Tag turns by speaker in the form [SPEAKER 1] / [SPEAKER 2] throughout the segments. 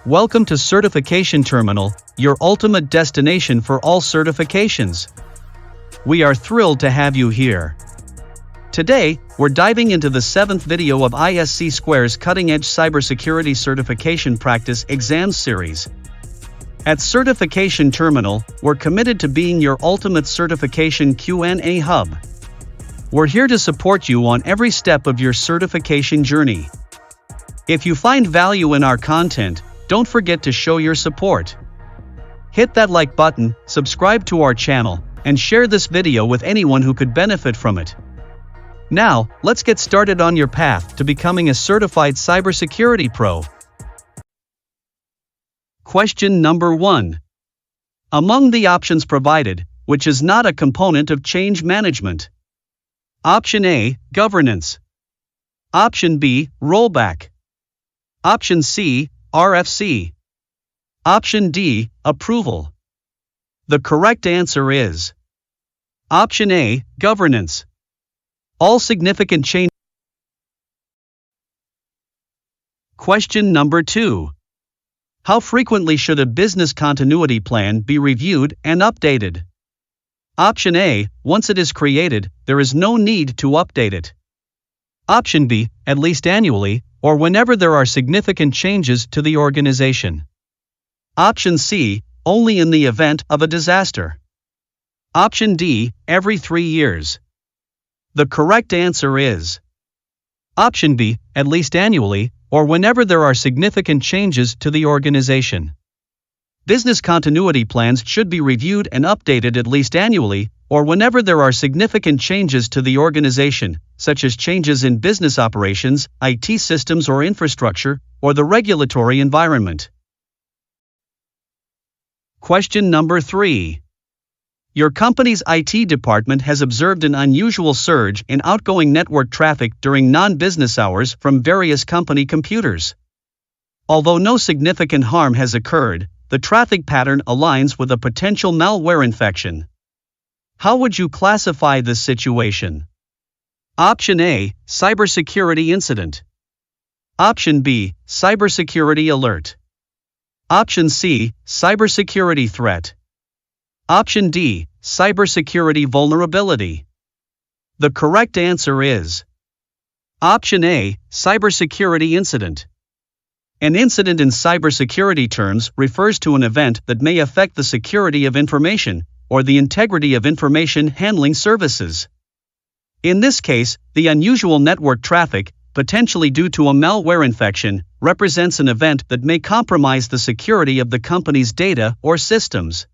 [SPEAKER 1] Welcome to Certification Terminal, your ultimate destination for all certifications. We are thrilled to have you here. Today, we're diving into the 7th video of ISC Square's cutting-edge cybersecurity certification practice exams series. At Certification Terminal, we're committed to being your ultimate certification Q&A hub. We're here to support you on every step of your certification journey. If you find value in our content, don't forget to show your support. Hit that like button, subscribe to our channel, and share this video with anyone who could benefit from it. Now, let's get started on your path to becoming a certified cybersecurity pro. Question number 1. Among the options provided, which is not a component of change management? Option A, governance. Option B, rollback. Option C, RFC. Option D, approval. The correct answer is Option A, governance. All significant change. Question number 2. How frequently should a business continuity plan be reviewed and updated? Option A, once it is created, there is no need to update it. Option B, at least annually, or whenever there are significant changes to the organization. Option C, only in the event of a disaster. Option D, every 3 years. The correct answer is Option B, at least annually, or whenever there are significant changes to the organization. Business continuity plans should be reviewed and updated at least annually, or whenever there are significant changes to the organization, such as changes in business operations, IT systems or infrastructure, or the regulatory environment. Question number 3. Your company's IT department has observed an unusual surge in outgoing network traffic during non-business hours from various company computers. Although no significant harm has occurred, the traffic pattern aligns with a potential malware infection. How would you classify this situation? Option A, cybersecurity incident. Option B, cybersecurity alert. Option C, cybersecurity threat. Option D, cybersecurity vulnerability. The correct answer is Option A, cybersecurity incident. An incident in cybersecurity terms refers to an event that may affect the security of information or the integrity of information handling services. In this case, the unusual network traffic, potentially due to a malware infection, represents an event that may compromise the security of the company's data or systems.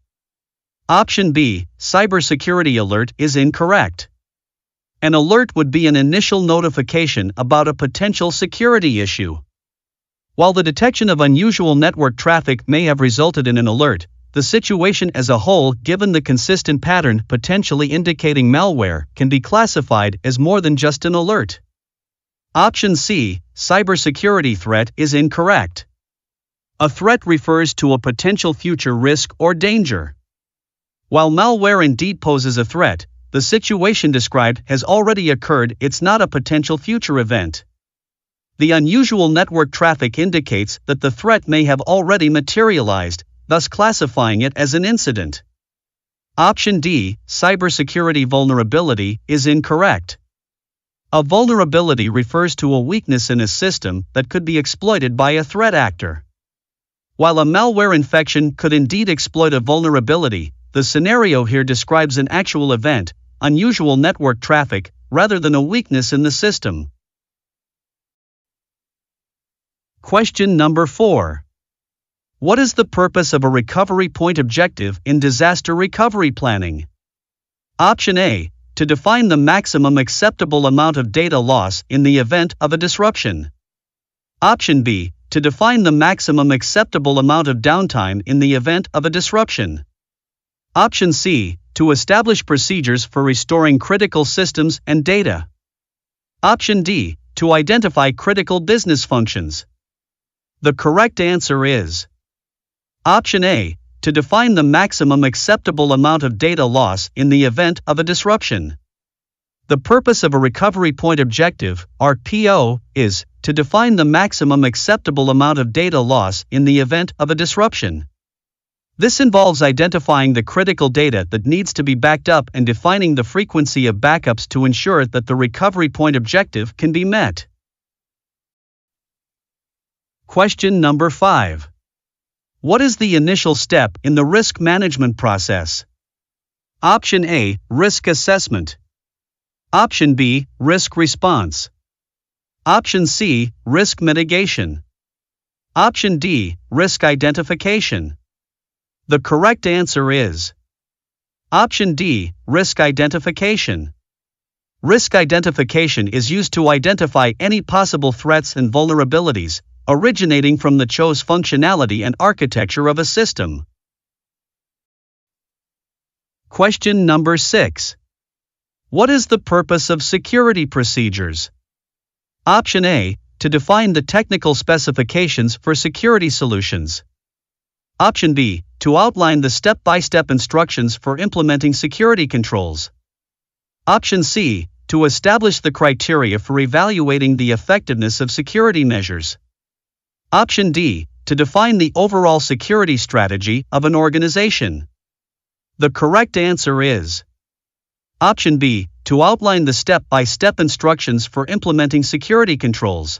[SPEAKER 1] Option B, cybersecurity alert, is incorrect. An alert would be an initial notification about a potential security issue. While the detection of unusual network traffic may have resulted in an alert, the situation as a whole, given the consistent pattern potentially indicating malware, can be classified as more than just an alert. Option C, cybersecurity threat, is incorrect. A threat refers to a potential future risk or danger. While malware indeed poses a threat, the situation described has already occurred. It's not a potential future event. The unusual network traffic indicates that the threat may have already materialized, thus classifying it as an incident. Option D, cybersecurity vulnerability, is incorrect. A vulnerability refers to a weakness in a system that could be exploited by a threat actor. While a malware infection could indeed exploit a vulnerability, the scenario here describes an actual event, unusual network traffic, rather than a weakness in the system. Question number 4. What is the purpose of a recovery point objective in disaster recovery planning? Option A, to define the maximum acceptable amount of data loss in the event of a disruption. Option B, to define the maximum acceptable amount of downtime in the event of a disruption. Option C, to establish procedures for restoring critical systems and data. Option D, to identify critical business functions. The correct answer is Option A, to define the maximum acceptable amount of data loss in the event of a disruption. The purpose of a recovery point objective, RPO, is to define the maximum acceptable amount of data loss in the event of a disruption. This involves identifying the critical data that needs to be backed up and defining the frequency of backups to ensure that the recovery point objective can be met. Question number 5. What is the initial step in the risk management process? Option A, risk assessment. Option B, risk response. Option C, risk mitigation. Option D, risk identification. The correct answer is Option D, risk identification. Risk identification is used to identify any possible threats and vulnerabilities originating from the chose functionality and architecture of a system. Question number 6. What is the purpose of security procedures? Option A, to define the technical specifications for security solutions. Option B, to outline the step-by-step instructions for implementing security controls. Option C, to establish the criteria for evaluating the effectiveness of security measures. Option D, to define the overall security strategy of an organization. The correct answer is Option B, to outline the step-by-step instructions for implementing security controls.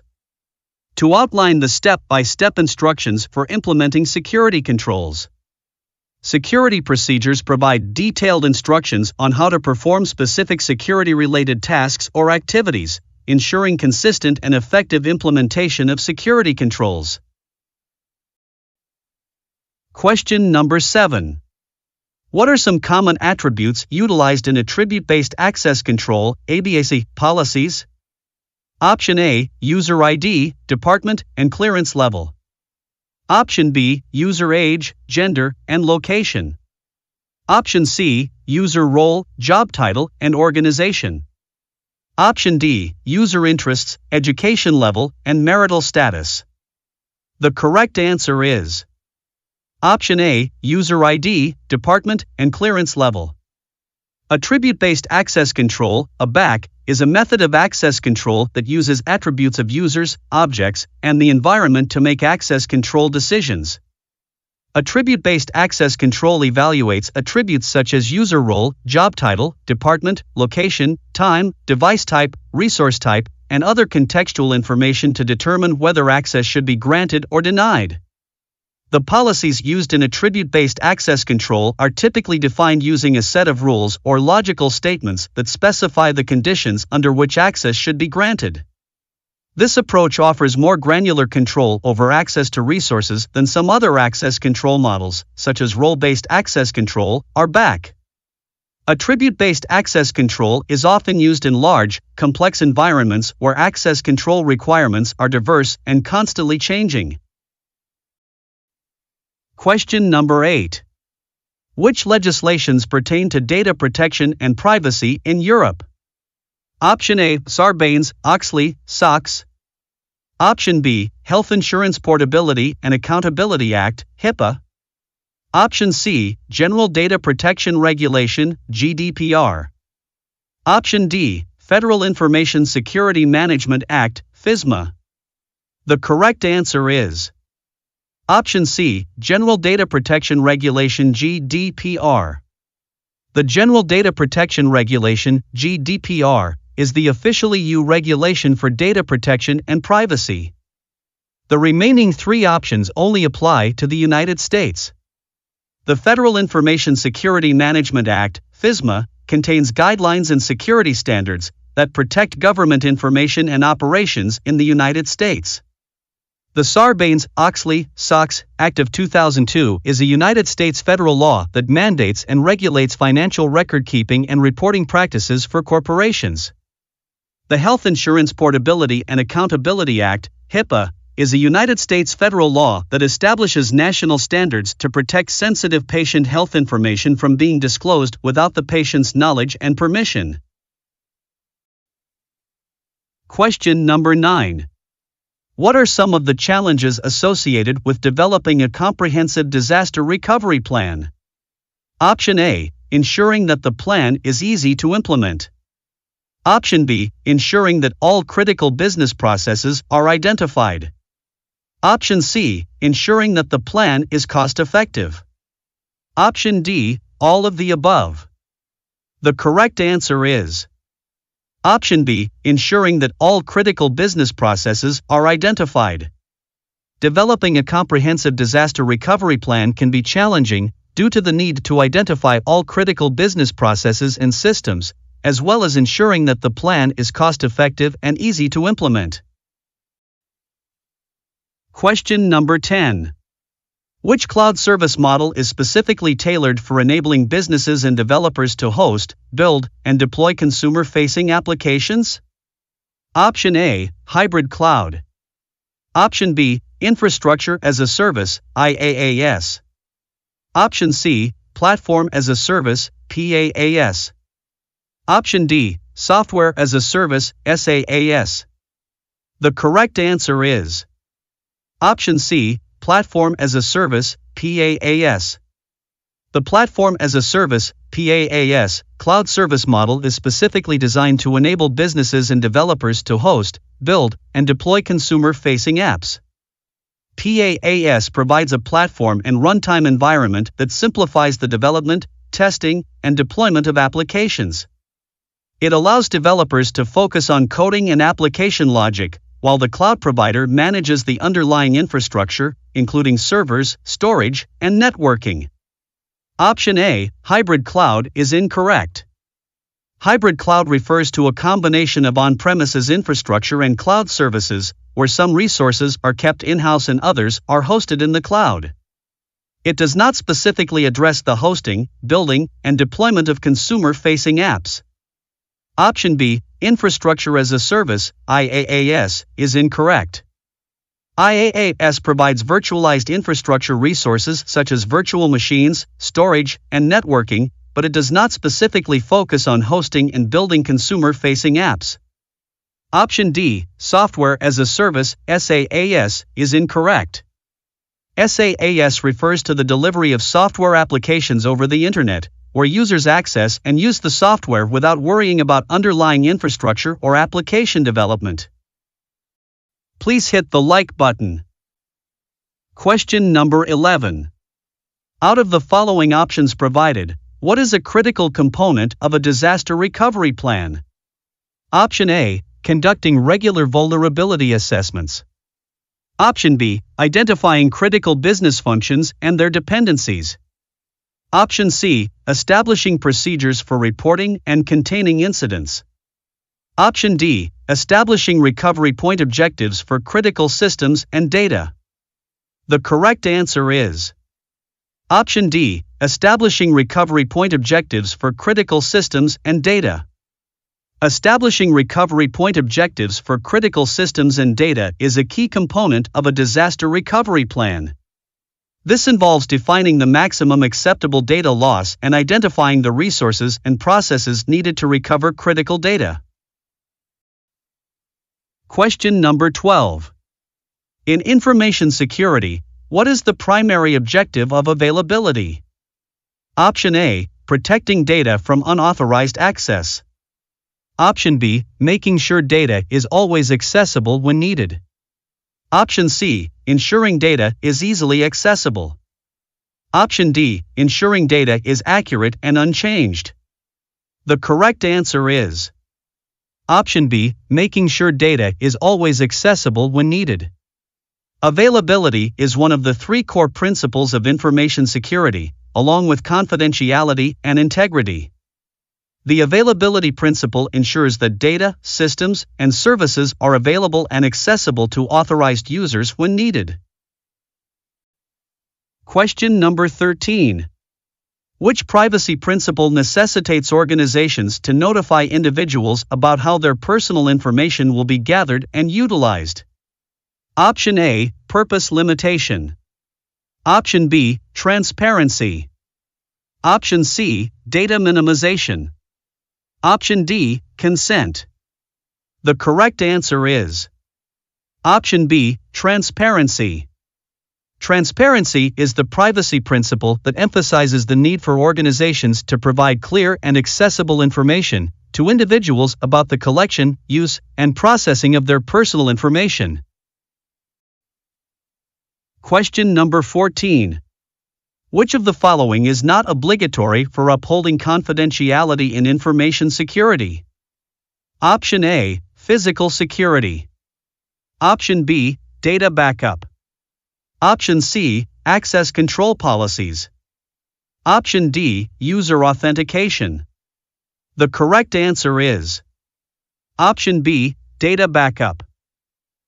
[SPEAKER 1] To outline the step-by-step instructions for implementing security controls. Security procedures provide detailed instructions on how to perform specific security-related tasks or activities, ensuring consistent and effective implementation of security controls. Question number 7. What are some common attributes utilized in attribute-based access control (ABAC) policies? Option A, user ID, department, and clearance level. Option B, user age, gender, and location. Option C, user role, job title, and organization. Option D, user interests, education level, and marital status. The correct answer is Option A, user ID, department, and clearance level. Attribute-based access control, ABAC, is a method of access control that uses attributes of users, objects, and the environment to make access control decisions. Attribute-based access control evaluates attributes such as user role, job title, department, location, time, device type, resource type, and other contextual information to determine whether access should be granted or denied. The policies used in attribute-based access control are typically defined using a set of rules or logical statements that specify the conditions under which access should be granted. This approach offers more granular control over access to resources than some other access control models, such as role-based access control, or BAC. Attribute-based access control is often used in large, complex environments where access control requirements are diverse and constantly changing. Question number 8. Which legislations pertain to data protection and privacy in Europe? Option A, Sarbanes-Oxley, SOX. Option B, Health Insurance Portability and Accountability Act, HIPAA. Option C, General Data Protection Regulation, GDPR. Option D, Federal Information Security Management Act, FISMA. The correct answer is Option C, General Data Protection Regulation GDPR. The General Data Protection Regulation GDPR is the official EU regulation for data protection and privacy. The remaining 3 options only apply to the United States. The Federal Information Security Management Act, FISMA, contains guidelines and security standards that protect government information and operations in the United States. The Sarbanes-Oxley, SOX, Act of 2002 is a United States federal law that mandates and regulates financial record-keeping and reporting practices for corporations. The Health Insurance Portability and Accountability Act, HIPAA, is a United States federal law that establishes national standards to protect sensitive patient health information from being disclosed without the patient's knowledge and permission. Question number 9. What are some of the challenges associated with developing a comprehensive disaster recovery plan? Option A, ensuring that the plan is easy to implement. Option B, ensuring that all critical business processes are identified. Option C, ensuring that the plan is cost-effective. Option D, all of the above. The correct answer is Option B, ensuring that all critical business processes are identified. Developing a comprehensive disaster recovery plan can be challenging due to the need to identify all critical business processes and systems, as well as ensuring that the plan is cost-effective and easy to implement. Question number 10. Which cloud service model is specifically tailored for enabling businesses and developers to host, build, and deploy consumer-facing applications? Option A, hybrid cloud. Option B, infrastructure as a service, IaaS. Option C, platform as a service, PaaS. Option D, software as a service, SaaS. The correct answer is Option C, platform as a service, PaaS. The platform as a service, PaaS, cloud service model is specifically designed to enable businesses and developers to host, build, and deploy consumer-facing apps. PaaS provides a platform and runtime environment that simplifies the development, testing, and deployment of applications. It allows developers to focus on coding and application logic, while the cloud provider manages the underlying infrastructure, including servers, storage, and networking. Option A, hybrid cloud, is incorrect. Hybrid cloud refers to a combination of on-premises infrastructure and cloud services, where some resources are kept in-house and others are hosted in the cloud. It does not specifically address the hosting, building, and deployment of consumer-facing apps. Option B, infrastructure as a service, IaaS, is incorrect. IaaS provides virtualized infrastructure resources such as virtual machines, storage, and networking, but it does not specifically focus on hosting and building consumer-facing apps. Option D, software as a service, SaaS, is incorrect. SaaS refers to the delivery of software applications over the Internet, where users access and use the software without worrying about underlying infrastructure or application development. Please hit the like button. Question number 11. Out of the following options provided, what is a critical component of a disaster recovery plan? Option A, conducting regular vulnerability assessments. Option B, identifying critical business functions and their dependencies. Option C, establishing procedures for reporting and containing incidents. Option D, establishing recovery point objectives for critical systems and data. The correct answer is Option D, establishing recovery point objectives for critical systems and data. Establishing recovery point objectives for critical systems and data is a key component of a disaster recovery plan. This involves defining the maximum acceptable data loss and identifying the resources and processes needed to recover critical data. Question number 12. In information security, what is the primary objective of availability? Option A, protecting data from unauthorized access. Option B, making sure data is always accessible when needed. Option C, ensuring data is easily accessible. Option D, ensuring data is accurate and unchanged. The correct answer is Option B, making sure data is always accessible when needed. Availability is one of the three core principles of information security, along with confidentiality and integrity. The availability principle ensures that data, systems, and services are available and accessible to authorized users when needed. Question number 13. Which privacy principle necessitates organizations to notify individuals about how their personal information will be gathered and utilized? Option A, purpose limitation. Option B, transparency. Option C, data minimization. Option D, consent. The correct answer is Option B, transparency. Transparency is the privacy principle that emphasizes the need for organizations to provide clear and accessible information to individuals about the collection, use, and processing of their personal information. Question number 14. Which of the following is not obligatory for upholding confidentiality in information security? Option A, physical security. Option B, data backup. Option C, access control policies. Option D, user authentication. The correct answer is Option B, data backup.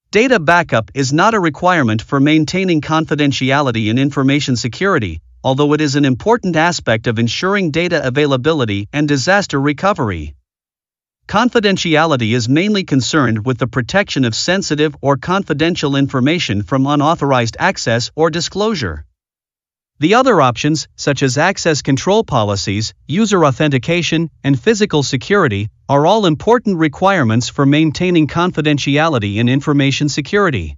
[SPEAKER 1] Data backup is not a requirement for maintaining confidentiality in information security, although it is an important aspect of ensuring data availability and disaster recovery. Confidentiality is mainly concerned with the protection of sensitive or confidential information from unauthorized access or disclosure. The other options, such as access control policies, user authentication, and physical security, are all important requirements for maintaining confidentiality in information security.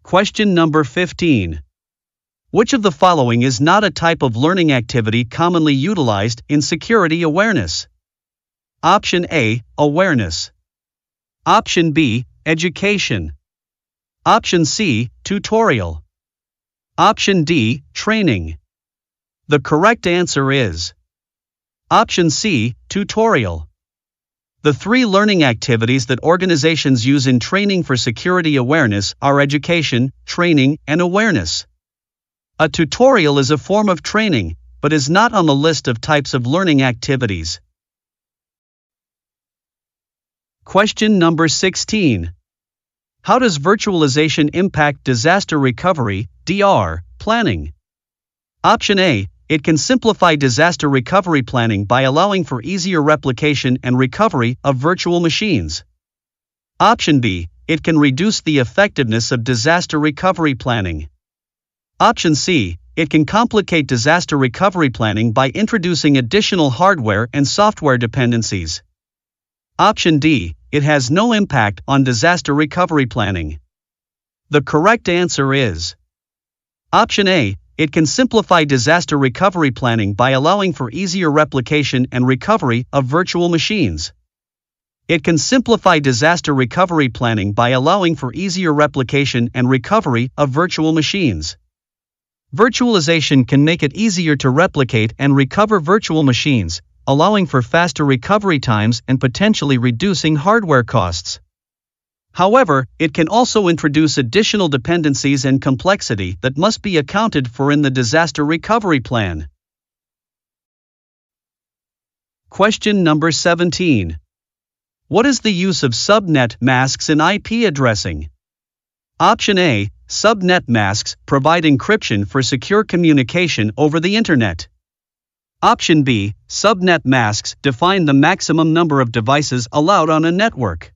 [SPEAKER 1] Question number 15. Which of the following is not a type of learning activity commonly utilized in security awareness? Option A, awareness. Option B, education. Option C, tutorial. Option D, training. The correct answer is Option C, tutorial. The three learning activities that organizations use in training for security awareness are education, training, and awareness. A tutorial is a form of training, but is not on the list of types of learning activities. Question number 16. How does virtualization impact disaster recovery, DR, planning? Option A, it can simplify disaster recovery planning by allowing for easier replication and recovery of virtual machines. Option B, it can reduce the effectiveness of disaster recovery planning. Option C, it can complicate disaster recovery planning by introducing additional hardware and software dependencies. Option D, it has no impact on disaster recovery planning. The correct answer is Option A, it can simplify disaster recovery planning by allowing for easier replication and recovery of virtual machines. It can simplify disaster recovery planning by allowing for easier replication and recovery of virtual machines. Virtualization can make it easier to replicate and recover virtual machines, allowing for faster recovery times and potentially reducing hardware costs. However, it can also introduce additional dependencies and complexity that must be accounted for in the disaster recovery plan. Question number 17. What is the use of subnet masks in IP addressing? Option A, subnet masks provide encryption for secure communication over the Internet. Option B, subnet masks define the maximum number of devices allowed on a network.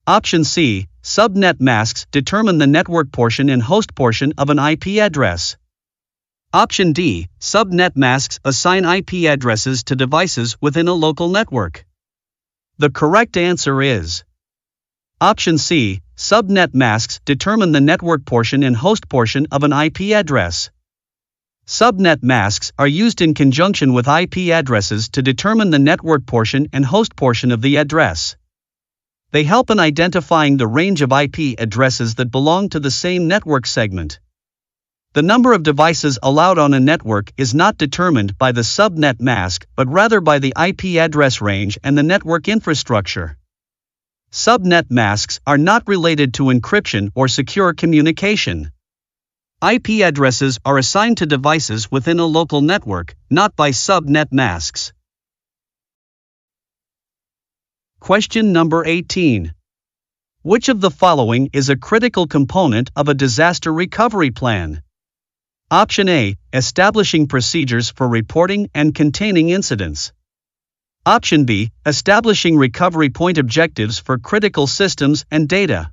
[SPEAKER 1] Option C, subnet masks determine the network portion and host portion of an IP address. Option D, subnet masks assign IP addresses to devices within a local network. The correct answer is Option C, subnet masks determine the network portion and host portion of an IP address. Subnet masks are used in conjunction with IP addresses to determine the network portion and host portion of the address. They help in identifying the range of IP addresses that belong to the same network segment. The number of devices allowed on a network is not determined by the subnet mask but rather by the IP address range and the network infrastructure. Subnet masks are not related to encryption or secure communication. IP addresses are assigned to devices within a local network, not by subnet masks. Question number 18. Which of the following is a critical component of a disaster recovery plan? Option A, establishing procedures for reporting and containing incidents. Option B, establishing recovery point objectives for critical systems and data.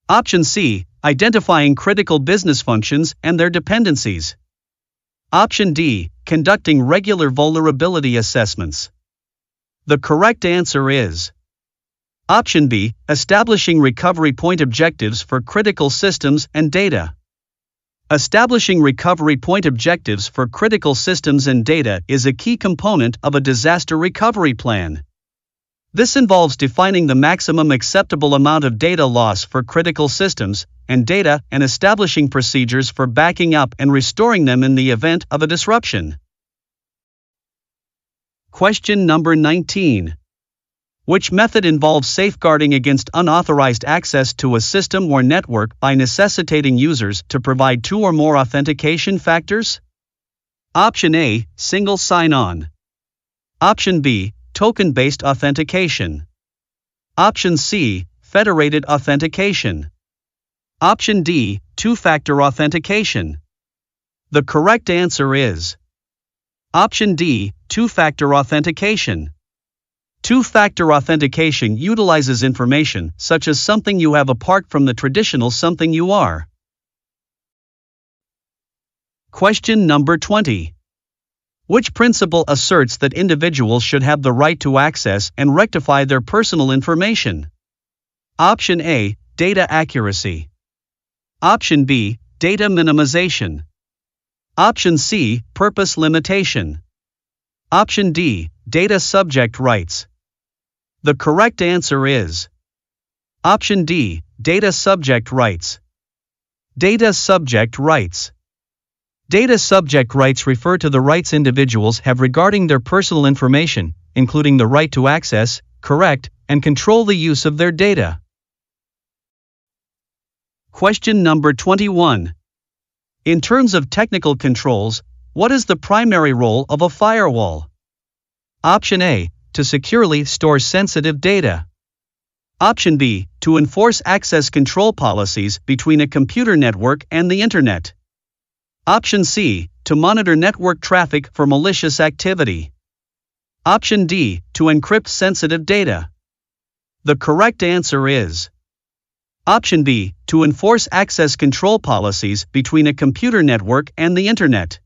[SPEAKER 1] Option C, identifying critical business functions and their dependencies. Option D, conducting regular vulnerability assessments. The correct answer is Option B, establishing recovery point objectives for critical systems and data. Establishing recovery point objectives for critical systems and data is a key component of a disaster recovery plan. This involves defining the maximum acceptable amount of data loss for critical systems and data and establishing procedures for backing up and restoring them in the event of a disruption. Question number 19. Which method involves safeguarding against unauthorized access to a system or network by necessitating users to provide two or more authentication factors? Option A, single sign-on. Option B, token-based authentication. Option C, federated authentication. Option D, two-factor authentication. The correct answer is Option D, two-factor authentication. Two-factor authentication utilizes information such as something you have apart from the traditional something you are. Question number 20. Which principle asserts that individuals should have the right to access and rectify their personal information? Option A, data accuracy. Option B, data minimization. Option C, purpose limitation. Option D, data subject rights. The correct answer is Option D, data subject rights. Data subject rights. Data subject rights refer to the rights individuals have regarding their personal information, including the right to access, correct, and control the use of their data. Question number 21. In terms of technical controls, what is the primary role of a firewall? Option A, to securely store sensitive data. Option B, to enforce access control policies between a computer network and the Internet. Option C, to monitor network traffic for malicious activity. Option D, to encrypt sensitive data. The correct answer is Option B, to enforce access control policies between a computer network and the Internet.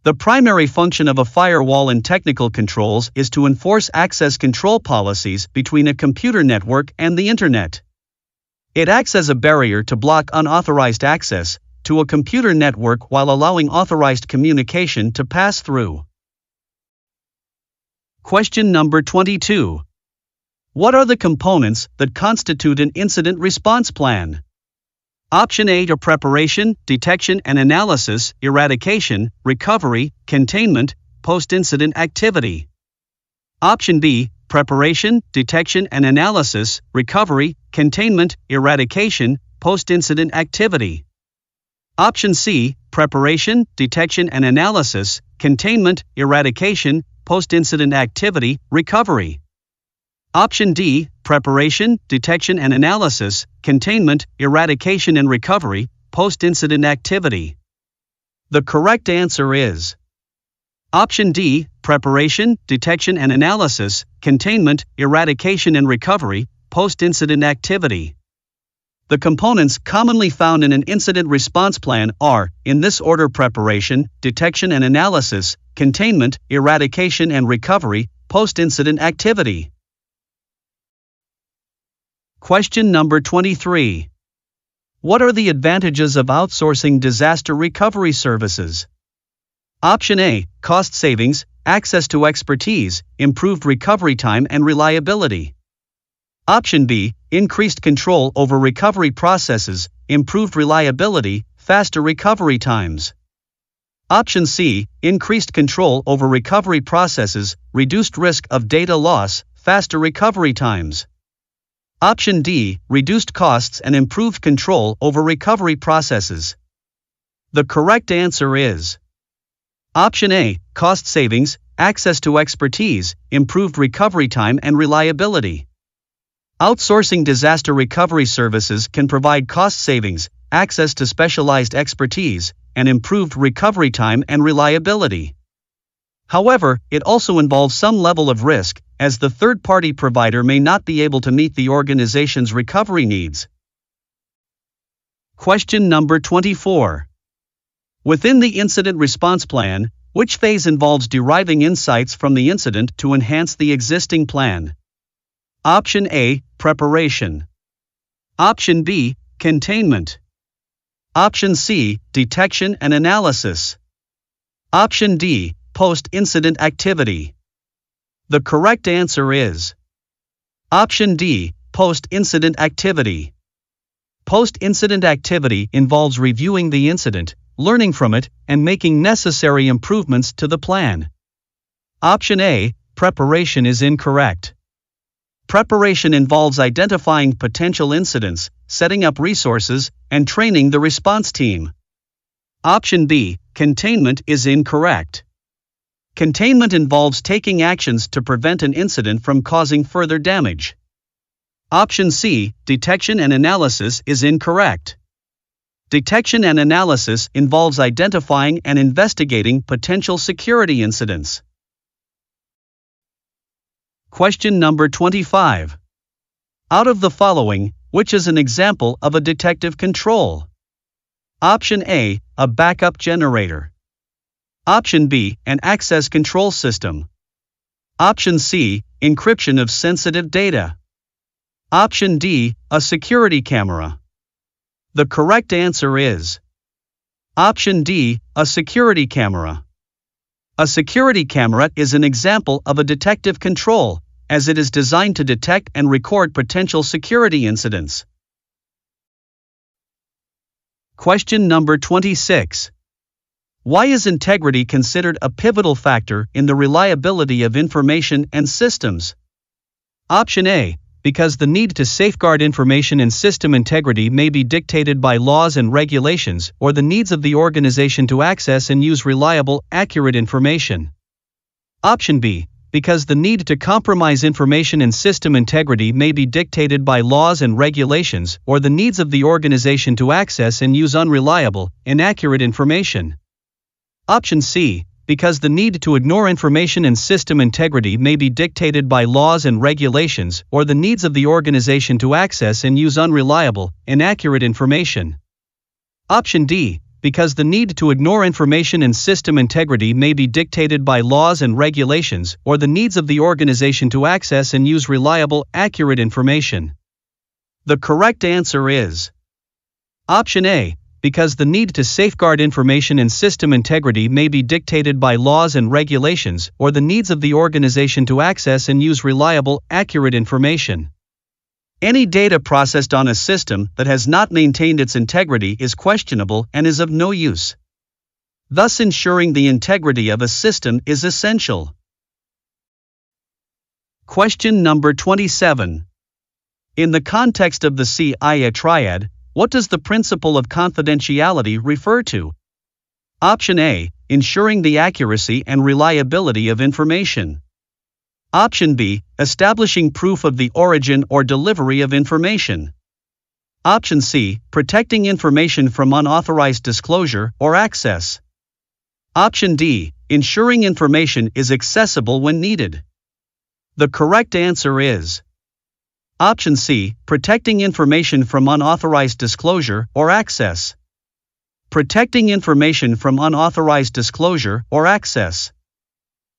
[SPEAKER 1] The primary function of a firewall in technical controls is to enforce access control policies between a computer network and the Internet. It acts as a barrier to block unauthorized access to a computer network while allowing authorized communication to pass through. Question number 22. What are the components that constitute an incident response plan? Option A, to preparation, detection and analysis, eradication, recovery, containment, post-incident activity. Option B, preparation, detection and analysis, recovery, containment, eradication, post-incident activity. Option C, preparation, detection and analysis, containment, eradication, post-incident activity, recovery. Option D, preparation, detection and analysis, containment, eradication and recovery, post-incident activity. The correct answer is Option D, preparation, detection and analysis, containment, eradication and recovery, post-incident activity. The components commonly found in an incident response plan are, in this order: preparation, detection and analysis, containment, eradication and recovery, post-incident activity. Question number 23. What are the advantages of outsourcing disaster recovery services? Option A, cost savings, access to expertise, improved recovery time and reliability. Option B, increased control over recovery processes, improved reliability, faster recovery times. Option C, increased control over recovery processes, reduced risk of data loss, faster recovery times. Option D, reduced costs and improved control over recovery processes. The correct answer is Option A, cost savings, access to expertise, improved recovery time and reliability. Outsourcing disaster recovery services can provide cost savings, access to specialized expertise, and improved recovery time and reliability. However, it also involves some level of risk, as the third-party provider may not be able to meet the organization's recovery needs. Question number 24. Within the incident response plan, which phase involves deriving insights from the incident to enhance the existing plan? Option A, preparation. Option B, containment. Option C, detection and analysis. Option D, post-incident activity. The correct answer is Option D, post-incident activity. Post-incident activity involves reviewing the incident, learning from it, and making necessary improvements to the plan. Option A, preparation is incorrect. Preparation involves identifying potential incidents, setting up resources, and training the response team. Option B, containment is incorrect. Containment involves taking actions to prevent an incident from causing further damage. Option C, detection and analysis is incorrect. Detection and analysis involves identifying and investigating potential security incidents. Question number 25. Out of the following, which is an example of a detective control? Option A, a backup generator. Option B, an access control system. Option C, encryption of sensitive data. Option D, a security camera. The correct answer is Option D, a security camera. A security camera is an example of a detective control, as it is designed to detect and record potential security incidents. Question number 26. Why is integrity considered a pivotal factor in the reliability of information and systems? Option A, because the need to safeguard information and system integrity may be dictated by laws and regulations or the needs of the organization to access and use reliable, accurate information. Option B, because the need to compromise information and system integrity may be dictated by laws and regulations or the needs of the organization to access and use unreliable, inaccurate information. Option C, because the need to ignore information and system integrity may be dictated by laws and regulations or the needs of the organization to access and use unreliable, inaccurate information. Option D, because the need to ignore information and system integrity may be dictated by laws and regulations or the needs of the organization to access and use reliable, accurate information. The correct answer is Option A, because the need to safeguard information and system integrity may be dictated by laws and regulations or the needs of the organization to access and use reliable, accurate information. Any data processed on a system that has not maintained its integrity is questionable and is of no use. Thus, ensuring the integrity of a system is essential. Question number 27. In the context of the CIA triad, what does the principle of confidentiality refer to? Option A, ensuring the accuracy and reliability of information. Option B, establishing proof of the origin or delivery of information. Option C, protecting information from unauthorized disclosure or access. Option D, ensuring information is accessible when needed. The correct answer is Option C, protecting information from unauthorized disclosure or access. Protecting information from unauthorized disclosure or access.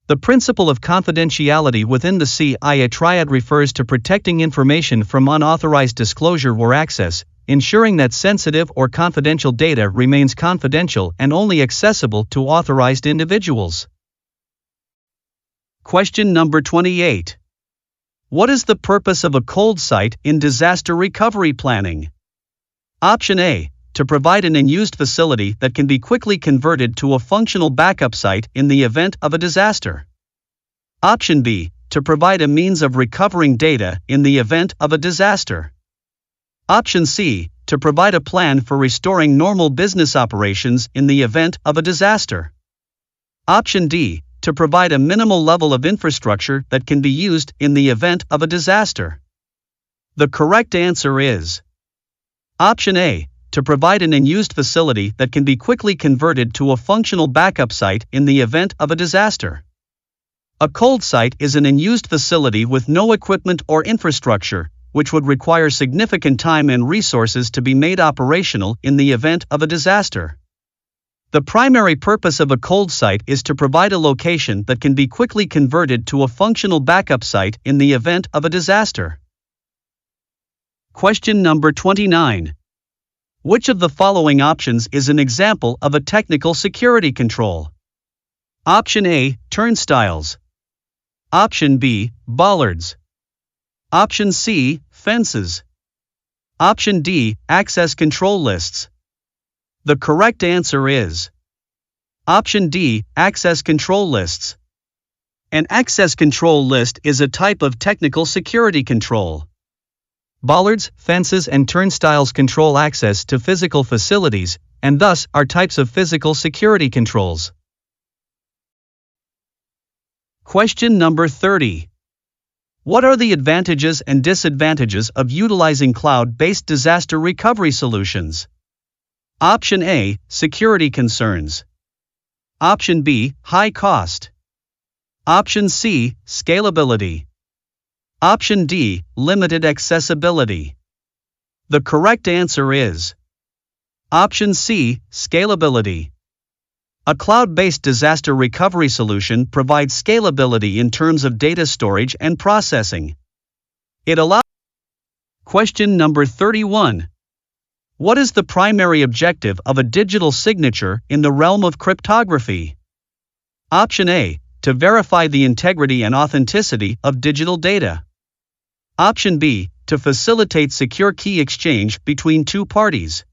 [SPEAKER 1] The principle of confidentiality within the CIA triad refers to protecting information from unauthorized disclosure or access, ensuring that sensitive or confidential data remains confidential and only accessible to authorized individuals. Question number 28. What is the purpose of a cold site in disaster recovery planning? Option A, to provide an unused facility that can be quickly converted to a functional backup site in the event of a disaster. Option B, to provide a means of recovering data in the event of a disaster. Option C, to provide a plan for restoring normal business operations in the event of a disaster. Option D, to provide a minimal level of infrastructure that can be used in the event of a disaster. The correct answer is Option A, to provide an unused facility that can be quickly converted to a functional backup site in the event of a disaster. A cold site is an unused facility with no equipment or infrastructure, which would require significant time and resources to be made operational in the event of a disaster. The primary purpose of a cold site is to provide a location that can be quickly converted to a functional backup site in the event of a disaster. Question number 29. Which of the following options is an example of a technical security control? Option A, turnstiles. Option B, bollards. Option C, fences. Option D, access control lists. The correct answer is Option D, access control lists. An access control list is a type of technical security control. Bollards, fences, and turnstiles control access to physical facilities, and thus are types of physical security controls. Question number 30. What are the advantages and disadvantages of utilizing cloud-based disaster recovery solutions? Option A, security concerns. Option B, high cost. Option C, scalability. Option D, limited accessibility. The correct answer is Option C, scalability. A cloud-based disaster recovery solution provides scalability in terms of data storage and processing. It allows. Question number 31. What is the primary objective of a digital signature in the realm of cryptography? Option A, to verify the integrity and authenticity of digital data. Option B, to facilitate secure key exchange between two parties.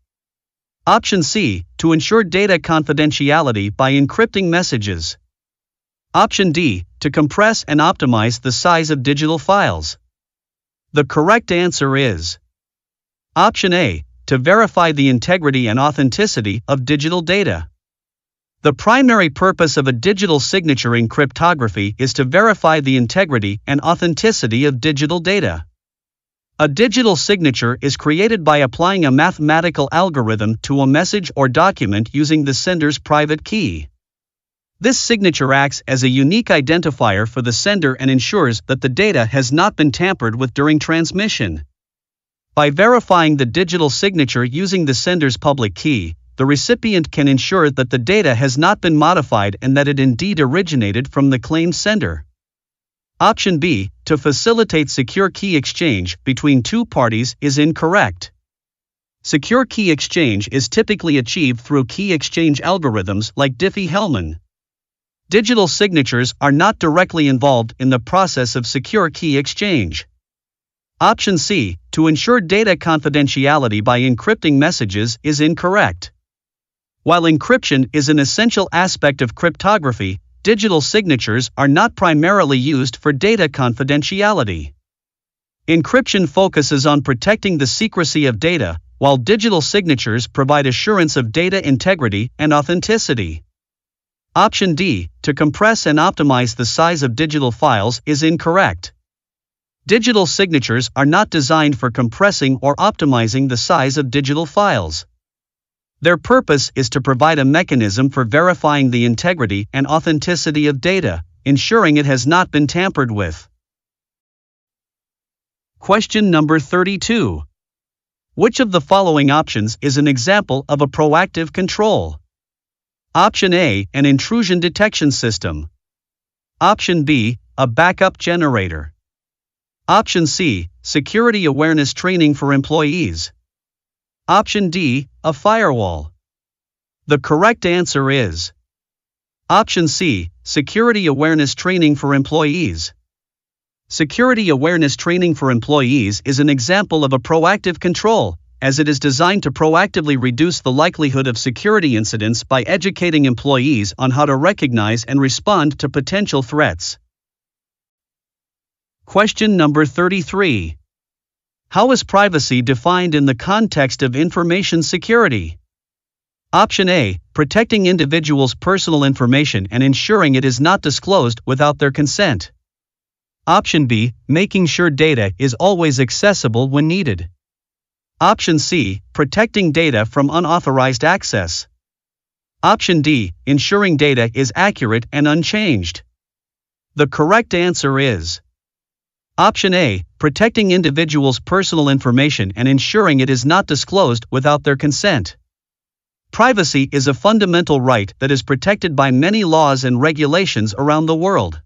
[SPEAKER 1] Option C, to ensure data confidentiality by encrypting messages. Option D, to compress and optimize the size of digital files. The correct answer is Option A, to verify the integrity and authenticity of digital data. The primary purpose of a digital signature in cryptography is to verify the integrity and authenticity of digital data. A digital signature is created by applying a mathematical algorithm to a message or document using the sender's private key. This signature acts as a unique identifier for the sender and ensures that the data has not been tampered with during transmission. By verifying the digital signature using the sender's public key, the recipient can ensure that the data has not been modified and that it indeed originated from the claimed sender. Option B, to facilitate secure key exchange between two parties, is incorrect. Secure key exchange is typically achieved through key exchange algorithms like Diffie-Hellman. Digital signatures are not directly involved in the process of secure key exchange. Option C, to ensure data confidentiality by encrypting messages, is incorrect. While encryption is an essential aspect of cryptography, digital signatures are not primarily used for data confidentiality. Encryption focuses on protecting the secrecy of data, while digital signatures provide assurance of data integrity and authenticity. Option D, to compress and optimize the size of digital files, is incorrect. Digital signatures are not designed for compressing or optimizing the size of digital files. Their purpose is to provide a mechanism for verifying the integrity and authenticity of data, ensuring it has not been tampered with. Question number 32. Which of the following options is an example of a proactive control? Option A, an intrusion detection system. Option B, a backup generator. Option C, security awareness training for employees. Option D, a firewall. The correct answer is Option C, security awareness training for employees. Security awareness training for employees is an example of a proactive control, as it is designed to proactively reduce the likelihood of security incidents by educating employees on how to recognize and respond to potential threats. Question number 33. How is privacy defined in the context of information security? Option A, protecting individuals' personal information and ensuring it is not disclosed without their consent. Option B, making sure data is always accessible when needed. Option C, protecting data from unauthorized access. Option D, ensuring data is accurate and unchanged. The correct answer is Option A, protecting individuals' personal information and ensuring it is not disclosed without their consent. Privacy is a fundamental right that is protected by many laws and regulations around the world.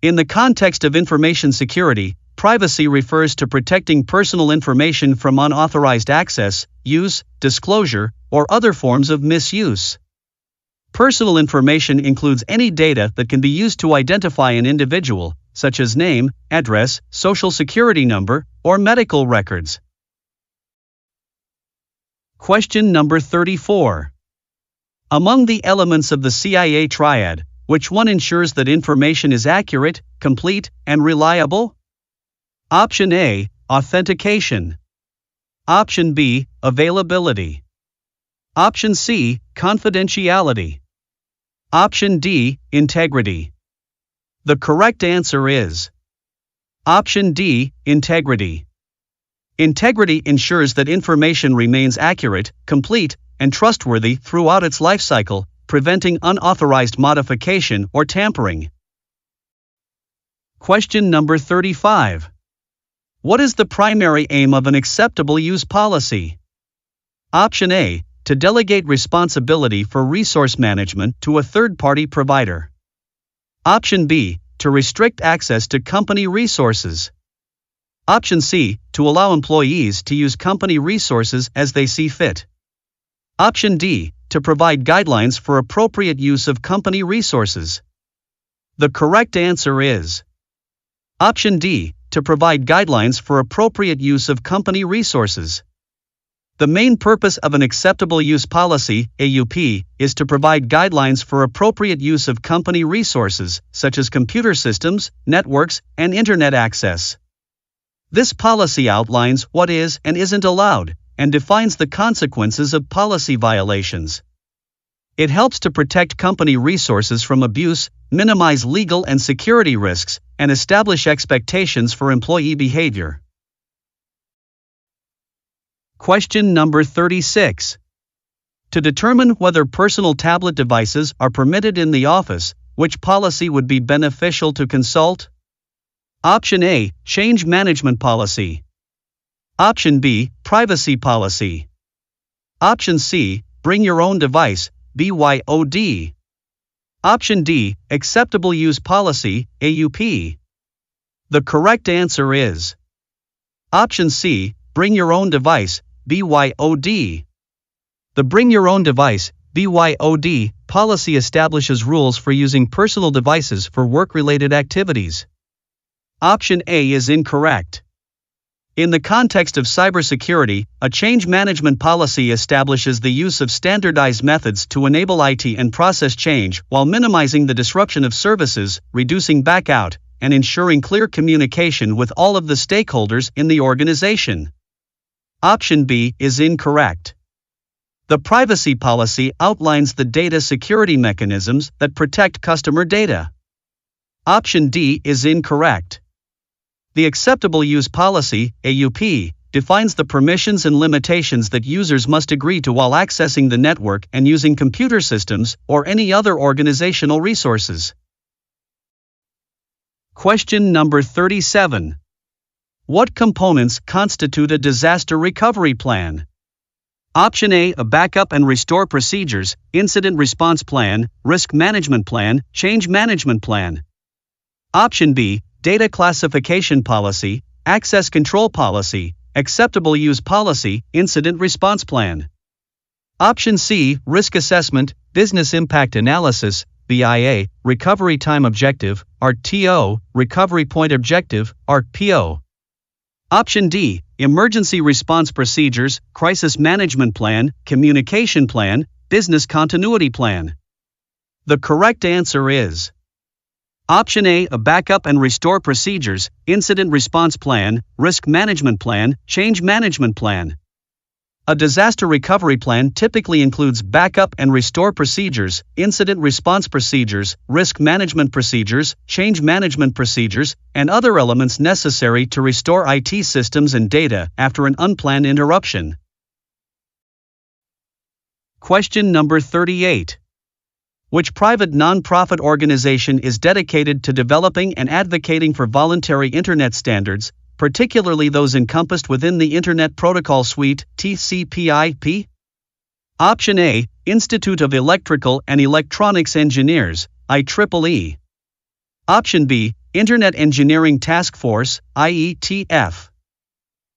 [SPEAKER 1] In the context of information security, privacy refers to protecting personal information from unauthorized access, use, disclosure, or other forms of misuse. Personal information includes any data that can be used to identify an individual, such as name, address, social security number, or medical records. Question number 34. Among the elements of the CIA triad, which one ensures that information is accurate, complete, and reliable? Option A, authentication. Option B, availability. Option C, confidentiality. Option D, integrity. The correct answer is Option D, integrity. Integrity ensures that information remains accurate, complete, and trustworthy throughout its life cycle, preventing unauthorized modification or tampering. Question number 35. What is the primary aim of an acceptable use policy? Option A, to delegate responsibility for resource management to a third-party provider. Option B, to restrict access to company resources. Option C, to allow employees to use company resources as they see fit. Option D, to provide guidelines for appropriate use of company resources. The correct answer is Option D, to provide guidelines for appropriate use of company resources. The main purpose of an acceptable use policy, AUP, is to provide guidelines for appropriate use of company resources, such as computer systems, networks, and internet access. This policy outlines what is and isn't allowed, and defines the consequences of policy violations. It helps to protect company resources from abuse, minimize legal and security risks, and establish expectations for employee behavior. Question number 36. To determine whether personal tablet devices are permitted in the office, which policy would be beneficial to consult? Option A, change management policy. Option B, privacy policy. Option C, bring your own device, BYOD. Option D, acceptable use policy, AUP. The correct answer is Option C, bring your own device, BYOD. The Bring Your Own Device, BYOD, policy establishes rules for using personal devices for work-related activities. Option A is incorrect. In the context of cybersecurity, a change management policy establishes the use of standardized methods to enable IT and process change while minimizing the disruption of services, reducing backout, and ensuring clear communication with all of the stakeholders in the organization. Option B is incorrect. The privacy policy outlines the data security mechanisms that protect customer data. Option D is incorrect. The acceptable use policy, AUP, defines the permissions and limitations that users must agree to while accessing the network and using computer systems or any other organizational resources. Question number 37. What components constitute a disaster recovery plan? Option A, a backup and restore procedures, incident response plan, risk management plan, change management plan. Option B, data classification policy, access control policy, acceptable use policy, incident response plan. Option C, risk assessment, business impact analysis, BIA, recovery time objective, RTO, recovery point objective, RPO. Option D, emergency response procedures, crisis management plan, communication plan, business continuity plan. The correct answer is Option A, a backup and restore procedures, incident response plan, risk management plan, change management plan. A disaster recovery plan typically includes backup and restore procedures, incident response procedures, risk management procedures, change management procedures, and other elements necessary to restore IT systems and data after an unplanned interruption. Question number 38. Which private non-profit organization is dedicated to developing and advocating for voluntary Internet standards, particularly those encompassed within the Internet Protocol Suite, TCP/IP? Option A, Institute of Electrical and Electronics Engineers, IEEE. Option B, Internet Engineering Task Force, IETF.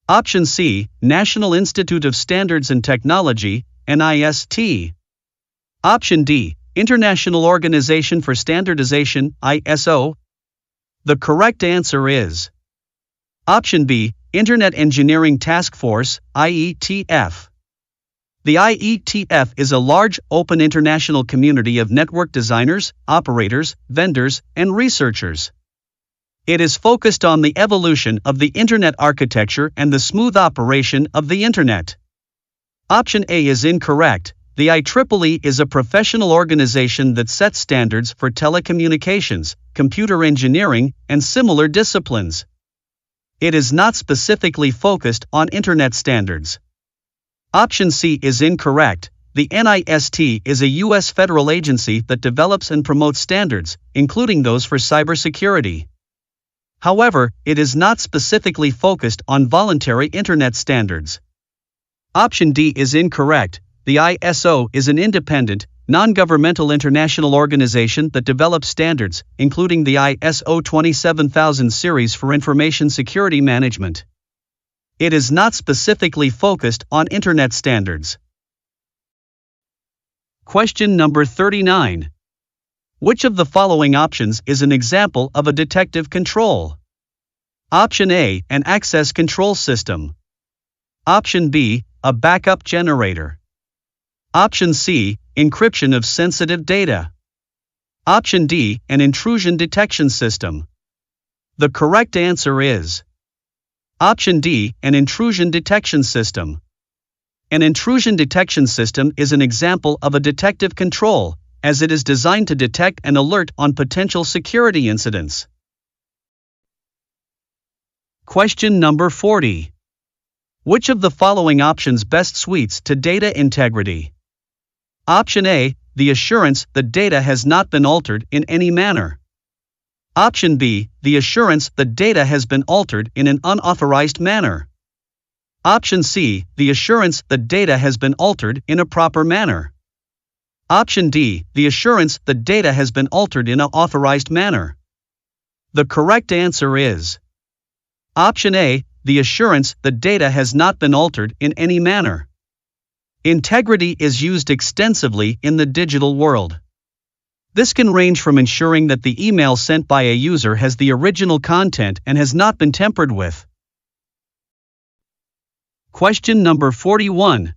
[SPEAKER 1] Option C, National Institute of Standards and Technology, NIST. Option D, International Organization for Standardization, ISO. The correct answer is Option B, Internet Engineering Task Force, IETF. The IETF is a large, open international community of network designers, operators, vendors, and researchers. It is focused on the evolution of the Internet architecture and the smooth operation of the Internet. Option A is incorrect. The IEEE is a professional organization that sets standards for telecommunications, computer engineering, and similar disciplines. It is not specifically focused on Internet standards. Option C is incorrect. The NIST is a U.S. federal agency that develops and promotes standards, including those for cybersecurity. However, it is not specifically focused on voluntary Internet standards. Option D is incorrect. The ISO is an independent, non-governmental international organization that develops standards, including the ISO 27000 series for information security management. It is not specifically focused on Internet standards. Question number 39. Which of the following options is an example of a detective control? Option A, an access control system. Option B, a backup generator. Option C, encryption of sensitive data. Option D, an intrusion detection system. The correct answer is Option D, an intrusion detection system. An intrusion detection system is an example of a detective control, as it is designed to detect and alert on potential security incidents. Question number 40. Which of the following options best suits to data integrity? Option A, the assurance that data has not been altered in any manner. Option B, the assurance that data has been altered in an unauthorized manner. Option C, the assurance that data has been altered in a proper manner. Option D, the assurance that data has been altered in an authorized manner. The correct answer is Option A, the assurance that data has not been altered in any manner. Integrity is used extensively in the digital world. This can range from ensuring that the email sent by a user has the original content and has not been tampered with. Question number 41.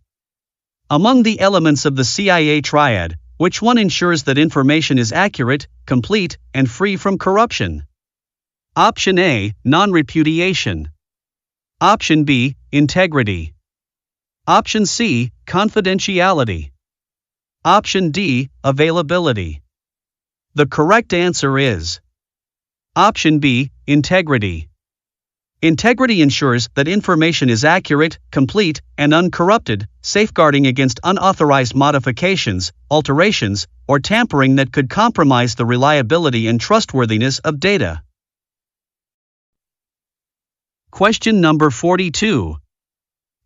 [SPEAKER 1] Among the elements of the CIA triad, which one ensures that information is accurate, complete, and free from corruption? Option A, non-repudiation. Option B, integrity. Option C, confidentiality. Option D, availability. The correct answer is Option B, integrity. Integrity ensures that information is accurate, complete, and uncorrupted, safeguarding against unauthorized modifications, alterations, or tampering that could compromise the reliability and trustworthiness of data. Question number 42.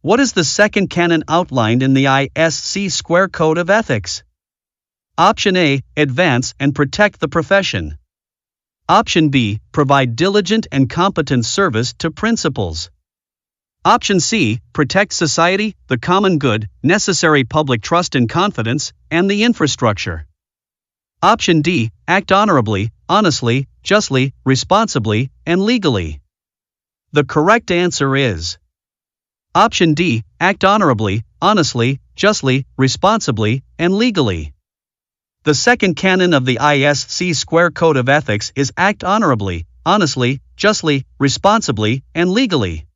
[SPEAKER 1] What is the second canon outlined in the ISC Square Code of Ethics? Option A, advance and protect the profession. Option B, provide diligent and competent service to principals. Option C, protect society, the common good, necessary public trust and confidence, and the infrastructure. Option D, act honorably, honestly, justly, responsibly, and legally. The correct answer is Option D, act honorably, honestly, justly, responsibly, and legally. The second canon of the ISC Square Code of Ethics is act honorably, honestly, justly, responsibly, and legally.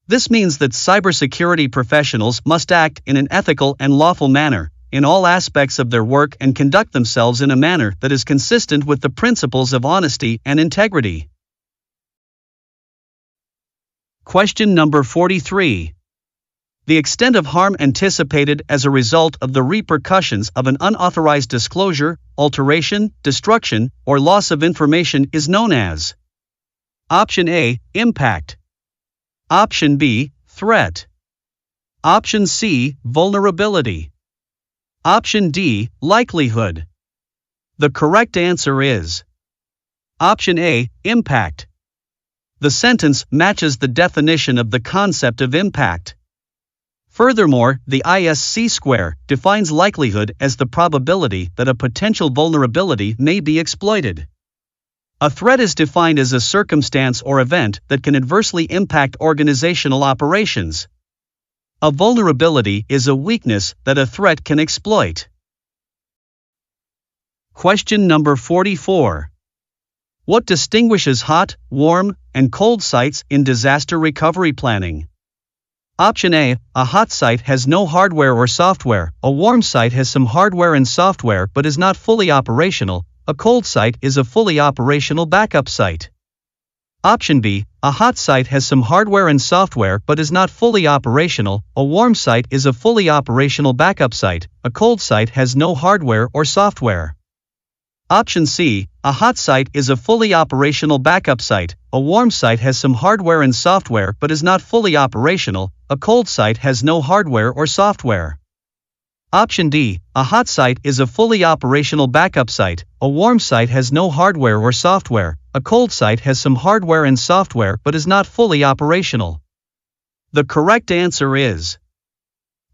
[SPEAKER 1] This means that cybersecurity professionals must act in an ethical and lawful manner, in all aspects of their work, and conduct themselves in a manner that is consistent with the principles of honesty and integrity. Question number 43. The extent of harm anticipated as a result of the repercussions of an unauthorized disclosure, alteration, destruction, or loss of information is known as Option A, impact. Option B, threat. Option C, vulnerability. Option D, likelihood. The correct answer is Option A, impact. The sentence matches the definition of the concept of impact. Furthermore, the ISC square defines likelihood as the probability that a potential vulnerability may be exploited. A threat is defined as a circumstance or event that can adversely impact organizational operations. A vulnerability is a weakness that a threat can exploit. Question number 44. What distinguishes hot, warm, and cold sites in disaster recovery planning? Option A, a hot site has no hardware or software, a warm site has some hardware and software but is not fully operational, a cold site is a fully operational backup site. Option B, a hot site has some hardware and software but is not fully operational, a warm site is a fully operational backup site, a cold site has no hardware or software. Option C, a hot site is a fully operational backup site, a warm site has some hardware and software but is not fully operational, a cold site has no hardware or software. Option D, a hot site is a fully operational backup site, a warm site has no hardware or software, a cold site has some hardware and software but is not fully operational. The correct answer is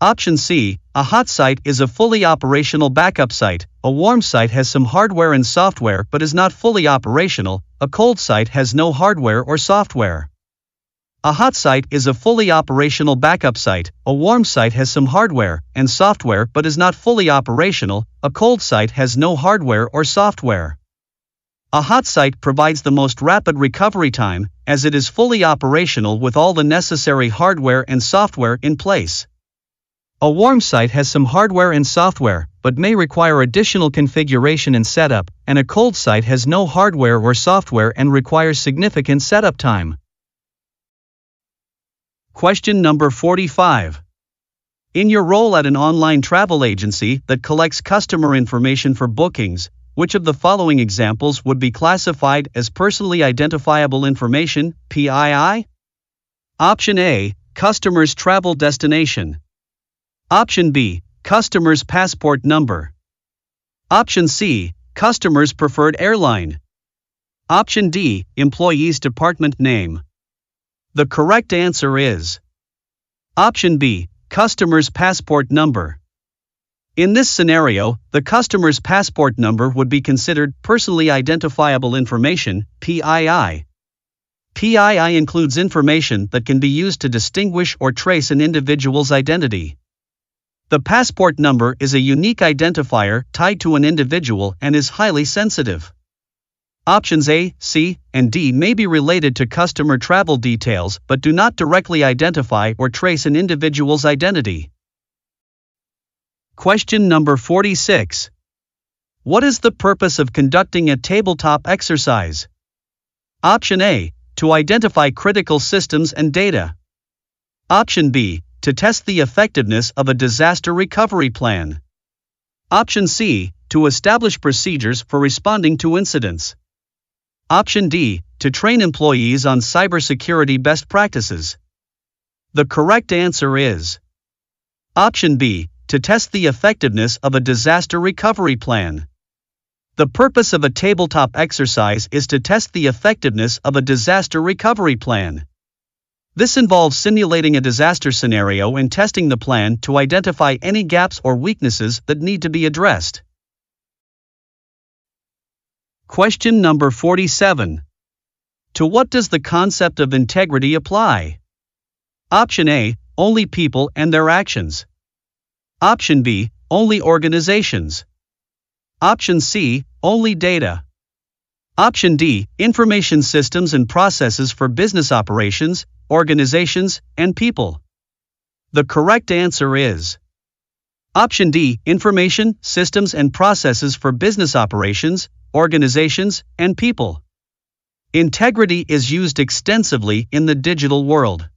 [SPEAKER 1] Option C, a hot site is a fully operational backup site, a warm site has some hardware and software but is not fully operational, a cold site has no hardware or software. A hot site is a fully operational backup site, a warm site has some hardware and software but is not fully operational, a cold site has no hardware or software. A hot site provides the most rapid recovery time, as it is fully operational with all the necessary hardware and software in place. A warm site has some hardware and software, but may require additional configuration and setup, and a cold site has no hardware or software and requires significant setup time. Question number 45. In your role at an online travel agency that collects customer information for bookings, which of the following examples would be classified as personally identifiable information, PII? Option A, customer's travel destination. Option B, customer's passport number. Option C, customer's preferred airline. Option D, employee's department name. The correct answer is Option B, customer's passport number. In this scenario, the customer's passport number would be considered personally identifiable information, PII. PII includes information that can be used to distinguish or trace an individual's identity. The passport number is a unique identifier tied to an individual and is highly sensitive. Options A, C, and D may be related to customer travel details but do not directly identify or trace an individual's identity. Question number 46. What is the purpose of conducting a tabletop exercise? Option A, to identify critical systems and data. Option B, to test the effectiveness of a disaster recovery plan. Option C, to establish procedures for responding to incidents. Option D, to train employees on cybersecurity best practices. The correct answer is Option B, to test the effectiveness of a disaster recovery plan. The purpose of a tabletop exercise is to test the effectiveness of a disaster recovery plan. This involves simulating a disaster scenario and testing the plan to identify any gaps or weaknesses that need to be addressed. Question number 47. To what does the concept of integrity apply? Option A, only people and their actions. Option B, only organizations. Option C, only data. Option D, information systems and processes for business operations, organizations, and people. The correct answer is Option D, information, systems and processes for business operations, organizations, and people. Integrity is used extensively in the digital world.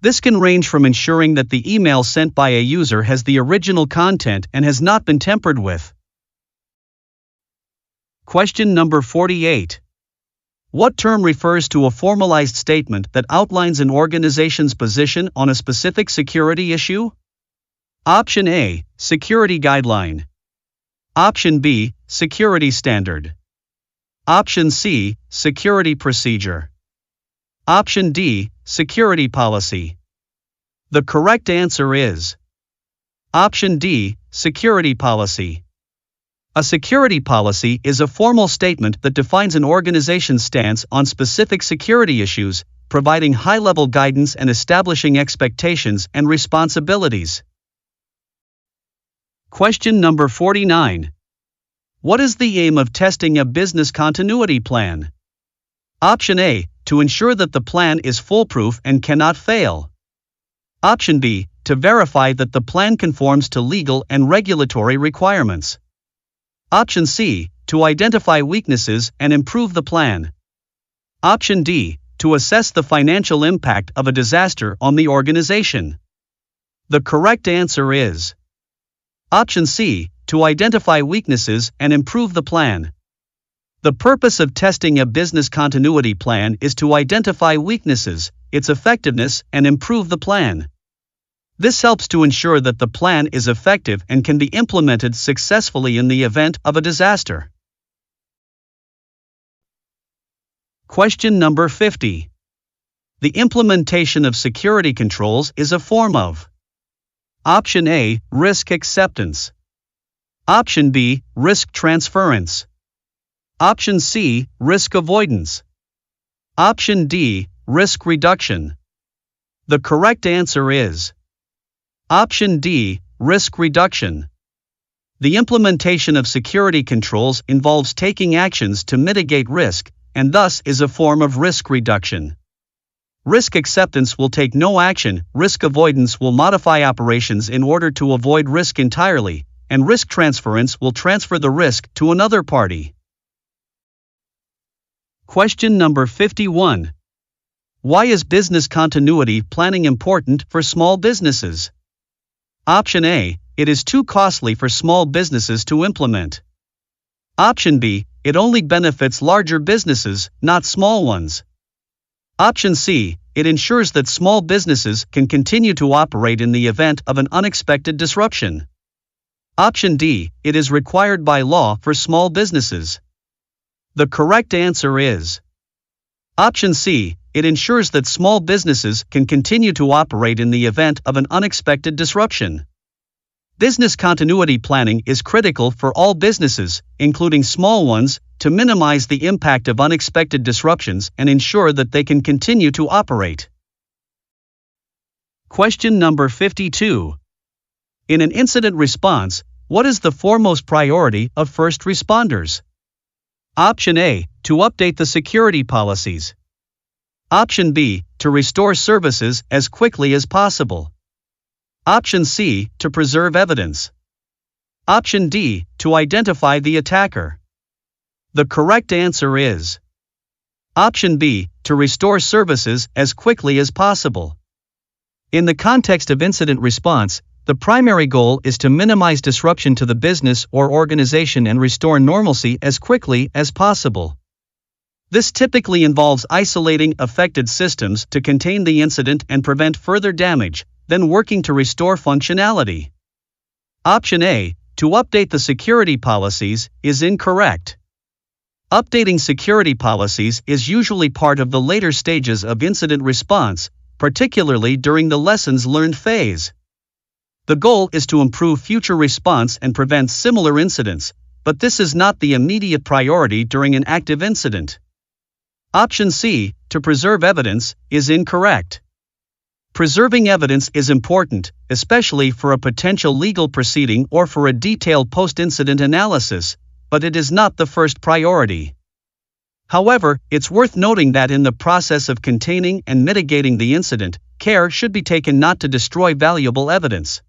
[SPEAKER 1] This can range from ensuring that the email sent by a user has the original content and has not been tampered with. Question number 48. What term refers to a formalized statement that outlines an organization's position on a specific security issue? Option A, security guideline. Option B, security standard. Option C, security procedure. Option D, security policy. The correct answer is Option D, security policy. A security policy is a formal statement that defines an organization's stance on specific security issues, providing high-level guidance and establishing expectations and responsibilities. Question number 49. What is the aim of testing a business continuity plan? Option A, to ensure that the plan is foolproof and cannot fail. Option B, to verify that the plan conforms to legal and regulatory requirements. Option C, to identify weaknesses and improve the plan. Option D, to assess the financial impact of a disaster on the organization. The correct answer is Option C, to identify weaknesses and improve the plan. The purpose of testing a business continuity plan is to identify weaknesses, its effectiveness, and improve the plan. This helps to ensure that the plan is effective and can be implemented successfully in the event of a disaster. Question number 50. The implementation of security controls is a form of Option A, risk acceptance. Option B, risk transference. Option C, risk avoidance. Option D, risk reduction. The correct answer is Option D, risk reduction. The implementation of security controls involves taking actions to mitigate risk, and thus is a form of risk reduction. Risk acceptance will take no action, risk avoidance will modify operations in order to avoid risk entirely, and risk transference will transfer the risk to another party. Question number 51. Why is business continuity planning important for small businesses? Option A, it is too costly for small businesses to implement. Option B, it only benefits larger businesses, not small ones. Option C, it ensures that small businesses can continue to operate in the event of an unexpected disruption. Option D, it is required by law for small businesses. The correct answer is Option C, it ensures that small businesses can continue to operate in the event of an unexpected disruption. Business continuity planning is critical for all businesses, including small ones, to minimize the impact of unexpected disruptions and ensure that they can continue to operate. Question number 52. In an incident response, what is the foremost priority of first responders? Option A, to update the security policies. Option B, to restore services as quickly as possible. Option C, to preserve evidence. Option D, to identify the attacker. The correct answer is Option B, to restore services as quickly as possible. In the context of incident response, the primary goal is to minimize disruption to the business or organization and restore normalcy as quickly as possible. This typically involves isolating affected systems to contain the incident and prevent further damage, then working to restore functionality. Option A, to update the security policies, is incorrect. Updating security policies is usually part of the later stages of incident response, particularly during the lessons learned phase. The goal is to improve future response and prevent similar incidents, but this is not the immediate priority during an active incident. Option C, to preserve evidence, is incorrect. Preserving evidence is important, especially for a potential legal proceeding or for a detailed post-incident analysis, but it is not the first priority. However, it's worth noting that in the process of containing and mitigating the incident, care should be taken not to destroy valuable evidence.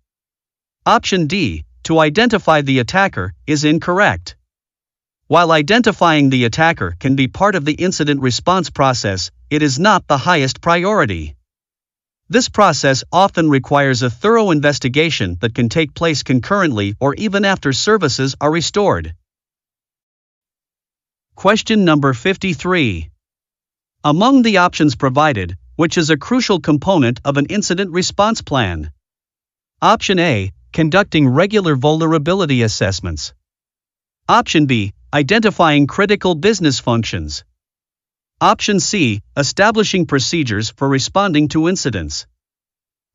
[SPEAKER 1] Option D, to identify the attacker, is incorrect. While identifying the attacker can be part of the incident response process, it is not the highest priority. This process often requires a thorough investigation that can take place concurrently or even after services are restored. Question number 53. Among the options provided, which is a crucial component of an incident response plan? Option A, conducting regular vulnerability assessments. Option B, identifying critical business functions. Option C, establishing procedures for responding to incidents.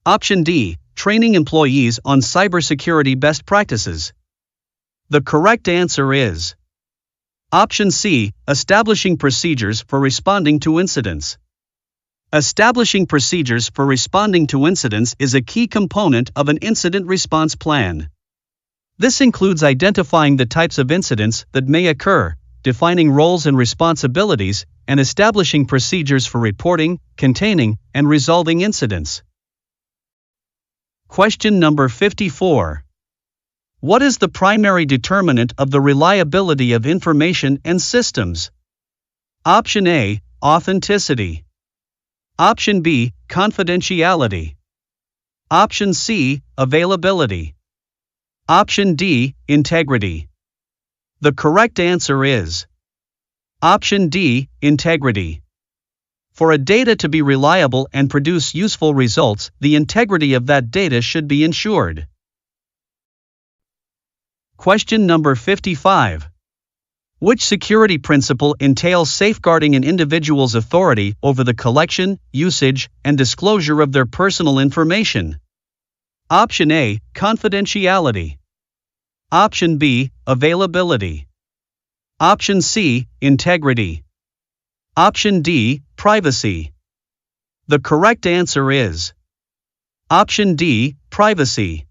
[SPEAKER 1] Option D, training employees on cybersecurity best practices. The correct answer is Option C, establishing procedures for responding to incidents. Establishing procedures for responding to incidents is a key component of an incident response plan. This includes identifying the types of incidents that may occur, defining roles and responsibilities, and establishing procedures for reporting, containing, and resolving incidents. Question number 54. What is the primary determinant of the reliability of information and systems? Option A, authenticity. Option B, confidentiality. Option C, availability. Option D, integrity. The correct answer is Option D, integrity. For a data to be reliable and produce useful results, the integrity of that data should be ensured. Question number 55. Which security principle entails safeguarding an individual's authority over the collection, usage, and disclosure of their personal information? Option A, confidentiality. Option B, availability. Option C, integrity. Option D, privacy. The correct answer is Option D, privacy.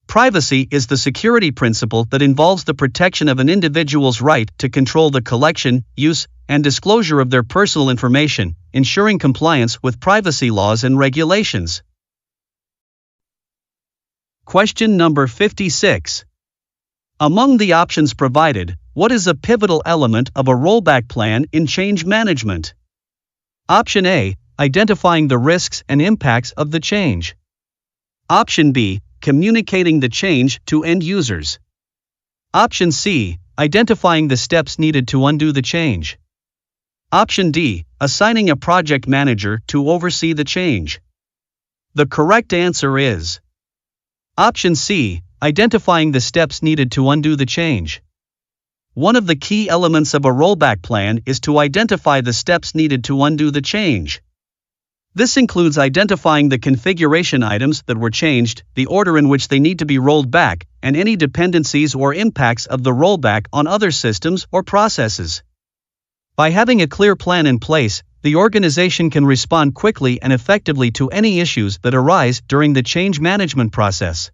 [SPEAKER 1] Privacy is the security principle that involves the protection of an individual's right to control the collection, use, and disclosure of their personal information, ensuring compliance with privacy laws and regulations. Question number 56. Among the options provided, what is a pivotal element of a rollback plan in change management? Option A, identifying the risks and impacts of the change. Option B, communicating the change to end users. Option C, identifying the steps needed to undo the change. Option D, assigning a project manager to oversee the change. The correct answer is Option C, identifying the steps needed to undo the change. One of the key elements of a rollback plan is to identify the steps needed to undo the change. This includes identifying the configuration items that were changed, the order in which they need to be rolled back, and any dependencies or impacts of the rollback on other systems or processes. By having a clear plan in place, the organization can respond quickly and effectively to any issues that arise during the change management process.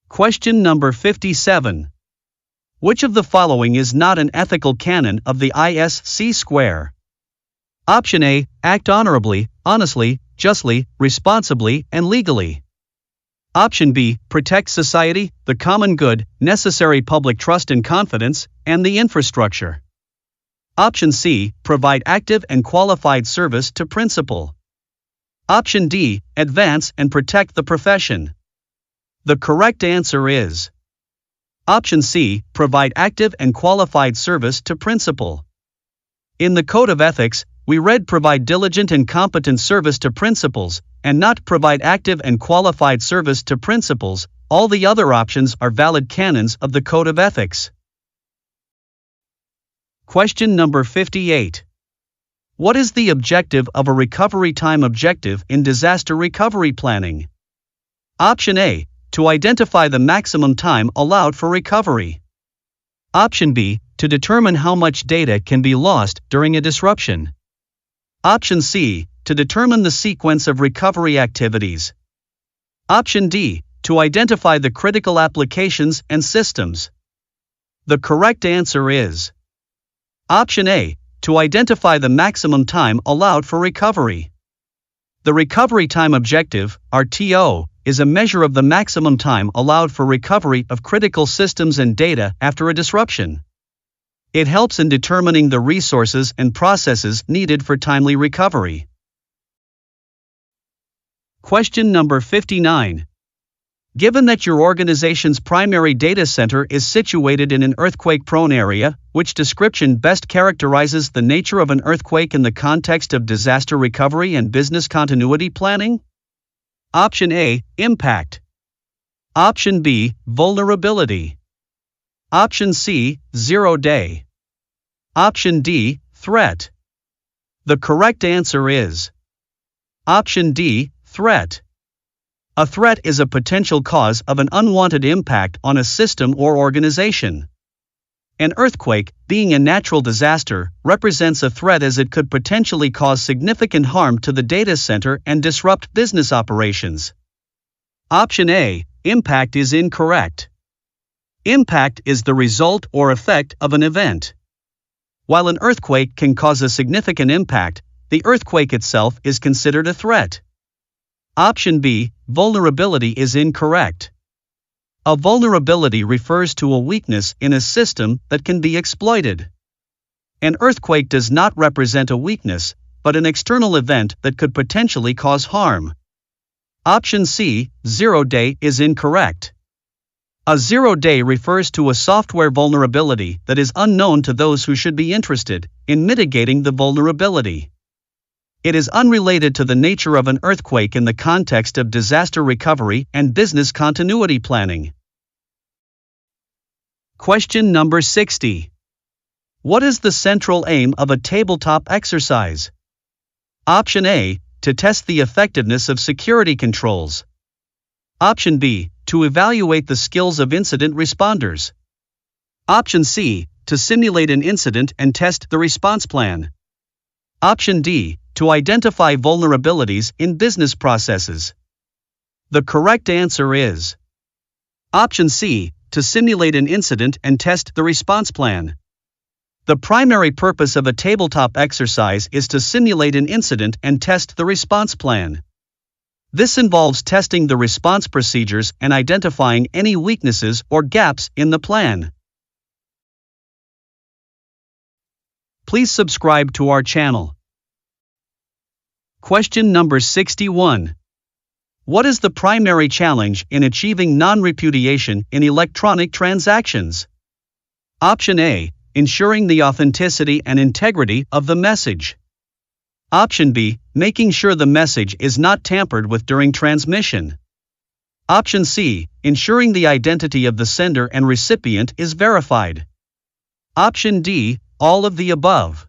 [SPEAKER 1] Question number 57. Which of the following is not an ethical canon of the ISC square? Option A, act honorably, honestly, justly, responsibly, and legally. Option B, protect society, the common good, necessary public trust and confidence, and the infrastructure. Option C, provide active and qualified service to principal. Option D, advance and protect the profession. The correct answer is Option C, provide active and qualified service to principal. In the Code of Ethics, we read provide diligent and competent service to principals, and not provide active and qualified service to principals. All the other options are valid canons of the Code of Ethics. Question number 58. What is the objective of a recovery time objective in disaster recovery planning? Option A, to identify the maximum time allowed for recovery. Option B, to determine how much data can be lost during a disruption. Option C, to determine the sequence of recovery activities. Option D, to identify the critical applications and systems. The correct answer is Option A, to identify the maximum time allowed for recovery. The Recovery Time Objective, RTO, is a measure of the maximum time allowed for recovery of critical systems and data after a disruption. It helps in determining the resources and processes needed for timely recovery. Question number 59. Given that your organization's primary data center is situated in an earthquake-prone area, which description best characterizes the nature of an earthquake in the context of disaster recovery and business continuity planning? Option A, impact. Option B, vulnerability. Option C, 0-day. Option D, threat. The correct answer is Option D, threat. A threat is a potential cause of an unwanted impact on a system or organization. An earthquake, being a natural disaster, represents a threat as it could potentially cause significant harm to the data center and disrupt business operations. Option A, impact is incorrect. Impact is the result or effect of an event. While an earthquake can cause a significant impact, the earthquake itself is considered a threat. Option B, vulnerability is incorrect. A vulnerability refers to a weakness in a system that can be exploited. An earthquake does not represent a weakness, but an external event that could potentially cause harm. Option C, 0-day is incorrect. A 0-day refers to a software vulnerability that is unknown to those who should be interested in mitigating the vulnerability. It is unrelated to the nature of an earthquake in the context of disaster recovery and business continuity planning. Question number 60. What is the central aim of a tabletop exercise? Option A, to test the effectiveness of security controls. Option B, to evaluate the skills of incident responders. Option C, to simulate an incident and test the response plan. Option D, to identify vulnerabilities in business processes. The correct answer is Option C, to simulate an incident and test the response plan. The primary purpose of a tabletop exercise is to simulate an incident and test the response plan. This involves testing the response procedures and identifying any weaknesses or gaps in the plan. Please subscribe to our channel. Question number 61. What is the primary challenge in achieving non-repudiation in electronic transactions? Option A, ensuring the authenticity and integrity of the message. Option B, making sure the message is not tampered with during transmission. Option C, ensuring the identity of the sender and recipient is verified. Option D, all of the above.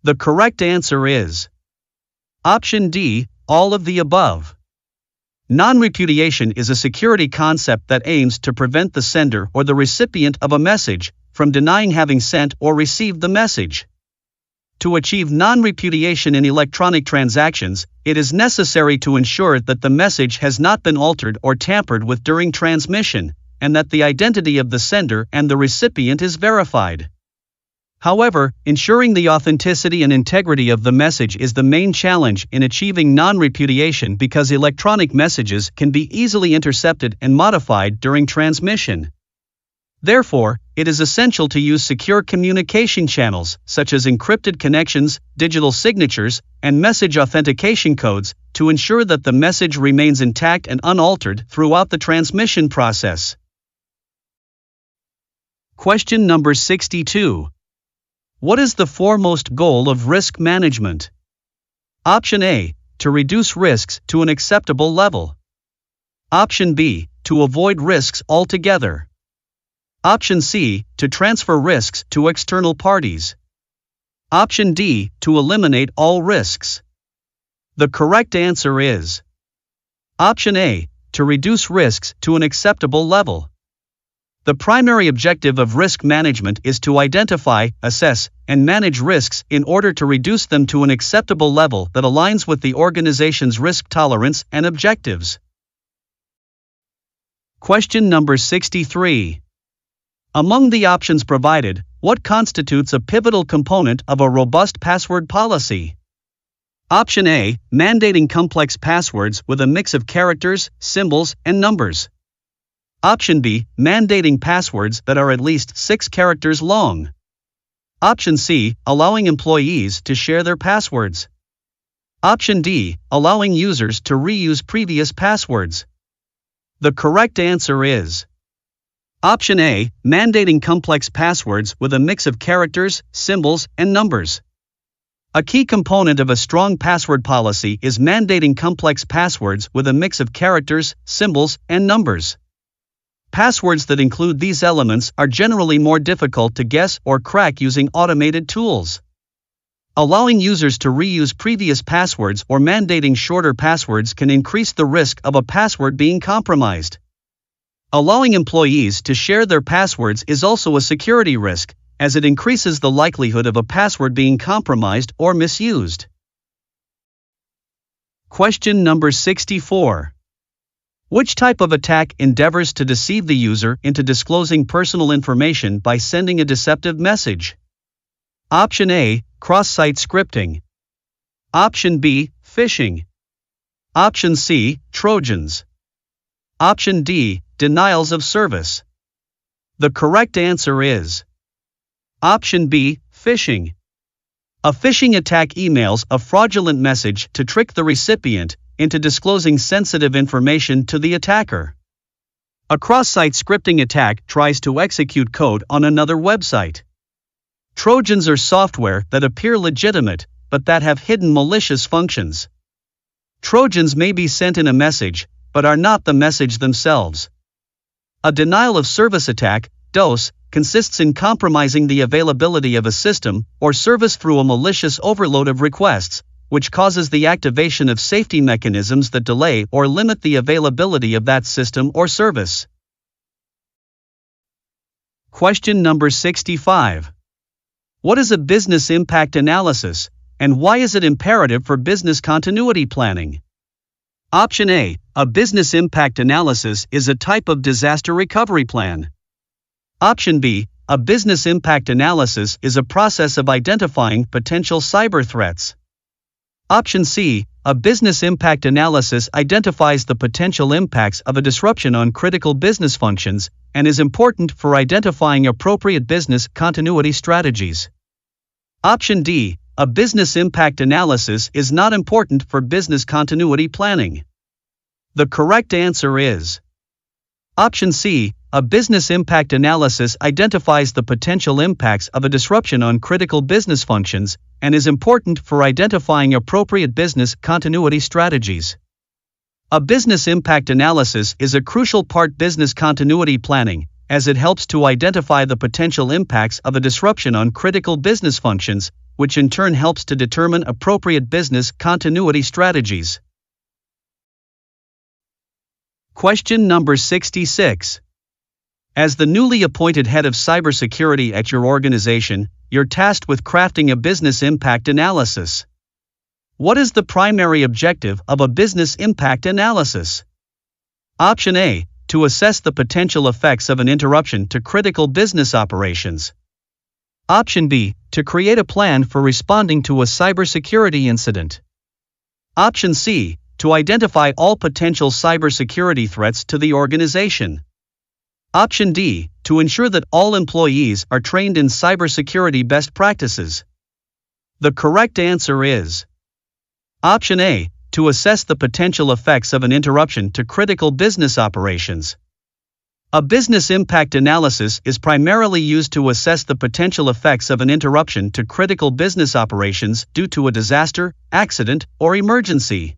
[SPEAKER 1] The correct answer is Option D, all of the above. Non-repudiation is a security concept that aims to prevent the sender or the recipient of a message from denying having sent or received the message. To achieve non-repudiation in electronic transactions, it is necessary to ensure that the message has not been altered or tampered with during transmission, and that the identity of the sender and the recipient is verified. However, ensuring the authenticity and integrity of the message is the main challenge in achieving non-repudiation because electronic messages can be easily intercepted and modified during transmission. Therefore, it is essential to use secure communication channels, such as encrypted connections, digital signatures, and message authentication codes, to ensure that the message remains intact and unaltered throughout the transmission process. Question number 62. What is the foremost goal of risk management? Option A, to reduce risks to an acceptable level. Option B, to avoid risks altogether. Option C, to transfer risks to external parties. Option D, to eliminate all risks. The correct answer is Option A, to reduce risks to an acceptable level. The primary objective of risk management is to identify, assess, and manage risks in order to reduce them to an acceptable level that aligns with the organization's risk tolerance and objectives. Question number 63. Among the options provided, what constitutes a pivotal component of a robust password policy? Option A, mandating complex passwords with a mix of characters, symbols, and numbers. Option B, mandating passwords that are at least 6 characters long. Option C, allowing employees to share their passwords. Option D, allowing users to reuse previous passwords. The correct answer is Option A, mandating complex passwords with a mix of characters, symbols, and numbers. A key component of a strong password policy is mandating complex passwords with a mix of characters, symbols, and numbers. Passwords that include these elements are generally more difficult to guess or crack using automated tools. Allowing users to reuse previous passwords or mandating shorter passwords can increase the risk of a password being compromised. Allowing employees to share their passwords is also a security risk, as it increases the likelihood of a password being compromised or misused. Question number 64. Which type of attack endeavors to deceive the user into disclosing personal information by sending a deceptive message? Option A, cross-site scripting. Option B, phishing. Option C, Trojans. Option D, denials of service. The correct answer is Option B, phishing. A phishing attack emails a fraudulent message to trick the recipient into disclosing sensitive information to the attacker. A cross-site scripting attack tries to execute code on another website. Trojans are software that appear legitimate, but that have hidden malicious functions. Trojans may be sent in a message, but are not the message themselves. A denial of service attack, DOS, consists in compromising the availability of a system or service through a malicious overload of requests, which causes the activation of safety mechanisms that delay or limit the availability of that system or service. Question number 65. What is a business impact analysis, and why is it imperative for business continuity planning? Option A, a business impact analysis is a type of disaster recovery plan. Option B, a business impact analysis is a process of identifying potential cyber threats. Option C, a business impact analysis identifies the potential impacts of a disruption on critical business functions and is important for identifying appropriate business continuity strategies. Option D, a business impact analysis is not important for business continuity planning. The correct answer is Option C, a business impact analysis identifies the potential impacts of a disruption on critical business functions and is important for identifying appropriate business continuity strategies. A business impact analysis is a crucial part business continuity planning, as it helps to identify the potential impacts of a disruption on critical business functions, which in turn helps to determine appropriate business continuity strategies. Question number 66. As the newly appointed head of cybersecurity at your organization, you're tasked with crafting a business impact analysis. What is the primary objective of a business impact analysis? Option A, to assess the potential effects of an interruption to critical business operations. Option B, to create a plan for responding to a cybersecurity incident. Option C, to identify all potential cybersecurity threats to the organization. Option D, to ensure that all employees are trained in cybersecurity best practices. The correct answer is Option A, to assess the potential effects of an interruption to critical business operations. A business impact analysis is primarily used to assess the potential effects of an interruption to critical business operations due to a disaster, accident, or emergency.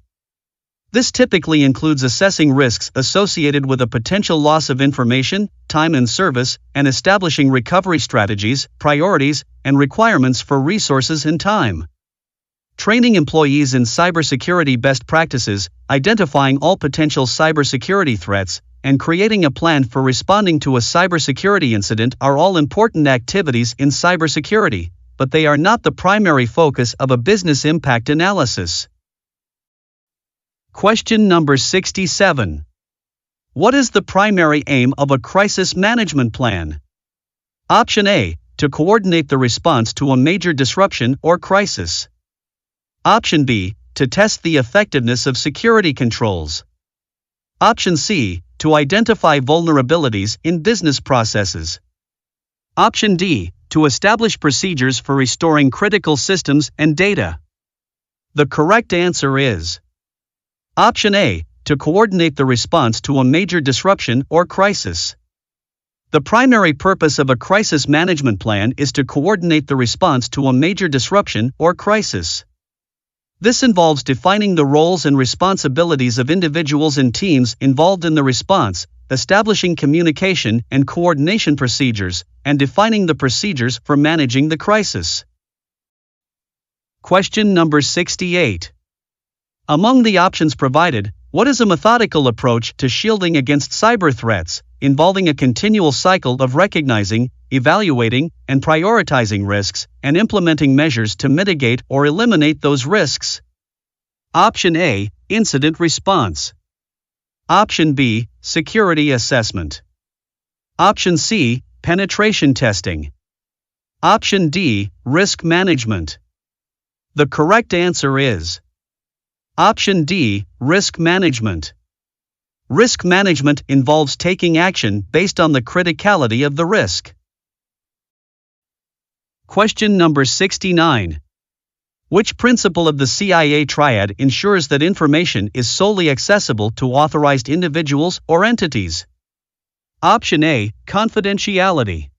[SPEAKER 1] This typically includes assessing risks associated with a potential loss of information, time and service, and establishing recovery strategies, priorities, and requirements for resources and time. Training employees in cybersecurity best practices, identifying all potential cybersecurity threats, and creating a plan for responding to a cybersecurity incident are all important activities in cybersecurity, but they are not the primary focus of a business impact analysis. Question number 67. What is the primary aim of a crisis management plan? Option A, to coordinate the response to a major disruption or crisis. Option B, to test the effectiveness of security controls. Option C, to identify vulnerabilities in business processes. Option D, to establish procedures for restoring critical systems and data. The correct answer is Option A, to coordinate the response to a major disruption or crisis. The primary purpose of a crisis management plan is to coordinate the response to a major disruption or crisis. This involves defining the roles and responsibilities of individuals and teams involved in the response, establishing communication and coordination procedures, and defining the procedures for managing the crisis. Question number 68. Among the options provided, what is a methodical approach to shielding against cyber threats, involving a continual cycle of recognizing, evaluating, and prioritizing risks, and implementing measures to mitigate or eliminate those risks? Option A, incident response. Option B, security assessment. Option C, penetration testing. Option D, risk management. The correct answer is Option D, risk management. Risk management involves taking action based on the criticality of the risk. Question number 69. Which principle of the CIA triad ensures that information is solely accessible to authorized individuals or entities? Option A, confidentiality.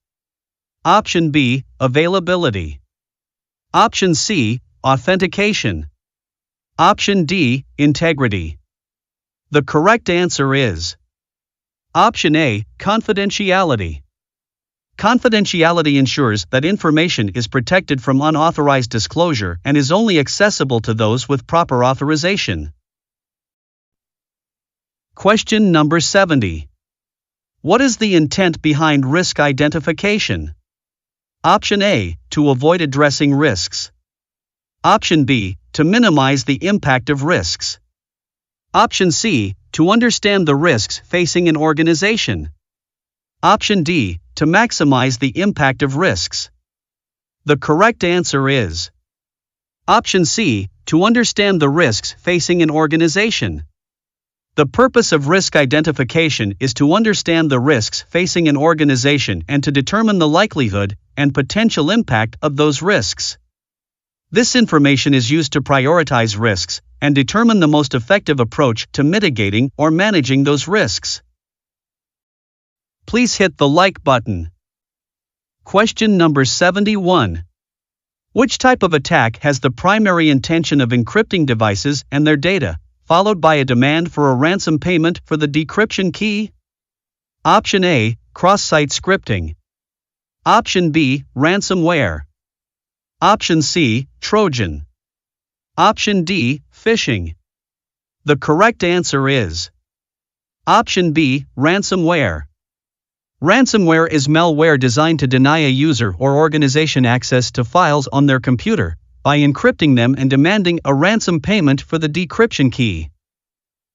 [SPEAKER 1] Option B, availability. Option C, authentication. Option D, integrity. The correct answer is Option A, confidentiality. Confidentiality ensures that information is protected from unauthorized disclosure and is only accessible to those with proper authorization. Question number 70. What is the intent behind risk identification? Option A, to avoid addressing risks. Option B, to minimize the impact of risks. Option C, to understand the risks facing an organization. Option D, to maximize the impact of risks. The correct answer is Option C, to understand the risks facing an organization. The purpose of risk identification is to understand the risks facing an organization and to determine the likelihood and potential impact of those risks. This information is used to prioritize risks and determine the most effective approach to mitigating or managing those risks. Please hit the like button. Question number 71. Which type of attack has the primary intention of encrypting devices and their data, followed by a demand for a ransom payment for the decryption key? Option A, cross-site scripting. Option B, ransomware. Option C, Trojan. Option D, phishing. The correct answer is Option B, ransomware. Ransomware is malware designed to deny a user or organization access to files on their computer by encrypting them and demanding a ransom payment for the decryption key.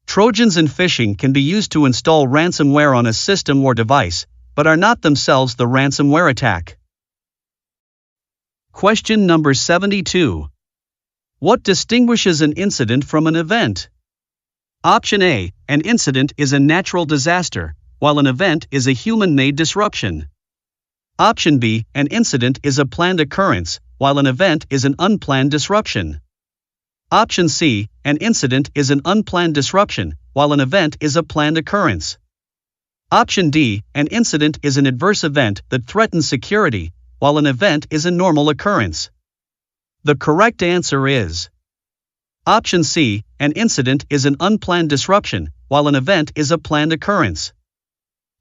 [SPEAKER 1] Trojans and phishing can be used to install ransomware on a system or device, but are not themselves the ransomware attack. Question number 72. What distinguishes an incident from an event? Option A, an incident is a natural disaster, while an event is a human-made disruption. Option B, an incident is a planned occurrence, while an event is an unplanned disruption. Option C, an incident is an unplanned disruption, while an event is a planned occurrence. Option D, an incident is an adverse event that threatens security, while an event is a normal occurrence. The correct answer is Option C, an incident is an unplanned disruption, while an event is a planned occurrence.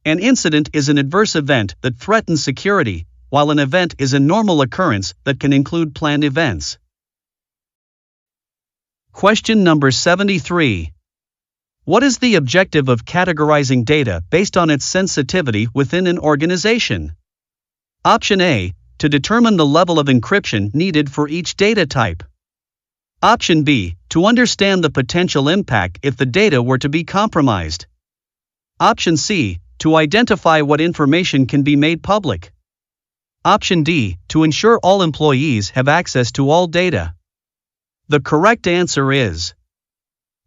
[SPEAKER 1] An incident is an adverse event that threatens security, while an event is a normal occurrence that can include planned events. Question number 73. What is the objective of categorizing data based on its sensitivity within an organization? Option A, to determine the level of encryption needed for each data type. Option B, to understand the potential impact if the data were to be compromised. Option C, to identify what information can be made public. Option D, to ensure all employees have access to all data. The correct answer is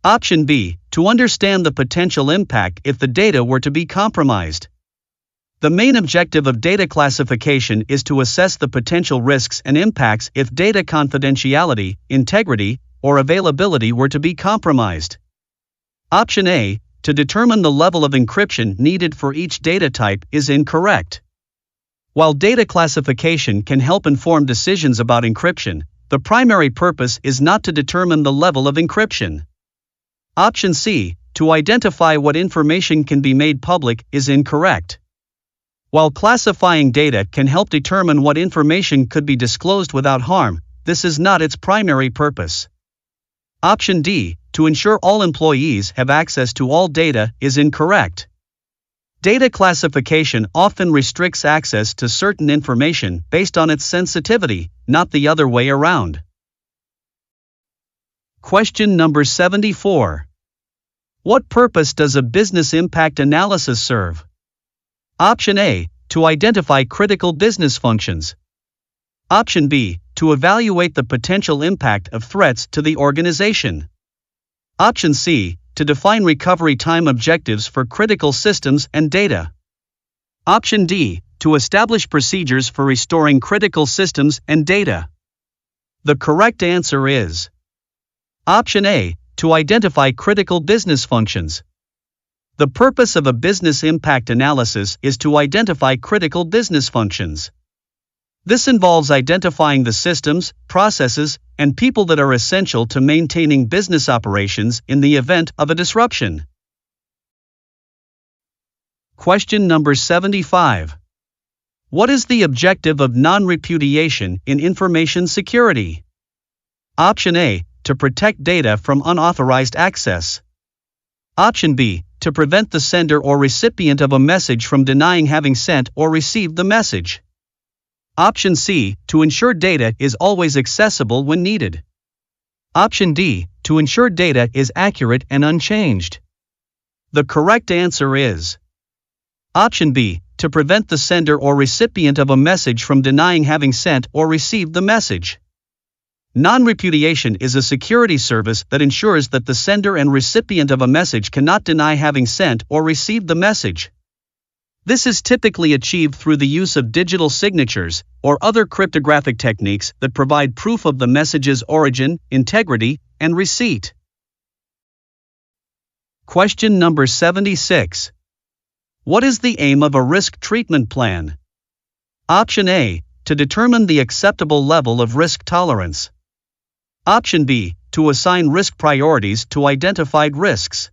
[SPEAKER 1] Option B, to understand the potential impact if the data were to be compromised. The main objective of data classification is to assess the potential risks and impacts if data confidentiality, integrity, or availability were to be compromised. Option A, to determine the level of encryption needed for each data type, is incorrect. While data classification can help inform decisions about encryption, the primary purpose is not to determine the level of encryption. Option C, to identify what information can be made public is incorrect. While classifying data can help determine what information could be disclosed without harm, this is not its primary purpose. Option D, to ensure all employees have access to all data, is incorrect. Data classification often restricts access to certain information based on its sensitivity, not the other way around. Question number 74. What purpose does a business impact analysis serve? Option A, to identify critical business functions. Option B, to evaluate the potential impact of threats to the organization. Option C, to define recovery time objectives for critical systems and data. Option D, to establish procedures for restoring critical systems and data. The correct answer is Option A, to identify critical business functions. The purpose of a business impact analysis is to identify critical business functions. This involves identifying the systems, processes, and people that are essential to maintaining business operations in the event of a disruption. Question number 75. What is the objective of non-repudiation in information security? Option A, to protect data from unauthorized access. Option B, to prevent the sender or recipient of a message from denying having sent or received the message. Option C, to ensure data is always accessible when needed. Option D, to ensure data is accurate and unchanged. The correct answer is Option B, to prevent the sender or recipient of a message from denying having sent or received the message. Non-repudiation is a security service that ensures that the sender and recipient of a message cannot deny having sent or received the message. This is typically achieved through the use of digital signatures or other cryptographic techniques that provide proof of the message's origin, integrity, and receipt. Question number 76. What is the aim of a risk treatment plan? Option A, to determine the acceptable level of risk tolerance. Option B, to assign risk priorities to identified risks.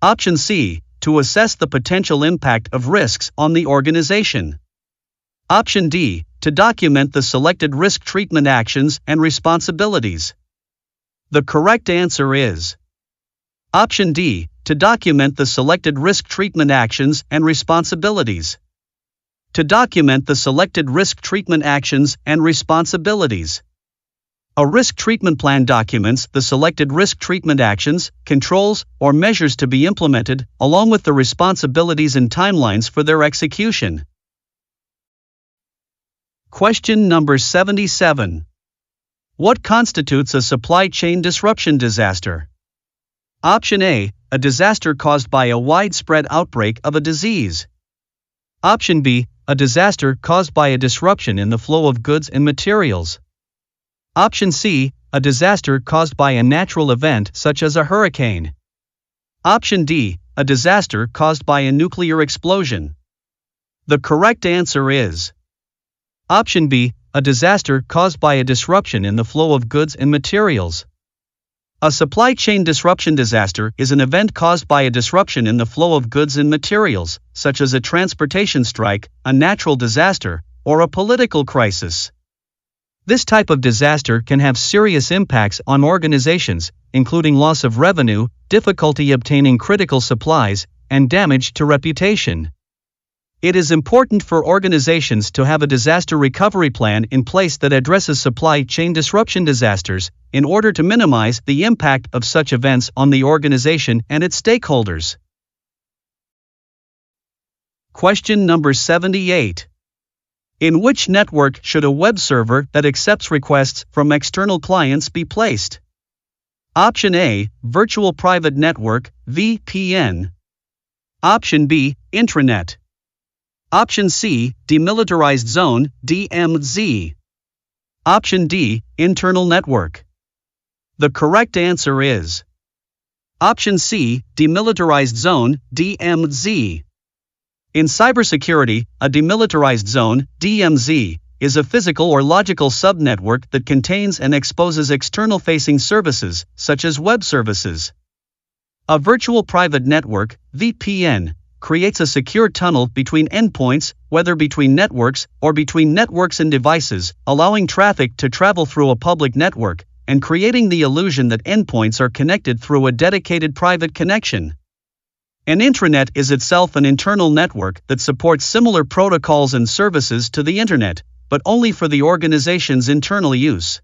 [SPEAKER 1] Option C, to assess the potential impact of risks on the organization. Option D, to document the selected risk treatment actions and responsibilities. The correct answer is Option D, to document the selected risk treatment actions and responsibilities. To document the selected risk treatment actions and responsibilities. A risk treatment plan documents the selected risk treatment actions, controls, or measures to be implemented, along with the responsibilities and timelines for their execution. Question number 77. What constitutes a supply chain disruption disaster? Option A, a disaster caused by a widespread outbreak of a disease. Option B, a disaster caused by a disruption in the flow of goods and materials. Option C, a disaster caused by a natural event such as a hurricane. Option D, a disaster caused by a nuclear explosion. The correct answer is Option B, a disaster caused by a disruption in the flow of goods and materials. A supply chain disruption disaster is an event caused by a disruption in the flow of goods and materials, such as a transportation strike, a natural disaster, or a political crisis. This type of disaster can have serious impacts on organizations, including loss of revenue, difficulty obtaining critical supplies, and damage to reputation. It is important for organizations to have a disaster recovery plan in place that addresses supply chain disruption disasters, in order to minimize the impact of such events on the organization and its stakeholders. Question number 78. In which network should a web server that accepts requests from external clients be placed? Option A, Virtual Private Network, VPN. Option B, Intranet. Option C, Demilitarized Zone, DMZ. Option D, Internal Network. The correct answer is Option C, Demilitarized Zone, DMZ. In cybersecurity, a demilitarized zone, DMZ, is a physical or logical subnetwork that contains and exposes external-facing services, such as web services. A virtual private network, VPN, creates a secure tunnel between endpoints, whether between networks or between networks and devices, allowing traffic to travel through a public network, and creating the illusion that endpoints are connected through a dedicated private connection. An intranet is itself an internal network that supports similar protocols and services to the Internet, but only for the organization's internal use.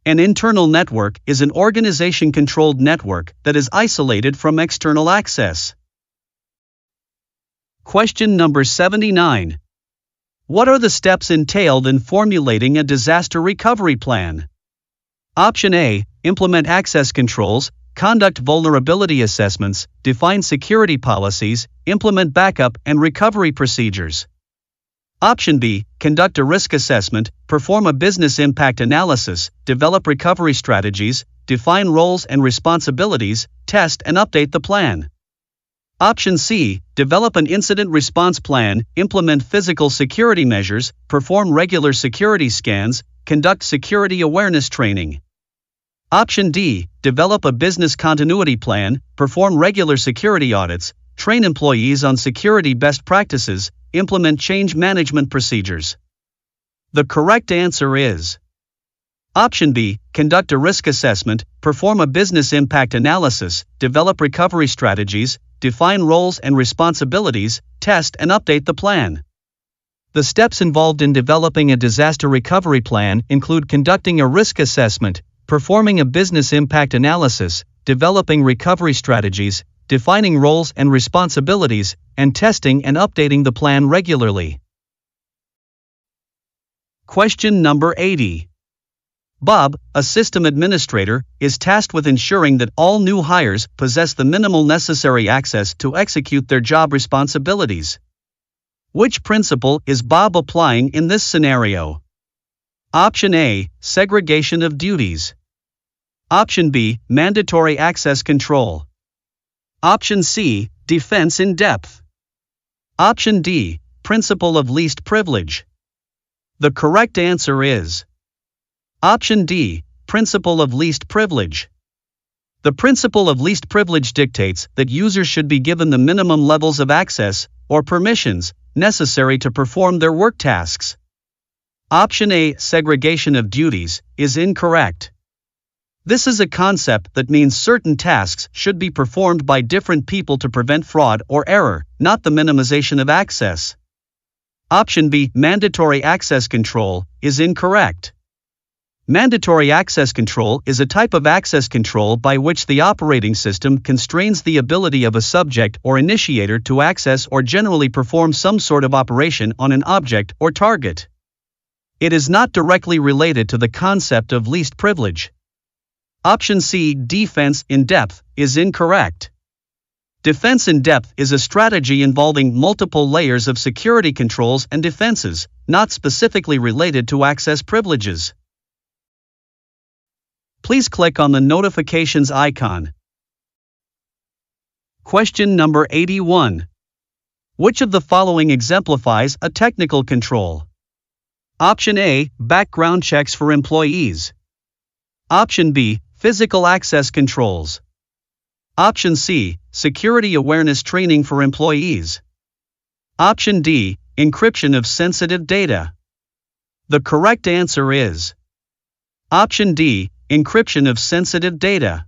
[SPEAKER 1] An internal network is an organization-controlled network that is isolated from external access. Question number 79. What are the steps entailed in formulating a disaster recovery plan? Option A. Implement access controls, conduct vulnerability assessments, define security policies, implement backup and recovery procedures. Option B. Conduct a risk assessment, perform a business impact analysis, develop recovery strategies, define roles and responsibilities, test and update the plan. Option C. Develop an incident response plan, implement physical security measures, perform regular security scans, conduct security awareness training. Option D. Develop a business continuity plan, perform regular security audits, train employees on security best practices, implement change management procedures. The correct answer is Option B. Conduct a risk assessment, perform a business impact analysis, develop recovery strategies, define roles and responsibilities, test and update the plan. The steps involved in developing a disaster recovery plan include conducting a risk assessment, performing a business impact analysis, developing recovery strategies, defining roles and responsibilities, and testing and updating the plan regularly. Question number 80. Bob, a system administrator, is tasked with ensuring that all new hires possess the minimal necessary access to execute their job responsibilities. Which principle is Bob applying in this scenario? Option A. Segregation of duties. Option B. Mandatory access control. Option C. Defense in depth. Option D. Principle of least privilege. The correct answer is Option D. Principle of least privilege. The principle of least privilege dictates that users should be given the minimum levels of access, or permissions, necessary to perform their work tasks. Option A. Segregation of duties is incorrect. This is a concept that means certain tasks should be performed by different people to prevent fraud or error, not the minimization of access. Option B. Mandatory access control is incorrect. Mandatory access control is a type of access control by which the operating system constrains the ability of a subject or initiator to access or generally perform some sort of operation on an object or target. It is not directly related to the concept of least privilege. Option C. Defense in depth is incorrect. Defense in depth is a strategy involving multiple layers of security controls and defenses, not specifically related to access privileges. Please click on the notifications icon. Question number 81. Which of the following exemplifies a technical control? Option A. Background checks for employees. Option B. Physical access controls. Option C. Security awareness training for employees. Option D. Encryption of sensitive data. The correct answer is Option D. Encryption of sensitive data.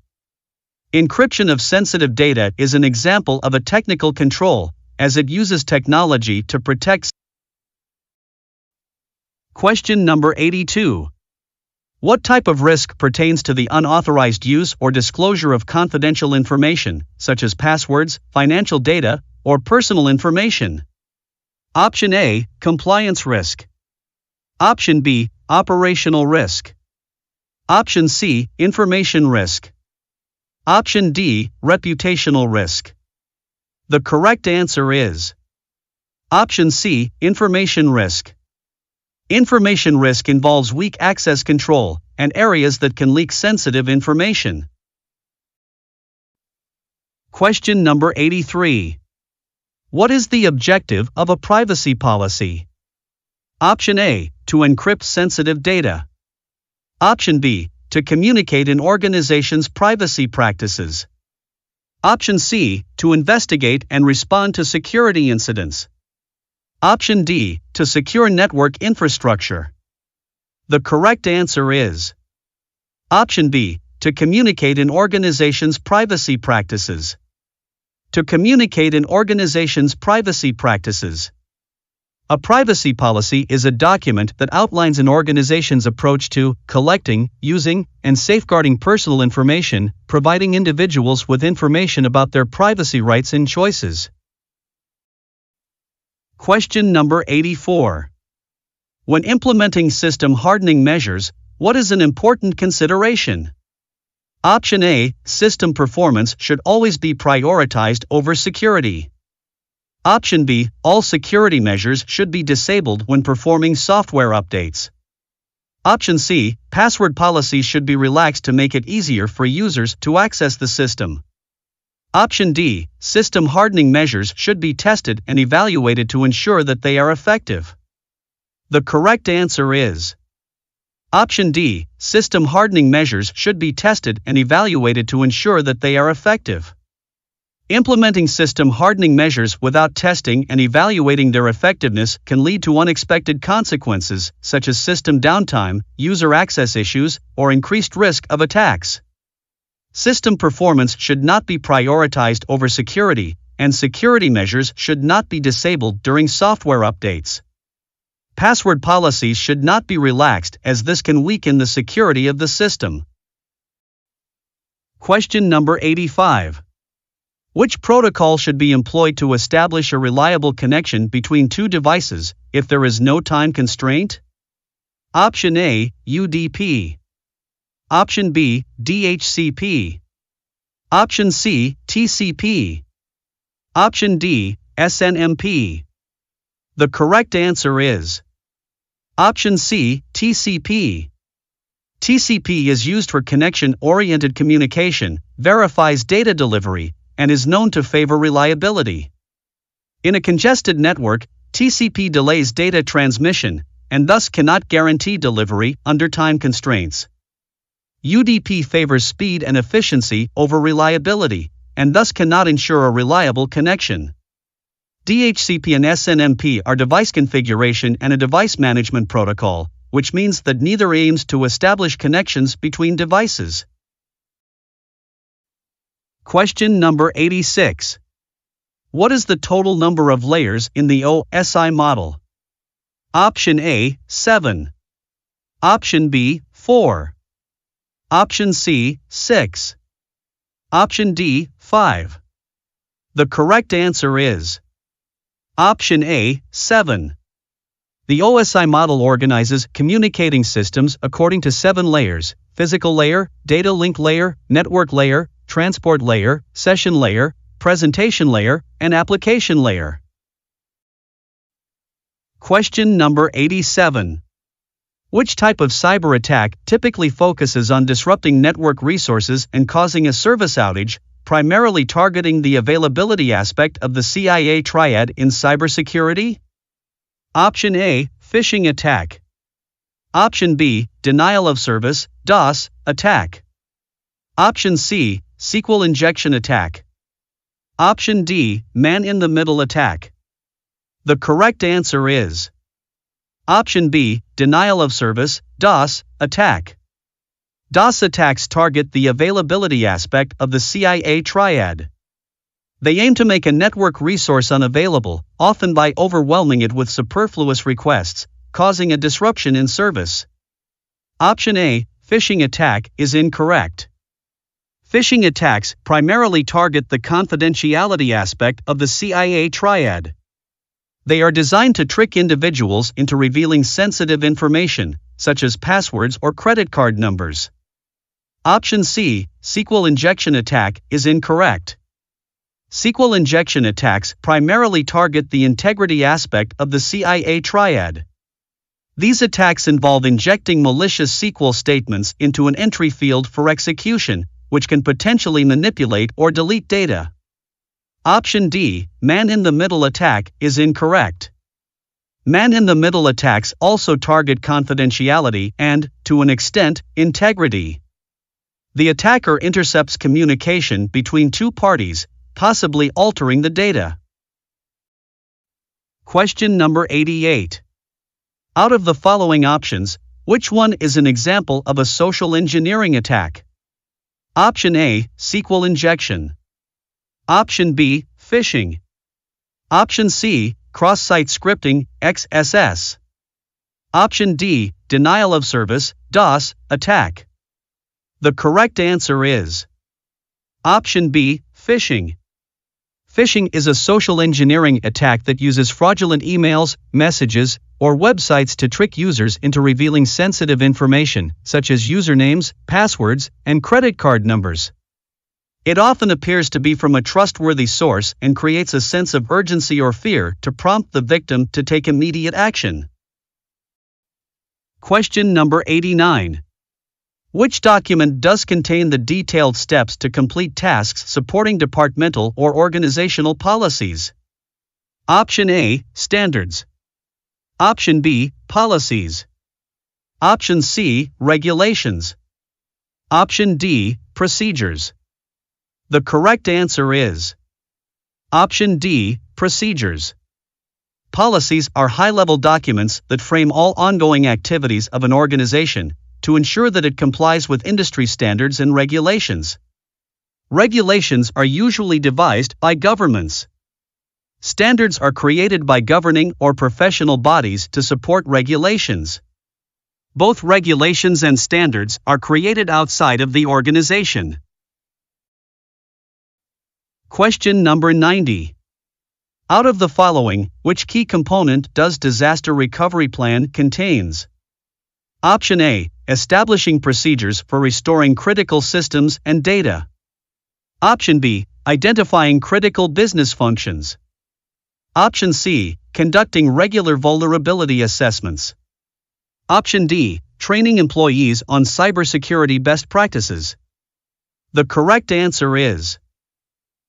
[SPEAKER 1] Encryption of sensitive data is an example of a technical control, as it uses technology to protect. Question number 82. What type of risk pertains to the unauthorized use or disclosure of confidential information, such as passwords, financial data, or personal information? Option A. Compliance risk. Option B. Operational risk. Option C. Information risk. Option D. Reputational risk. The correct answer is Option C. Information risk. Information risk involves weak access control and areas that can leak sensitive information. Question number 83. What is the objective of a privacy policy? Option A. To encrypt sensitive data. Option B. To communicate an organization's privacy practices. Option C, to investigate and respond to security incidents. Option D, to secure network infrastructure. The correct answer is Option B, to communicate in organizations' privacy practices. To communicate in organizations' privacy practices. A privacy policy is a document that outlines an organization's approach to collecting, using, and safeguarding personal information, providing individuals with information about their privacy rights and choices. Question number 84. When implementing system hardening measures, what is an important consideration? Option A, system performance should always be prioritized over security. Option B, all security measures should be disabled when performing software updates. Option C, password policies should be relaxed to make it easier for users to access the system. Option D, system hardening measures should be tested and evaluated to ensure that they are effective. The correct answer is Option D, system hardening measures should be tested and evaluated to ensure that they are effective. Implementing system hardening measures without testing and evaluating their effectiveness can lead to unexpected consequences, such as system downtime, user access issues, or increased risk of attacks. System performance should not be prioritized over security, and security measures should not be disabled during software updates. Password policies should not be relaxed, as this can weaken the security of the system. Question number 85. Which protocol should be employed to establish a reliable connection between two devices if there is no time constraint? Option A, UDP. Option B, DHCP. Option C, TCP. Option D, SNMP. The correct answer is Option C, TCP. TCP is used for connection-oriented communication, verifies data delivery, and is known to favor reliability. In a congested network, TCP delays data transmission, and thus cannot guarantee delivery under time constraints. UDP favors speed and efficiency over reliability, and thus cannot ensure a reliable connection. DHCP and SNMP are device configuration and a device management protocol, which means that neither aims to establish connections between devices. Question number 86. What is the total number of layers in the OSI model? Option A, 7. Option B, 4. Option C, 6. Option D, 5. The correct answer is Option A, 7. The OSI model organizes communicating systems according to 7 layers: physical layer, data link layer, network layer, transport layer, session layer, presentation layer, and application layer. Question number 87. Which type of cyber attack typically focuses on disrupting network resources and causing a service outage, primarily targeting the availability aspect of the CIA triad in cybersecurity? Option A, phishing attack. Option B, denial of service, DOS, attack. Option C, SQL injection attack. Option D, man-in-the-middle attack. The correct answer is Option B, denial of service, DOS, attack. DOS attacks target the availability aspect of the CIA triad. They aim to make a network resource unavailable, often by overwhelming it with superfluous requests, causing a disruption in service. Option A, phishing attack, is incorrect. Phishing attacks primarily target the confidentiality aspect of the CIA triad. They are designed to trick individuals into revealing sensitive information, such as passwords or credit card numbers. Option C, SQL injection attack, is incorrect. SQL injection attacks primarily target the integrity aspect of the CIA triad. These attacks involve injecting malicious SQL statements into an entry field for execution, which can potentially manipulate or delete data. Option D, man-in-the-middle attack, is incorrect. Man-in-the-middle attacks also target confidentiality and, to an extent, integrity. The attacker intercepts communication between two parties, possibly altering the data. Question number 88. Out of the following options, which one is an example of a social engineering attack? Option A, SQL injection. Option B, phishing. Option C, cross-site scripting, XSS. Option D, denial of service, DOS, attack. The correct answer is Option B, phishing. Phishing is a social engineering attack that uses fraudulent emails, messages, or websites to trick users into revealing sensitive information, such as usernames, passwords, and credit card numbers. It often appears to be from a trustworthy source and creates a sense of urgency or fear to prompt the victim to take immediate action. Question number 89. Which document does contain the detailed steps to complete tasks supporting departmental or organizational policies? Option A, standards. Option B, policies. Option C, regulations. Option D, procedures. The correct answer is Option D, procedures. Policies are high-level documents that frame all ongoing activities of an organization to ensure that it complies with industry standards and regulations. Regulations are usually devised by governments. Standards are created by governing or professional bodies to support regulations. Both regulations and standards are created outside of the organization. Question number 90. Out of the following, which key component does disaster recovery plan contains? Option A, establishing procedures for restoring critical systems and data. Option B, identifying critical business functions. Option C, conducting regular vulnerability assessments. Option D, training employees on cybersecurity best practices. The correct answer is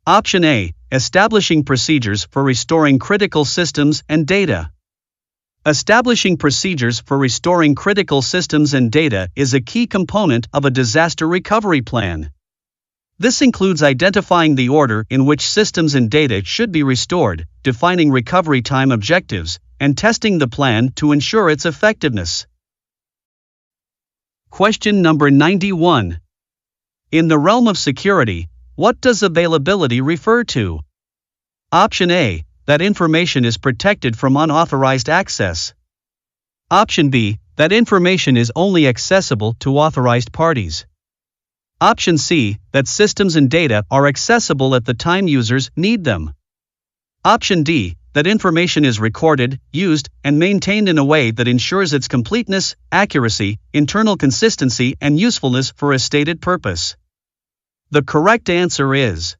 [SPEAKER 1] Option A, establishing procedures for restoring critical systems and data. Establishing procedures for restoring critical systems and data is a key component of a disaster recovery plan. This includes identifying the order in which systems and data should be restored, defining recovery time objectives, and testing the plan to ensure its effectiveness. Question number 91. In the realm of security, what does availability refer to? Option A, that information is protected from unauthorized access. Option B, that information is only accessible to authorized parties. Option C, that systems and data are accessible at the time users need them. Option D, that information is recorded, used, and maintained in a way that ensures its completeness, accuracy, internal consistency, and usefulness for a stated purpose. The correct answer is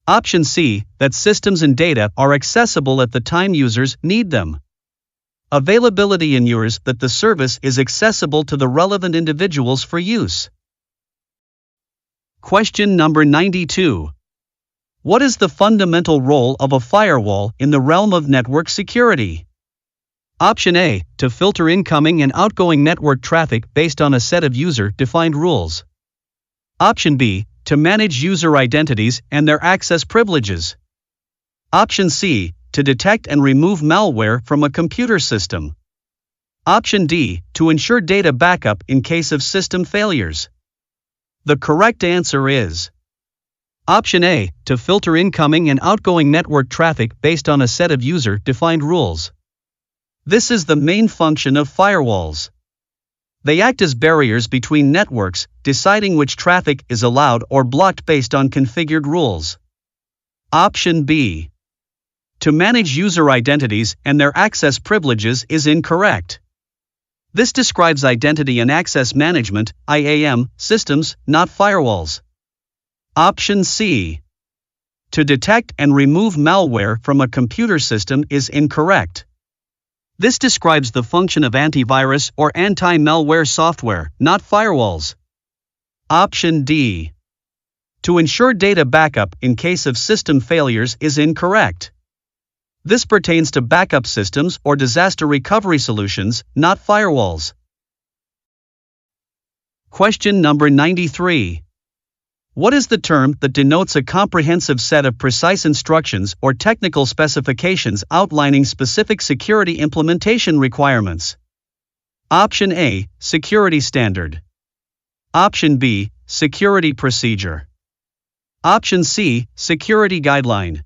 [SPEAKER 1] Option C, that systems and data are accessible at the time users need them. Availability ensures that the service is accessible to the relevant individuals for use. Question number 92. What is the fundamental role of a firewall in the realm of network security? Option A, to filter incoming and outgoing network traffic based on a set of user-defined rules. Option B, to manage user identities and their access privileges. Option C, to detect and remove malware from a computer system. Option D, to ensure data backup in case of system failures. The correct answer is Option A, to filter incoming and outgoing network traffic based on a set of user-defined rules. This is the main function of firewalls. They act as barriers between networks, deciding which traffic is allowed or blocked based on configured rules. Option B, to manage user identities and their access privileges is incorrect. This describes identity and access management (IAM) systems, not firewalls. Option C, to detect and remove malware from a computer system is incorrect. This describes the function of antivirus or anti-malware software, not firewalls. Option D, to ensure data backup in case of system failures is incorrect. This pertains to backup systems or disaster recovery solutions, not firewalls. Question number 93. What is the term that denotes a comprehensive set of precise instructions or technical specifications outlining specific security implementation requirements? Option A, security standard. Option B, security procedure. Option C, security guideline.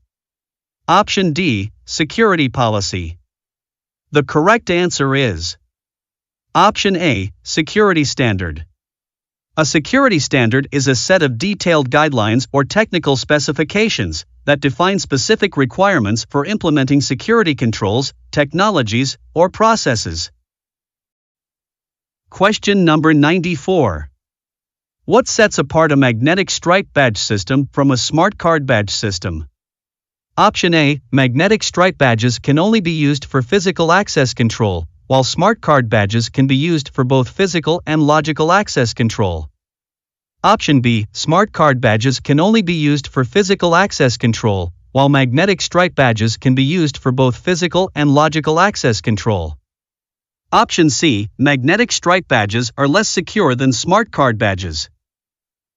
[SPEAKER 1] Option D, security policy. The correct answer is Option A, security standard. A security standard is a set of detailed guidelines or technical specifications that define specific requirements for implementing security controls, technologies, or processes. Question number 94. What sets apart a magnetic stripe badge system from a smart card badge system? Option A, magnetic stripe badges can only be used for physical access control, while smart card badges can be used for both physical and logical access control. Option B, smart card badges can only be used for physical access control, while magnetic stripe badges can be used for both physical and logical access control. Option C, magnetic stripe badges are less secure than smart card badges.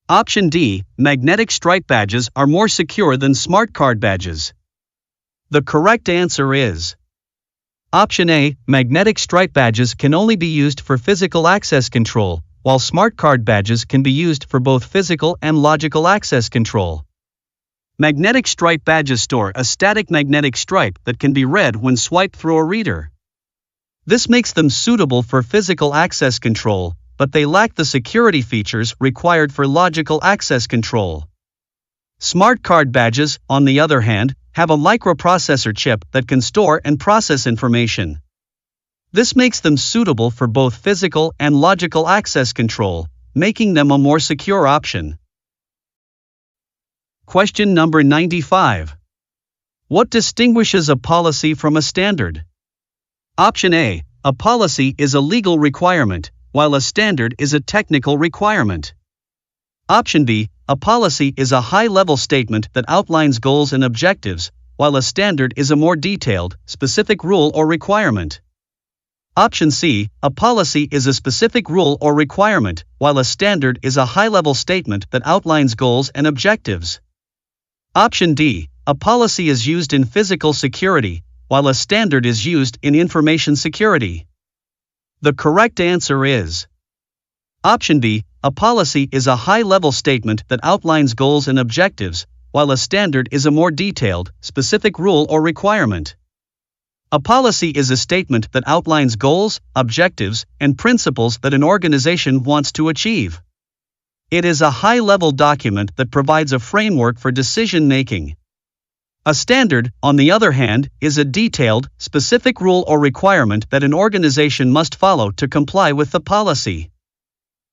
[SPEAKER 1] Option D, magnetic stripe badges are more secure than smart card badges. The correct answer is Option A, magnetic stripe badges can only be used for physical access control, while smart card badges can be used for both physical and logical access control. Magnetic stripe badges store a static magnetic stripe that can be read when swiped through a reader. This makes them suitable for physical access control, but they lack the security features required for logical access control. Smart card badges, on the other hand, have a microprocessor chip that can store and process information. This makes them suitable for both physical and logical access control, making them a more secure option. Question number 95. What distinguishes a policy from a standard? Option A, a policy is a legal requirement, while a standard is a technical requirement. Option B, a policy is a high-level statement that outlines goals and objectives, while a standard is a more detailed, specific rule or requirement. Option C, a policy is a specific rule or requirement, while a standard is a high-level statement that outlines goals and objectives. Option D, a policy is used in physical security, while a standard is used in information security. The correct answer is Option B, a policy is a high-level statement that outlines goals and objectives, while a standard is a more detailed, specific rule or requirement. A policy is a statement that outlines goals, objectives, and principles that an organization wants to achieve. It is a high-level document that provides a framework for decision-making. A standard, on the other hand, is a detailed, specific rule or requirement that an organization must follow to comply with the policy.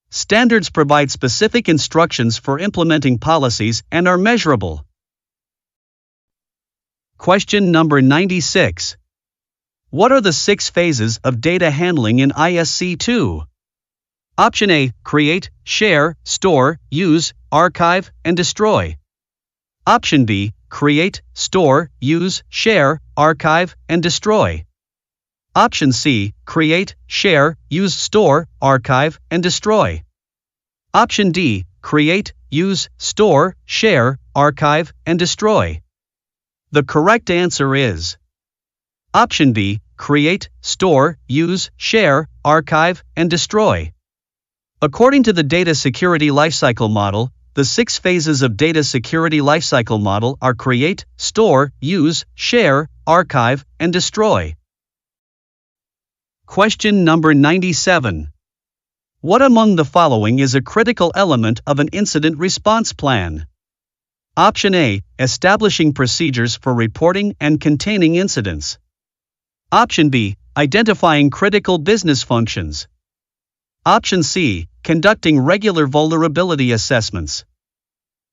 [SPEAKER 1] Standards provide specific instructions for implementing policies and are measurable. Question number 96. What are the 6 phases of data handling in ISC2? Option A, create, share, store, use, archive, and destroy. Option B, create, store, use, share, archive, and destroy. Option C, create, share, use, store, archive, and destroy. Option D, create, use, store, share, archive, and destroy. The correct answer is Option B, create, store, use, share, archive, and destroy. According to the Data Security Lifecycle Model, the 6 phases of Data Security Lifecycle Model are create, store, use, share, archive, and destroy. Question number 97. What among the following is a critical element of an incident response plan? Option A, establishing procedures for reporting and containing incidents. Option B, identifying critical business functions. Option C, conducting regular vulnerability assessments.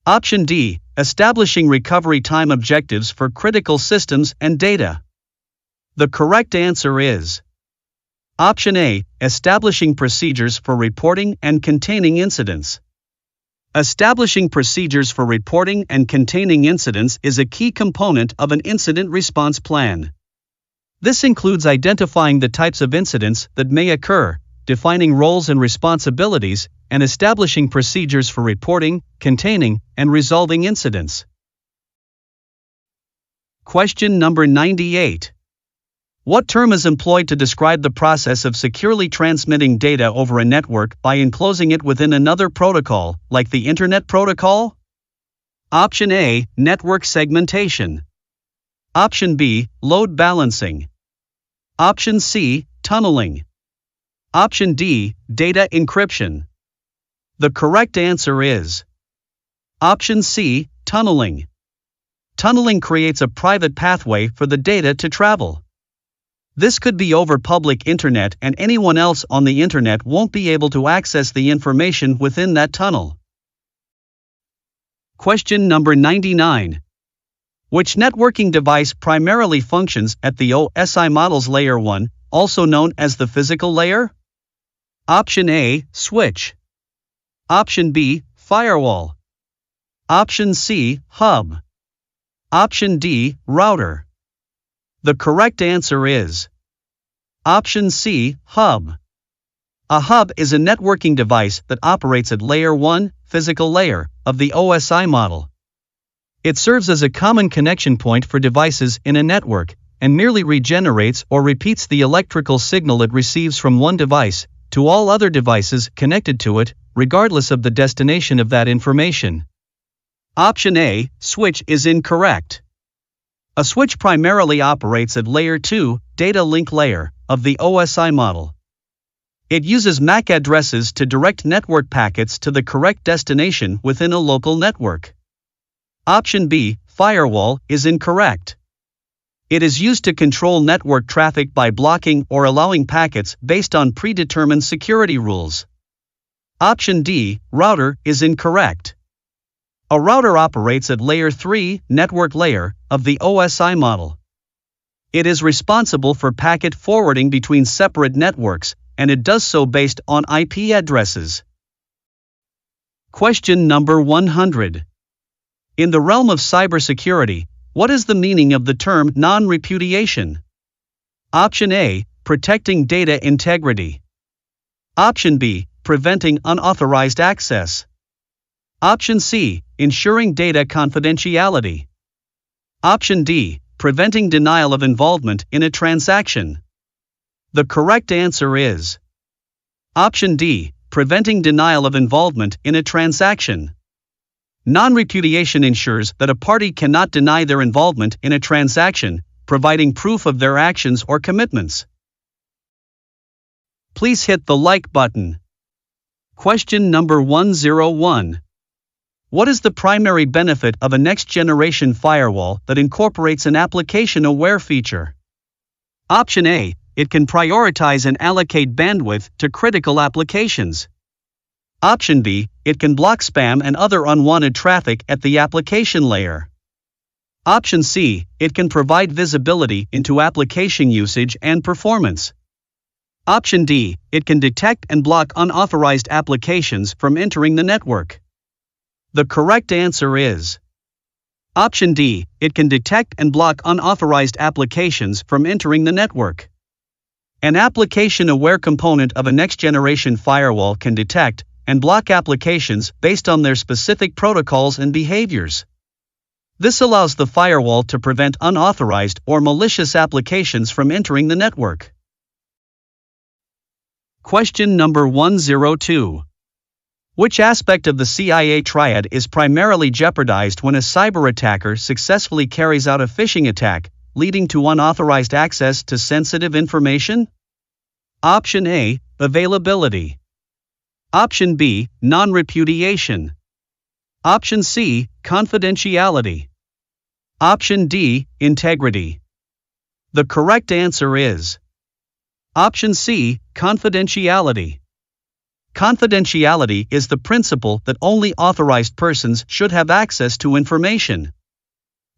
[SPEAKER 1] Option D, establishing recovery time objectives for critical systems and data. The correct answer is Option A, establishing procedures for reporting and containing incidents. Establishing procedures for reporting and containing incidents is a key component of an incident response plan. This includes identifying the types of incidents that may occur, defining roles and responsibilities, and establishing procedures for reporting, containing, and resolving incidents. Question number 98. What term is employed to describe the process of securely transmitting data over a network by enclosing it within another protocol, like the Internet Protocol? Option A, network segmentation. Option B, load balancing. Option C, tunneling. Option D, data encryption. The correct answer is Option C, tunneling. Tunneling creates a private pathway for the data to travel. This could be over public internet, and anyone else on the internet won't be able to access the information within that tunnel. Question number 99. Which networking device primarily functions at the OSI model's layer 1, also known as the physical layer? Option A, switch. Option B, firewall. Option C, hub. Option D, router. The correct answer is Option C, hub. A hub is a networking device that operates at layer 1, physical layer, of the OSI model. It serves as a common connection point for devices in a network, and merely regenerates or repeats the electrical signal it receives from one device to all other devices connected to it, regardless of the destination of that information. Option A, switch, is incorrect. A switch primarily operates at layer 2, data link layer, of the OSI model. It uses MAC addresses to direct network packets to the correct destination within a local network. Option B, firewall, is incorrect. It is used to control network traffic by blocking or allowing packets based on predetermined security rules. Option D, router, is incorrect. A router operates at layer 3, network layer, of the OSI model. It is responsible for packet forwarding between separate networks, and it does so based on IP addresses. Question number 100. In the realm of cybersecurity, what is the meaning of the term non-repudiation? Option A, protecting data integrity. Option B, preventing unauthorized access. Option C, ensuring data confidentiality. Option D, preventing denial of involvement in a transaction. The correct answer is Option D, preventing denial of involvement in a transaction. Non-repudiation ensures that a party cannot deny their involvement in a transaction, providing proof of their actions or commitments. Please hit the like button. Question number 101. What is the primary benefit of a next-generation firewall that incorporates an application-aware feature? Option A, it can prioritize and allocate bandwidth to critical applications. Option B, it can block spam and other unwanted traffic at the application layer. Option C, it can provide visibility into application usage and performance. Option D, it can detect and block unauthorized applications from entering the network. The correct answer is Option D, it can detect and block unauthorized applications from entering the network. An application-aware component of a next-generation firewall can detect and block applications based on their specific protocols and behaviors. This allows the firewall to prevent unauthorized or malicious applications from entering the network. Question number 102. Which aspect of the CIA triad is primarily jeopardized when a cyber attacker successfully carries out a phishing attack, leading to unauthorized access to sensitive information? Option A, availability. Option B, non-repudiation. Option C, confidentiality. Option D, integrity. The correct answer is Option C, confidentiality. Confidentiality is the principle that only authorized persons should have access to information.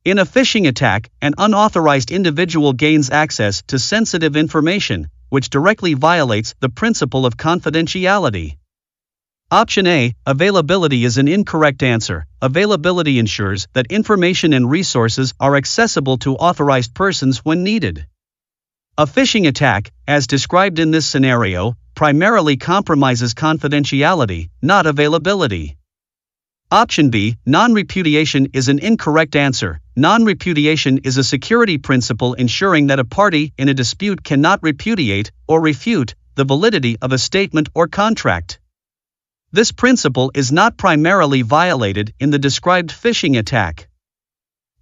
[SPEAKER 1] In a phishing attack, an unauthorized individual gains access to sensitive information, which directly violates the principle of confidentiality. Option A, availability, is an incorrect answer. Availability ensures that information and resources are accessible to authorized persons when needed. A phishing attack, as described in this scenario, primarily compromises confidentiality, not availability. Option B, non-repudiation is an incorrect answer. Non-repudiation is a security principle ensuring that a party in a dispute cannot repudiate or refute the validity of a statement or contract. This principle is not primarily violated in the described phishing attack.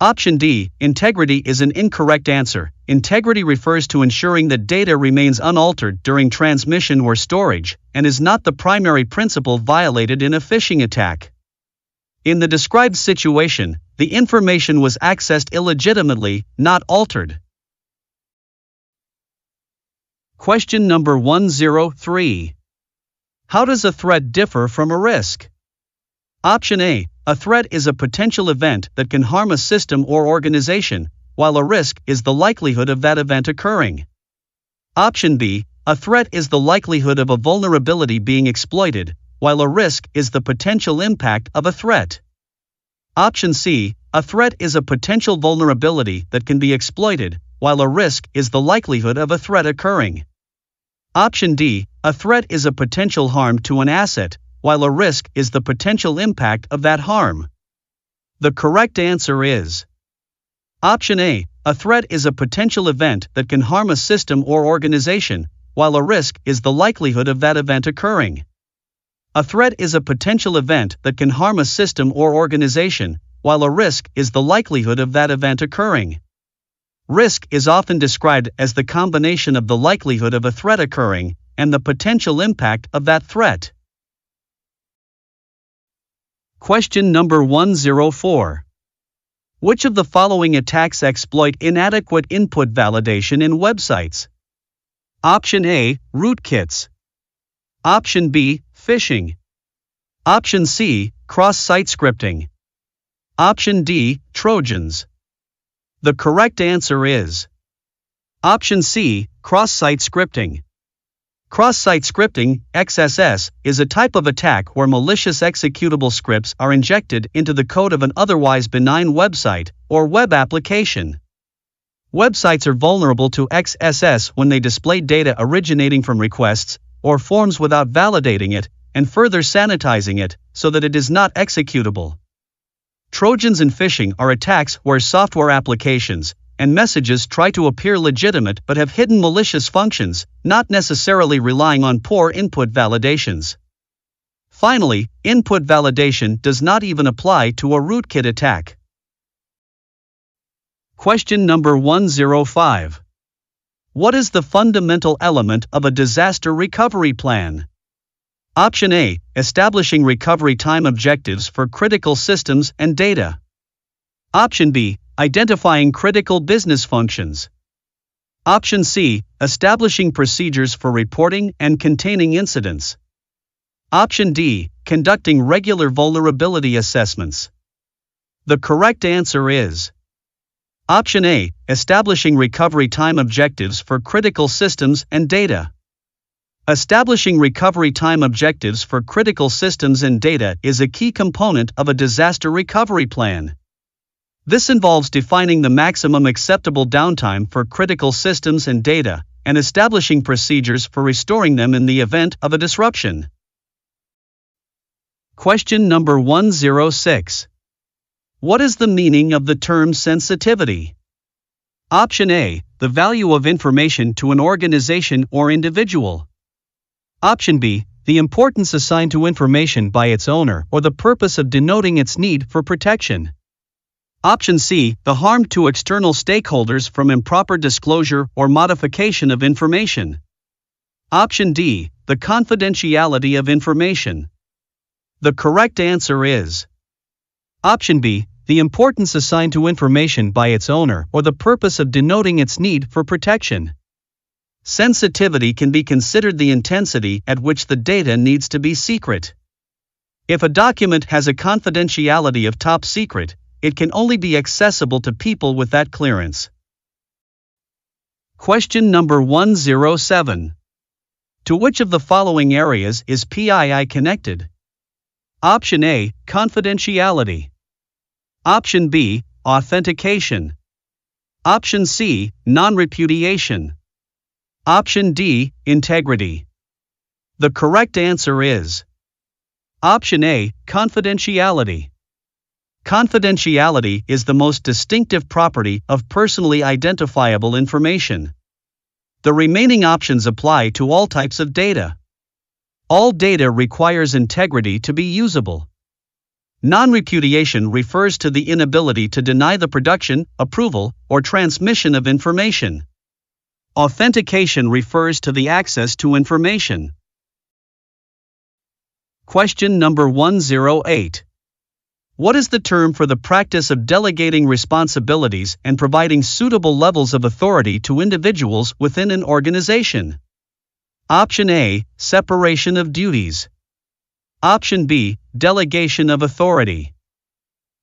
[SPEAKER 1] Option D, integrity is an incorrect answer. Integrity refers to ensuring that data remains unaltered during transmission or storage, and is not the primary principle violated in a phishing attack. In the described situation, the information was accessed illegitimately, not altered. Question number 103. How does a threat differ from a risk? Option A, a threat is a potential event that can harm a system or organization, while a risk is the likelihood of that event occurring. Option B, a threat is the likelihood of a vulnerability being exploited, while a risk is the potential impact of a threat. Option C, a threat is a potential vulnerability that can be exploited, while a risk is the likelihood of a threat occurring. Option D, a threat is a potential harm to an asset, while a risk is the potential impact of that harm. The correct answer is Option A, a threat is a potential event that can harm a system or organization, while a risk is the likelihood of that event occurring. A threat is a potential event that can harm a system or organization, while a risk is the likelihood of that event occurring. Risk is often described as the combination of the likelihood of a threat occurring and the potential impact of that threat. Question number 104. Which of the following attacks exploit inadequate input validation in websites? Option A, rootkits. Option B, phishing. Option C, cross-site scripting. Option D, Trojans. The correct answer is Option C, cross-site scripting. Cross-site scripting, XSS, is a type of attack where malicious executable scripts are injected into the code of an otherwise benign website or web application. Websites are vulnerable to XSS when they display data originating from requests or forms without validating it and further sanitizing it so that it is not executable. Trojans and phishing are attacks where software applications and messages try to appear legitimate but have hidden malicious functions, not necessarily relying on poor input validations. Finally, input validation does not even apply to a rootkit attack. Question number 105. What is the fundamental element of a disaster recovery plan? Option A, establishing recovery time objectives for critical systems and data. Option B, identifying critical business functions. Option C, establishing procedures for reporting and containing incidents. Option D, conducting regular vulnerability assessments. The correct answer is Option A, establishing recovery time objectives for critical systems and data. Establishing recovery time objectives for critical systems and data is a key component of a disaster recovery plan. This involves defining the maximum acceptable downtime for critical systems and data, and establishing procedures for restoring them in the event of a disruption. Question number 106. What is the meaning of the term sensitivity? Option A, the value of information to an organization or individual. Option B, the importance assigned to information by its owner or the purpose of denoting its need for protection. Option C, the harm to external stakeholders from improper disclosure or modification of information. Option D, the confidentiality of information. The correct answer is Option B, the importance assigned to information by its owner or the purpose of denoting its need for protection. Sensitivity can be considered the intensity at which the data needs to be secret. If a document has a confidentiality of top secret, it can only be accessible to people with that clearance. Question number 107. To which of the following areas is PII connected? Option A, confidentiality. Option B, authentication. Option C, non-repudiation. Option D, integrity. The correct answer is Option A, confidentiality. Confidentiality is the most distinctive property of personally identifiable information. The remaining options apply to all types of data. All data requires integrity to be usable. Non-repudiation refers to the inability to deny the production, approval, or transmission of information. Authentication refers to the access to information. Question number 108. What is the term for the practice of delegating responsibilities and providing suitable levels of authority to individuals within an organization? Option A, separation of duties. Option B, delegation of authority.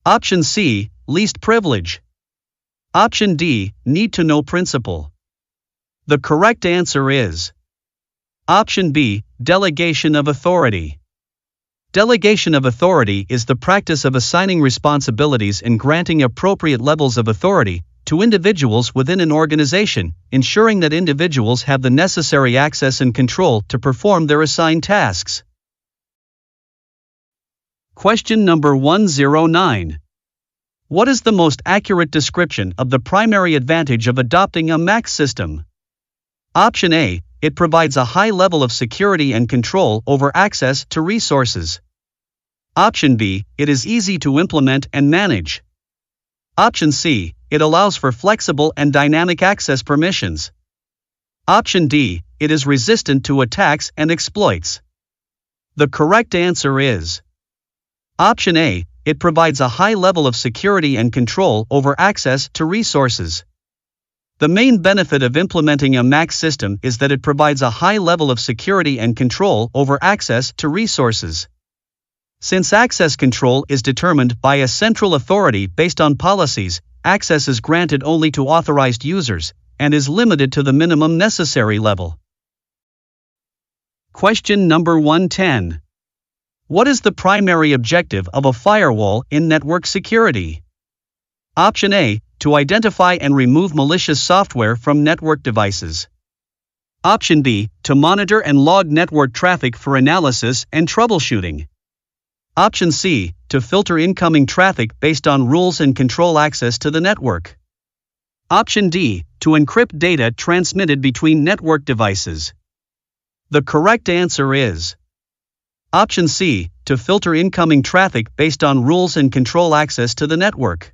[SPEAKER 1] Option C, least privilege. Option D, need-to-know principle. The correct answer is Option B, delegation of authority. Delegation of authority is the practice of assigning responsibilities and granting appropriate levels of authority to individuals within an organization, ensuring that individuals have the necessary access and control to perform their assigned tasks. Question number 109. What is the most accurate description of the primary advantage of adopting a MAC system? Option A, it provides a high level of security and control over access to resources. Option B, it is easy to implement and manage. Option C, it allows for flexible and dynamic access permissions. Option D, it is resistant to attacks and exploits. The correct answer is Option A, it provides a high level of security and control over access to resources. The main benefit of implementing a MAC system is that it provides a high level of security and control over access to resources. Since access control is determined by a central authority based on policies, access is granted only to authorized users and is limited to the minimum necessary level. Question number 110. What is the primary objective of a firewall in network security? Option A, to identify and remove malicious software from network devices. Option B, to monitor and log network traffic for analysis and troubleshooting. Option C, to filter incoming traffic based on rules and control access to the network. Option D, to encrypt data transmitted between network devices. The correct answer is Option C, to filter incoming traffic based on rules and control access to the network.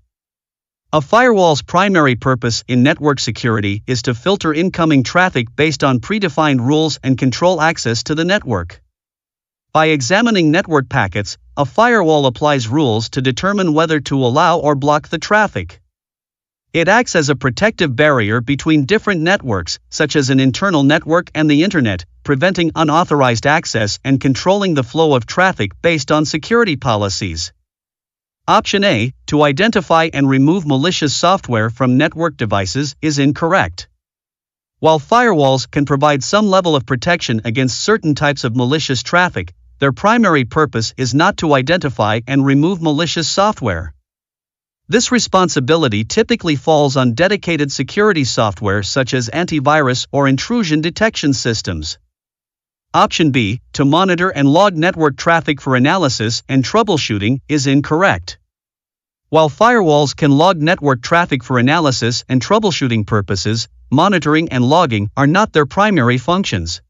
[SPEAKER 1] A firewall's primary purpose in network security is to filter incoming traffic based on predefined rules and control access to the network. By examining network packets, a firewall applies rules to determine whether to allow or block the traffic. It acts as a protective barrier between different networks, such as an internal network and the Internet, preventing unauthorized access and controlling the flow of traffic based on security policies. Option A, to identify and remove malicious software from network devices, is incorrect. While firewalls can provide some level of protection against certain types of malicious traffic, their primary purpose is not to identify and remove malicious software. This responsibility typically falls on dedicated security software such as antivirus or intrusion detection systems. Option B, to monitor and log network traffic for analysis and troubleshooting, is incorrect. While firewalls can log network traffic for analysis and troubleshooting purposes, monitoring and logging are not their primary functions.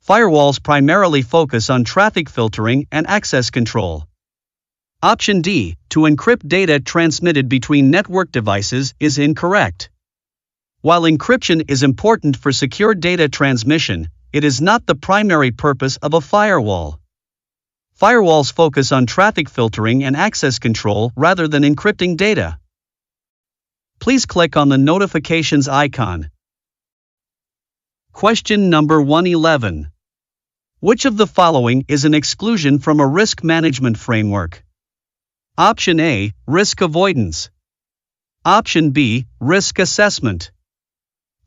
[SPEAKER 1] Firewalls primarily focus on traffic filtering and access control. Option D, to encrypt data transmitted between network devices, is incorrect. While encryption is important for secure data transmission, it is not the primary purpose of a firewall. Firewalls focus on traffic filtering and access control rather than encrypting data. Please click on the notifications icon. Question number 111. Which of the following is an exclusion from a risk management framework? Option A, risk avoidance. Option B, risk assessment.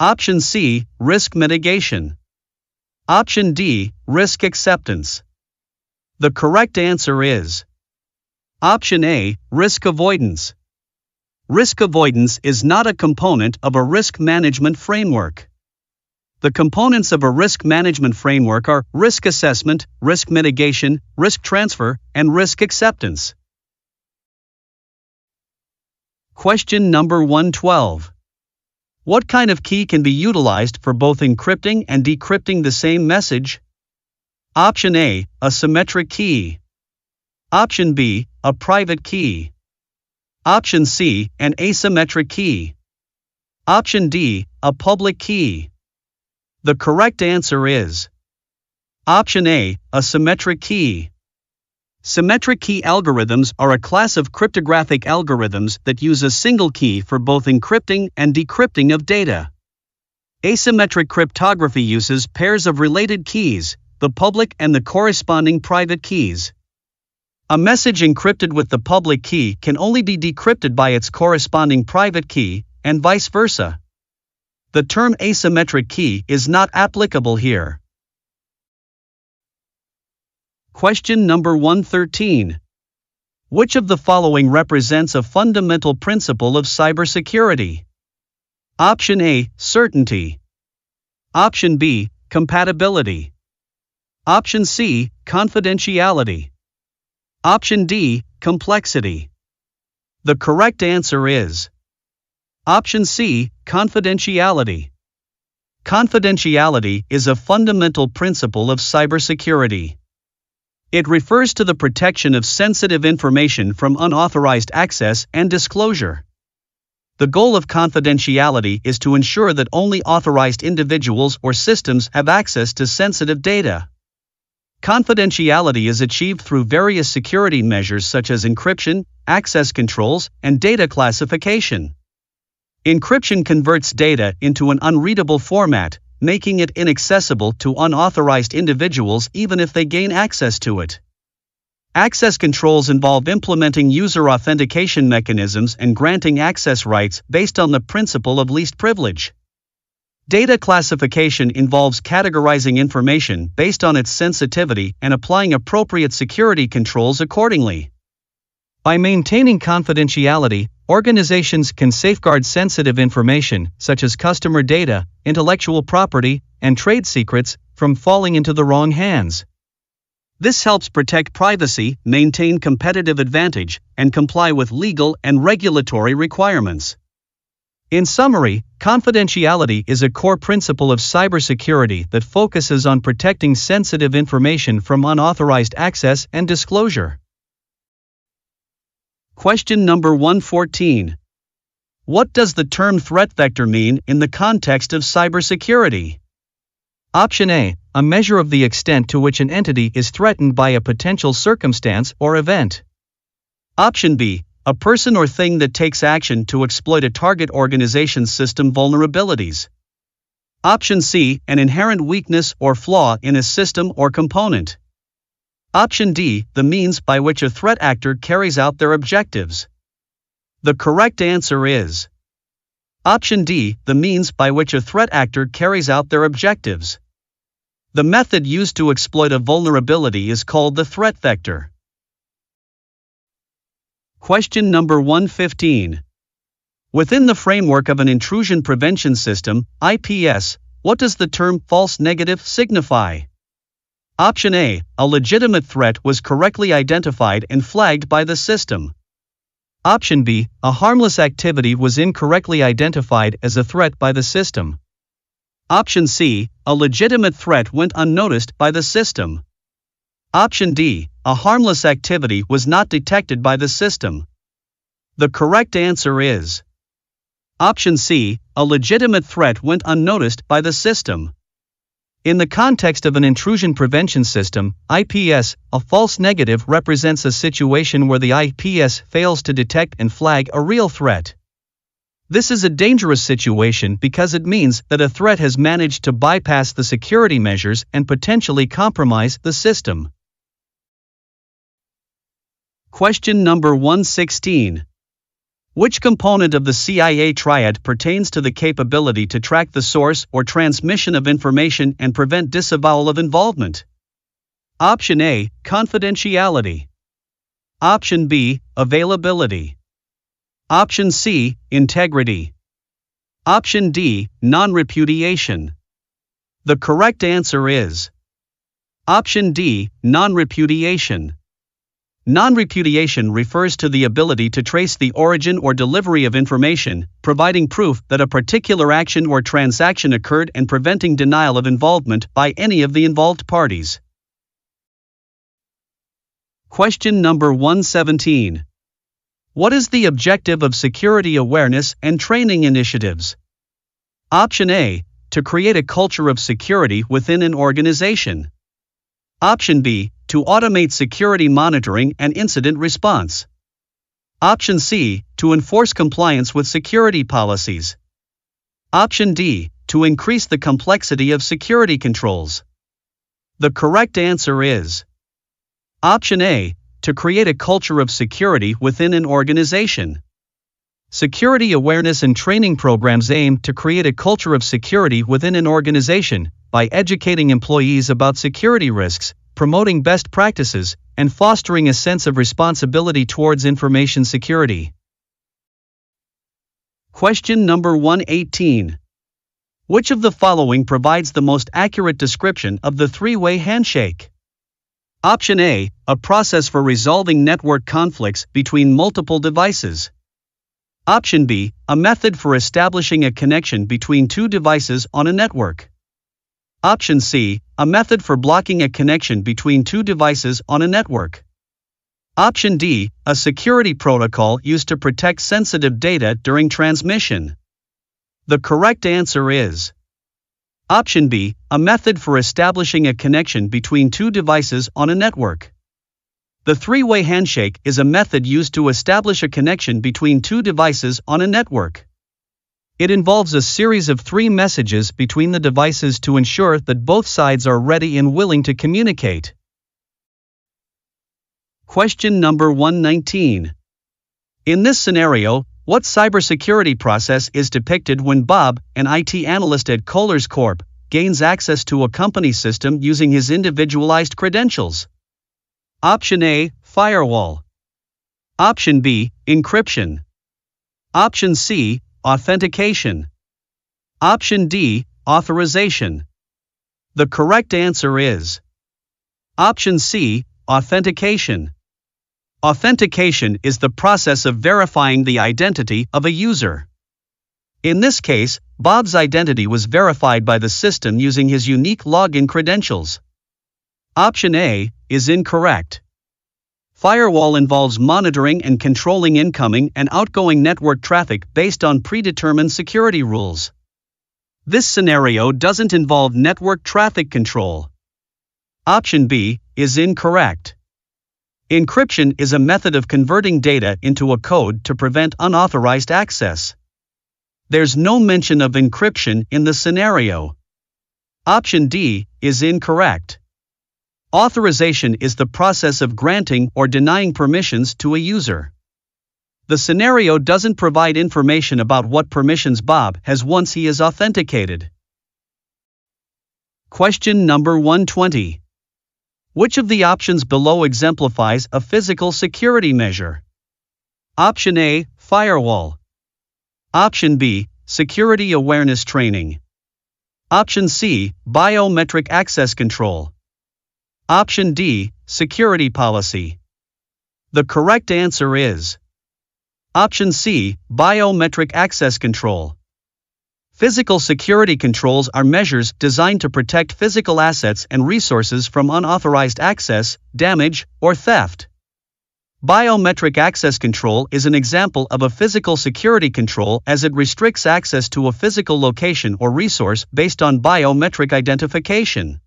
[SPEAKER 1] Option C, risk mitigation. Option D, risk acceptance. The correct answer is Option A, risk avoidance. Risk avoidance is not a component of a risk management framework. The components of a risk management framework are risk assessment, risk mitigation, risk transfer, and risk acceptance. Question number 112. What kind of key can be utilized for both encrypting and decrypting the same message? Option A, a symmetric key. Option B, a private key. Option C, an asymmetric key. Option D, a public key. The correct answer is Option A, a symmetric key. Symmetric key algorithms are a class of cryptographic algorithms that use a single key for both encrypting and decrypting of data. Asymmetric cryptography uses pairs of related keys, the public and the corresponding private keys. A message encrypted with the public key can only be decrypted by its corresponding private key, and vice versa. The term asymmetric key is not applicable here. Question number 113. Which of the following represents a fundamental principle of cybersecurity? Option A, certainty. Option B, compatibility. Option C, confidentiality. Option D, complexity. The correct answer is Option C, confidentiality. Confidentiality is a fundamental principle of cybersecurity. It refers to the protection of sensitive information from unauthorized access and disclosure. The goal of confidentiality is to ensure that only authorized individuals or systems have access to sensitive data. Confidentiality is achieved through various security measures such as encryption, access controls, and data classification. Encryption converts data into an unreadable format, making it inaccessible to unauthorized individuals even if they gain access to it. Access controls involve implementing user authentication mechanisms and granting access rights based on the principle of least privilege. Data classification involves categorizing information based on its sensitivity and applying appropriate security controls accordingly. By maintaining confidentiality, organizations can safeguard sensitive information, such as customer data, intellectual property, and trade secrets, from falling into the wrong hands. This helps protect privacy, maintain competitive advantage, and comply with legal and regulatory requirements. In summary, confidentiality is a core principle of cybersecurity that focuses on protecting sensitive information from unauthorized access and disclosure. Question number 114. What does the term threat vector mean in the context of cybersecurity? Option A, a measure of the extent to which an entity is threatened by a potential circumstance or event. Option B, a person or thing that takes action to exploit a target organization's system vulnerabilities. Option C, an inherent weakness or flaw in a system or component. Option D, the means by which a threat actor carries out their objectives. The correct answer is Option D, the means by which a threat actor carries out their objectives. The method used to exploit a vulnerability is called the threat vector. Question number 115. Within the framework of an intrusion prevention system, IPS, what does the term false negative signify? Option A, a legitimate threat was correctly identified and flagged by the system. Option B, a harmless activity was incorrectly identified as a threat by the system. Option C, a legitimate threat went unnoticed by the system. Option D, a harmless activity was not detected by the system. The correct answer is Option C, a legitimate threat went unnoticed by the system. In the context of an intrusion prevention system, IPS, a false negative represents a situation where the IPS fails to detect and flag a real threat. This is a dangerous situation because it means that a threat has managed to bypass the security measures and potentially compromise the system. Question number 116. Which component of the CIA triad pertains to the capability to track the source or transmission of information and prevent disavowal of involvement? Option A, confidentiality. Option B, availability. Option C, integrity. Option D, non-repudiation. The correct answer is option D, non-repudiation. Non-repudiation refers to the ability to trace the origin or delivery of information, providing proof that a particular action or transaction occurred and preventing denial of involvement by any of the involved parties. Question number 117. What is the objective of security awareness and training initiatives? Option A, to create a culture of security within an organization. Option B, to automate security monitoring and incident response. Option C, to enforce compliance with security policies. Option D, to increase the complexity of security controls. The correct answer is option A, to create a culture of security within an organization. Security awareness and training programs aim to create a culture of security within an organization by educating employees about security risks, promoting best practices, and fostering a sense of responsibility towards information security. Question number 118. Which of the following provides the most accurate description of the three-way handshake? Option A, a process for resolving network conflicts between multiple devices. Option B, a method for establishing a connection between two devices on a network. Option C, a method for blocking a connection between two devices on a network. Option D, a security protocol used to protect sensitive data during transmission. The correct answer is option B, a method for establishing a connection between two devices on a network. The three-way handshake is a method used to establish a connection between two devices on a network. It involves a series of 3 messages between the devices to ensure that both sides are ready and willing to communicate. Question number 119. In this scenario, what cybersecurity process is depicted when Bob, an IT analyst at Kohlers Corp., gains access to a company system using his individualized credentials? Option A, firewall. Option B, encryption. Option C, authentication. Option D, authorization. The correct answer is option C, authentication. Authentication is the process of verifying the identity of a user. In this case, Bob's identity was verified by the system using his unique login credentials. Option A is incorrect. Firewall involves monitoring and controlling incoming and outgoing network traffic based on predetermined security rules. This scenario doesn't involve network traffic control. Option B is incorrect. Encryption is a method of converting data into a code to prevent unauthorized access. There's no mention of encryption in the scenario. Option D is incorrect. Authorization is the process of granting or denying permissions to a user. The scenario doesn't provide information about what permissions Bob has once he is authenticated. Question number 120. Which of the options below exemplifies a physical security measure? Option A, firewall. Option B, security awareness training. Option C, biometric access control. Option D, security policy. The correct answer is option C, biometric access control. Physical security controls are measures designed to protect physical assets and resources from unauthorized access, damage, or theft. Biometric access control is an example of a physical security control as it restricts access to a physical location or resource based on biometric identification.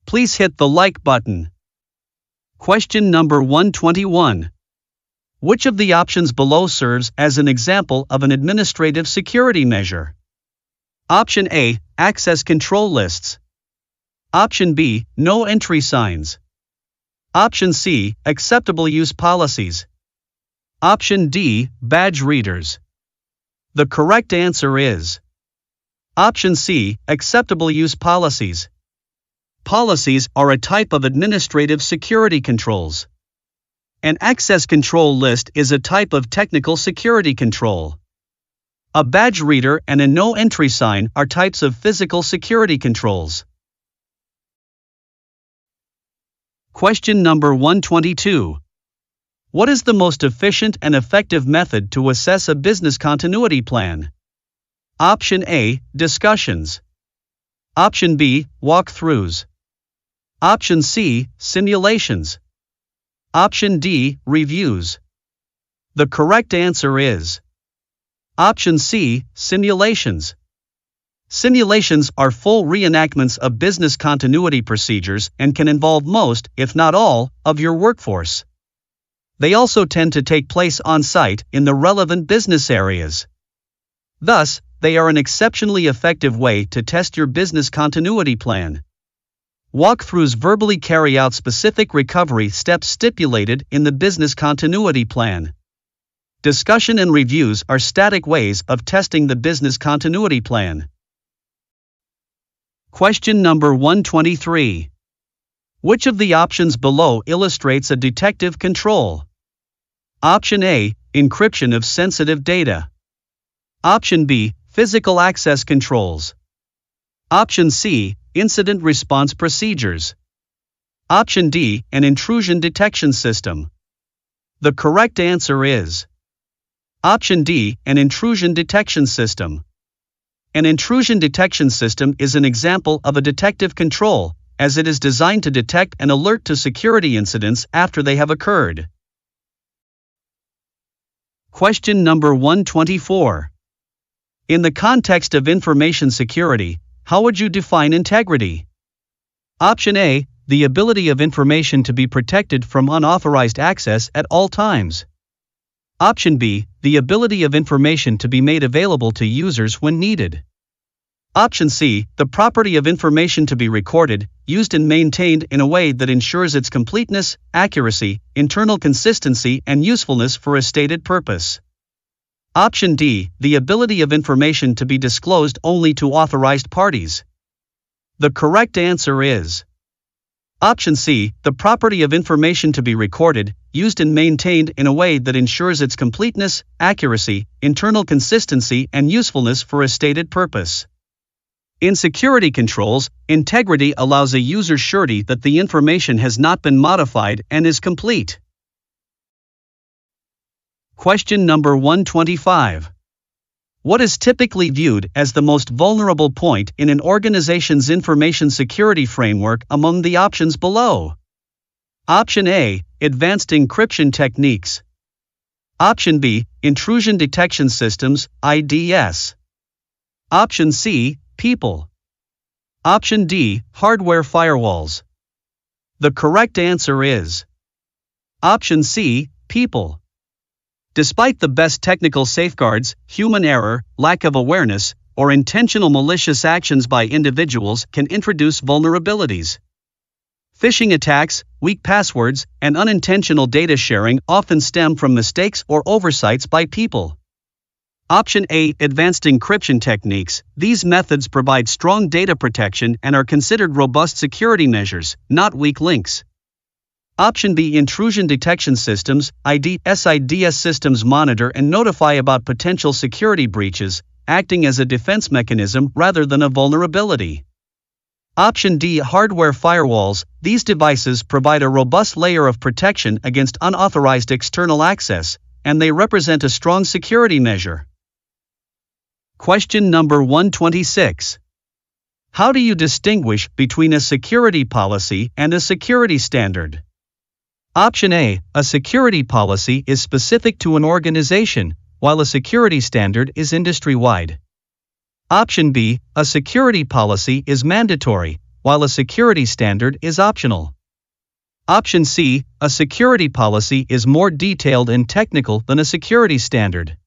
[SPEAKER 1] Please hit the like button. Question number 121. Which of the options below serves as an example of an administrative security measure? Option A, access control lists. Option B, no entry signs. Option C, acceptable use policies. Option D, badge readers. The correct answer is option C, acceptable use policies. Policies are a type of administrative security controls. An access control list is a type of technical security control. A badge reader and a no-entry sign are types of physical security controls. Question number 122. What is the most efficient and effective method to assess a business continuity plan? Option A, discussions. Option B, walkthroughs. Option C, simulations. Option D, reviews. The correct answer is Option C, simulations. Simulations are full reenactments of business continuity procedures and can involve most, if not all, of your workforce. They also tend to take place on-site in the relevant business areas. Thus, they are an exceptionally effective way to test your business continuity plan. Walkthroughs verbally carry out specific recovery steps stipulated in the business continuity plan. Discussion and reviews are static ways of testing the business continuity plan. Question number 123. Which of the options below illustrates a detective control? Option A, encryption of sensitive data. Option B, physical access controls. Option C, incident response procedures. Option D, an intrusion detection system. The correct answer is Option D, an intrusion detection system. An intrusion detection system is an example of a detective control, as it is designed to detect and alert to security incidents after they have occurred. Question number 124. In the context of information security, how would you define integrity? Option A, the ability of information to be protected from unauthorized access at all times. Option B, the ability of information to be made available to users when needed. Option C, the property of information to be recorded, used and maintained in a way that ensures its completeness, accuracy, internal consistency, and usefulness for a stated purpose. Option D, the ability of information to be disclosed only to authorized parties. The correct answer is Option C, the property of information to be recorded, used and maintained in a way that ensures its completeness, accuracy, internal consistency, and usefulness for a stated purpose. In security controls, integrity allows a user surety that the information has not been modified and is complete. Question number 125. What is typically viewed as the most vulnerable point in an organization's information security framework among the options below? Option A, advanced encryption techniques. Option B, intrusion detection systems, IDS. Option C, people. Option D, hardware firewalls. The correct answer is Option C, people. Despite the best technical safeguards, human error, lack of awareness, or intentional malicious actions by individuals can introduce vulnerabilities. Phishing attacks, weak passwords, and unintentional data sharing often stem from mistakes or oversights by people. Option A, advanced encryption techniques. These methods provide strong data protection and are considered robust security measures, not weak links. Option B, intrusion detection systems. IDS systems monitor and notify about potential security breaches, acting as a defense mechanism rather than a vulnerability. Option D, hardware firewalls. These devices provide a robust layer of protection against unauthorized external access, and they represent a strong security measure. Question number 126. How do you distinguish between a security policy and a security standard? Option A, a security policy is specific to an organization, while a security standard is industry-wide. Option B, a security policy is mandatory, while a security standard is optional. Option C, a security policy is more detailed and technical than a security standard.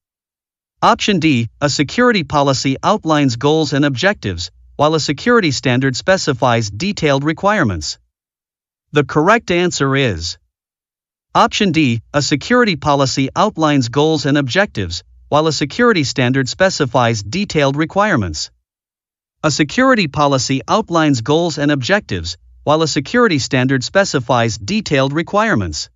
[SPEAKER 1] Option D, a security policy outlines goals and objectives, while a security standard specifies detailed requirements. The correct answer is Option D, a security policy outlines goals and objectives, while a security standard specifies detailed requirements. A security policy outlines goals and objectives, while a security standard specifies detailed requirements.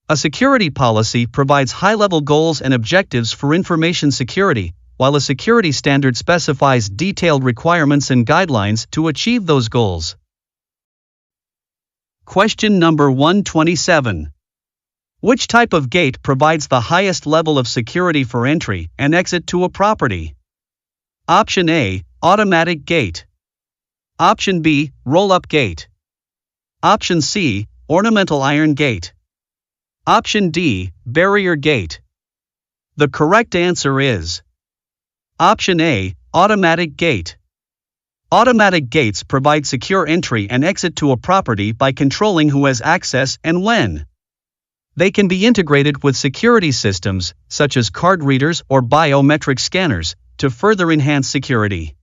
[SPEAKER 1] A security policy provides high-level goals and objectives for information security, while a security standard specifies detailed requirements and guidelines to achieve those goals. Question number 127. Which type of gate provides the highest level of security for entry and exit to a property? Option A, automatic gate. Option B, roll-up gate. Option C, ornamental iron gate. Option D, barrier gate. The correct answer is Option A, automatic gate. Automatic gates provide secure entry and exit to a property by controlling who has access and when. They can be integrated with security systems, such as card readers or biometric scanners, to further enhance security.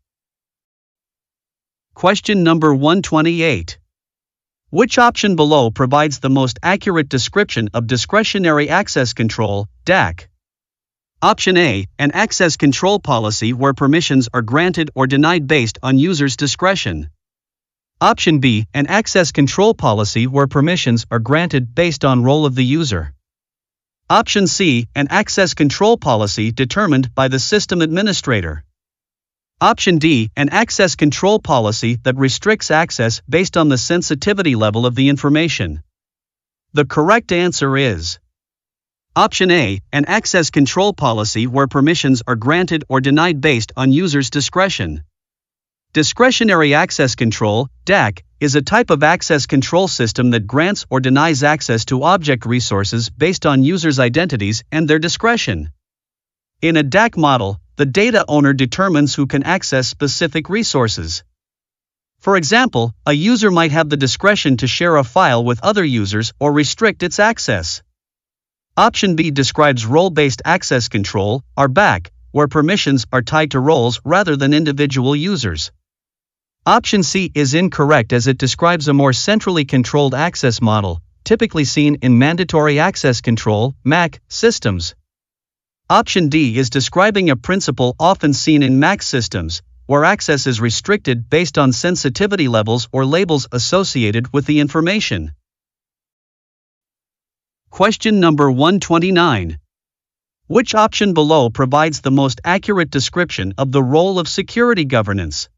[SPEAKER 1] Question number 128. Which option below provides the most accurate description of discretionary access control, DAC? Option A, an access control policy where permissions are granted or denied based on users' discretion. Option B, an access control policy where permissions are granted based on role of the user. Option C, an access control policy determined by the system administrator. Option D, an access control policy that restricts access based on the sensitivity level of the information. The correct answer is Option A, an access control policy where permissions are granted or denied based on users' discretion. Discretionary access control, DAC, is a type of access control system that grants or denies access to object resources based on users' identities and their discretion. In a DAC model, the data owner determines who can access specific resources. For example, a user might have the discretion to share a file with other users or restrict its access. Option B describes role-based access control, RBAC, where permissions are tied to roles rather than individual users. Option C is incorrect as it describes a more centrally controlled access model, typically seen in mandatory access control, MAC, systems. Option D is describing a principle often seen in MAC systems, where access is restricted based on sensitivity levels or labels associated with the information. Question number 129. Which option below provides the most accurate description of the role of security governance?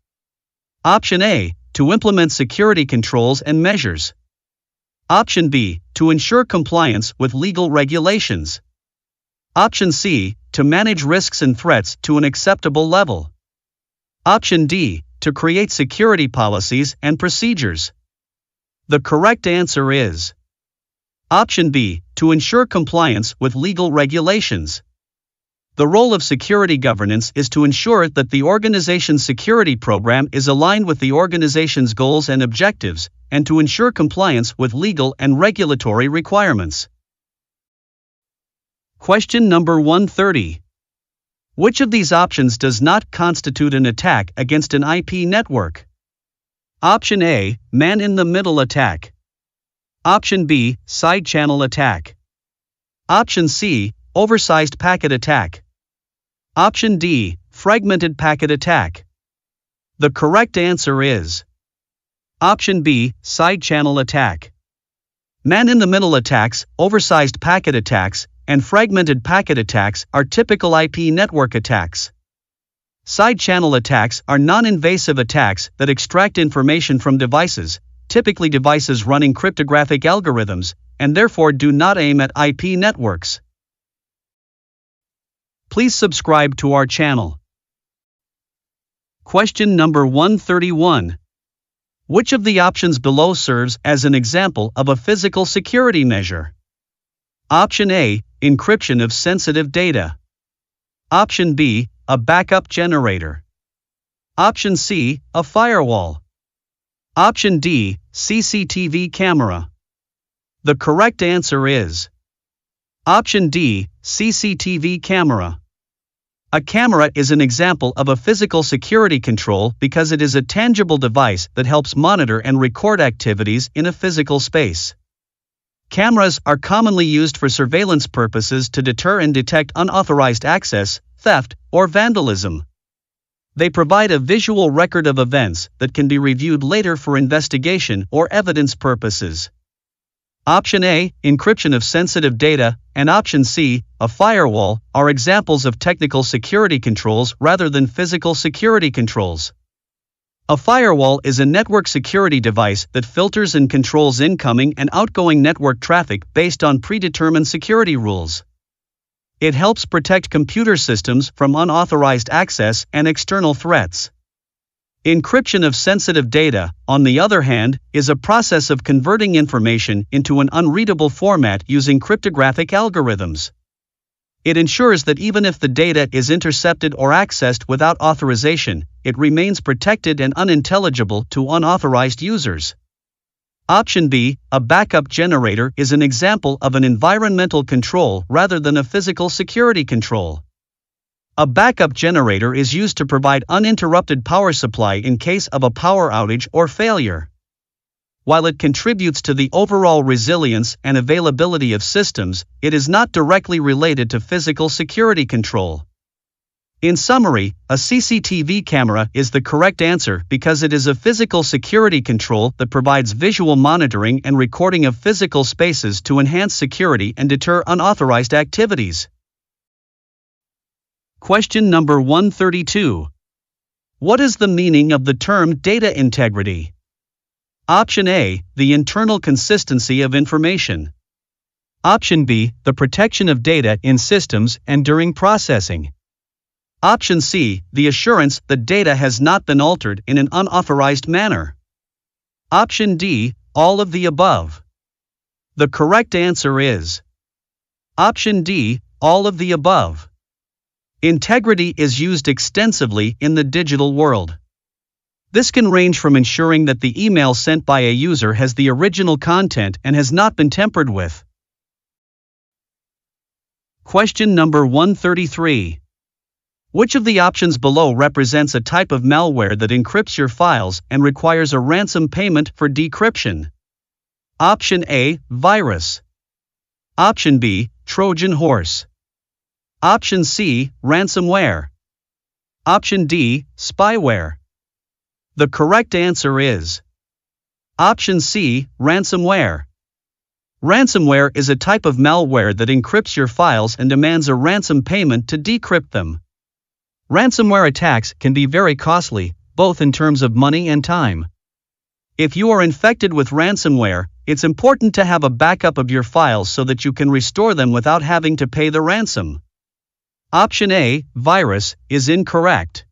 [SPEAKER 1] Option A, to implement security controls and measures. Option B, to ensure compliance with legal regulations. Option C, to manage risks and threats to an acceptable level. Option D, to create security policies and procedures. The correct answer is Option B, to ensure compliance with legal regulations. The role of security governance is to ensure that the organization's security program is aligned with the organization's goals and objectives, and to ensure compliance with legal and regulatory requirements. Question number 130. Which of these options does not constitute an attack against an IP network? Option A, man-in-the-middle attack. Option B, side-channel attack. Option C, oversized packet attack. Option D, fragmented packet attack. The correct answer is Option B, side-channel attack. Man-in-the-middle attacks, oversized packet attacks, and fragmented packet attacks are typical IP network attacks. Side-channel attacks are non-invasive attacks that extract information from devices, typically devices running cryptographic algorithms, and therefore do not aim at IP networks. Please subscribe to our channel. Question number 131. Which of the options below serves as an example of a physical security measure? Option A, encryption of sensitive data. Option B, a backup generator. Option C, a firewall. Option D, CCTV camera. The correct answer is Option D, CCTV camera. A camera is an example of a physical security control because it is a tangible device that helps monitor and record activities in a physical space. Cameras are commonly used for surveillance purposes to deter and detect unauthorized access, theft, or vandalism. They provide a visual record of events that can be reviewed later for investigation or evidence purposes. Option A, encryption of sensitive data, and Option C, a firewall, are examples of technical security controls rather than physical security controls. A firewall is a network security device that filters and controls incoming and outgoing network traffic based on predetermined security rules. It helps protect computer systems from unauthorized access and external threats. Encryption of sensitive data, on the other hand, is a process of converting information into an unreadable format using cryptographic algorithms. It ensures that even if the data is intercepted or accessed without authorization, it remains protected and unintelligible to unauthorized users. Option B, a backup generator, is an example of an environmental control rather than a physical security control. A backup generator is used to provide uninterrupted power supply in case of a power outage or failure. While it contributes to the overall resilience and availability of systems, it is not directly related to physical security control. In summary, a CCTV camera is the correct answer because it is a physical security control that provides visual monitoring and recording of physical spaces to enhance security and deter unauthorized activities. Question number 132. What is the meaning of the term data integrity? Option A, the internal consistency of information. Option B, the protection of data in systems and during processing. Option C, the assurance that data has not been altered in an unauthorized manner. Option D, all of the above. The correct answer is Option D, all of the above. Integrity is used extensively in the digital world. This can range from ensuring that the email sent by a user has the original content and has not been tampered with. Question number 133. Which of the options below represents a type of malware that encrypts your files and requires a ransom payment for decryption? Option A, virus. Option B, Trojan horse. Option C, ransomware. Option D, spyware. The correct answer is Option C, ransomware. Ransomware is a type of malware that encrypts your files and demands a ransom payment to decrypt them. Ransomware attacks can be very costly, both in terms of money and time. If you are infected with ransomware, it's important to have a backup of your files so that you can restore them without having to pay the ransom. Option A, virus, is incorrect.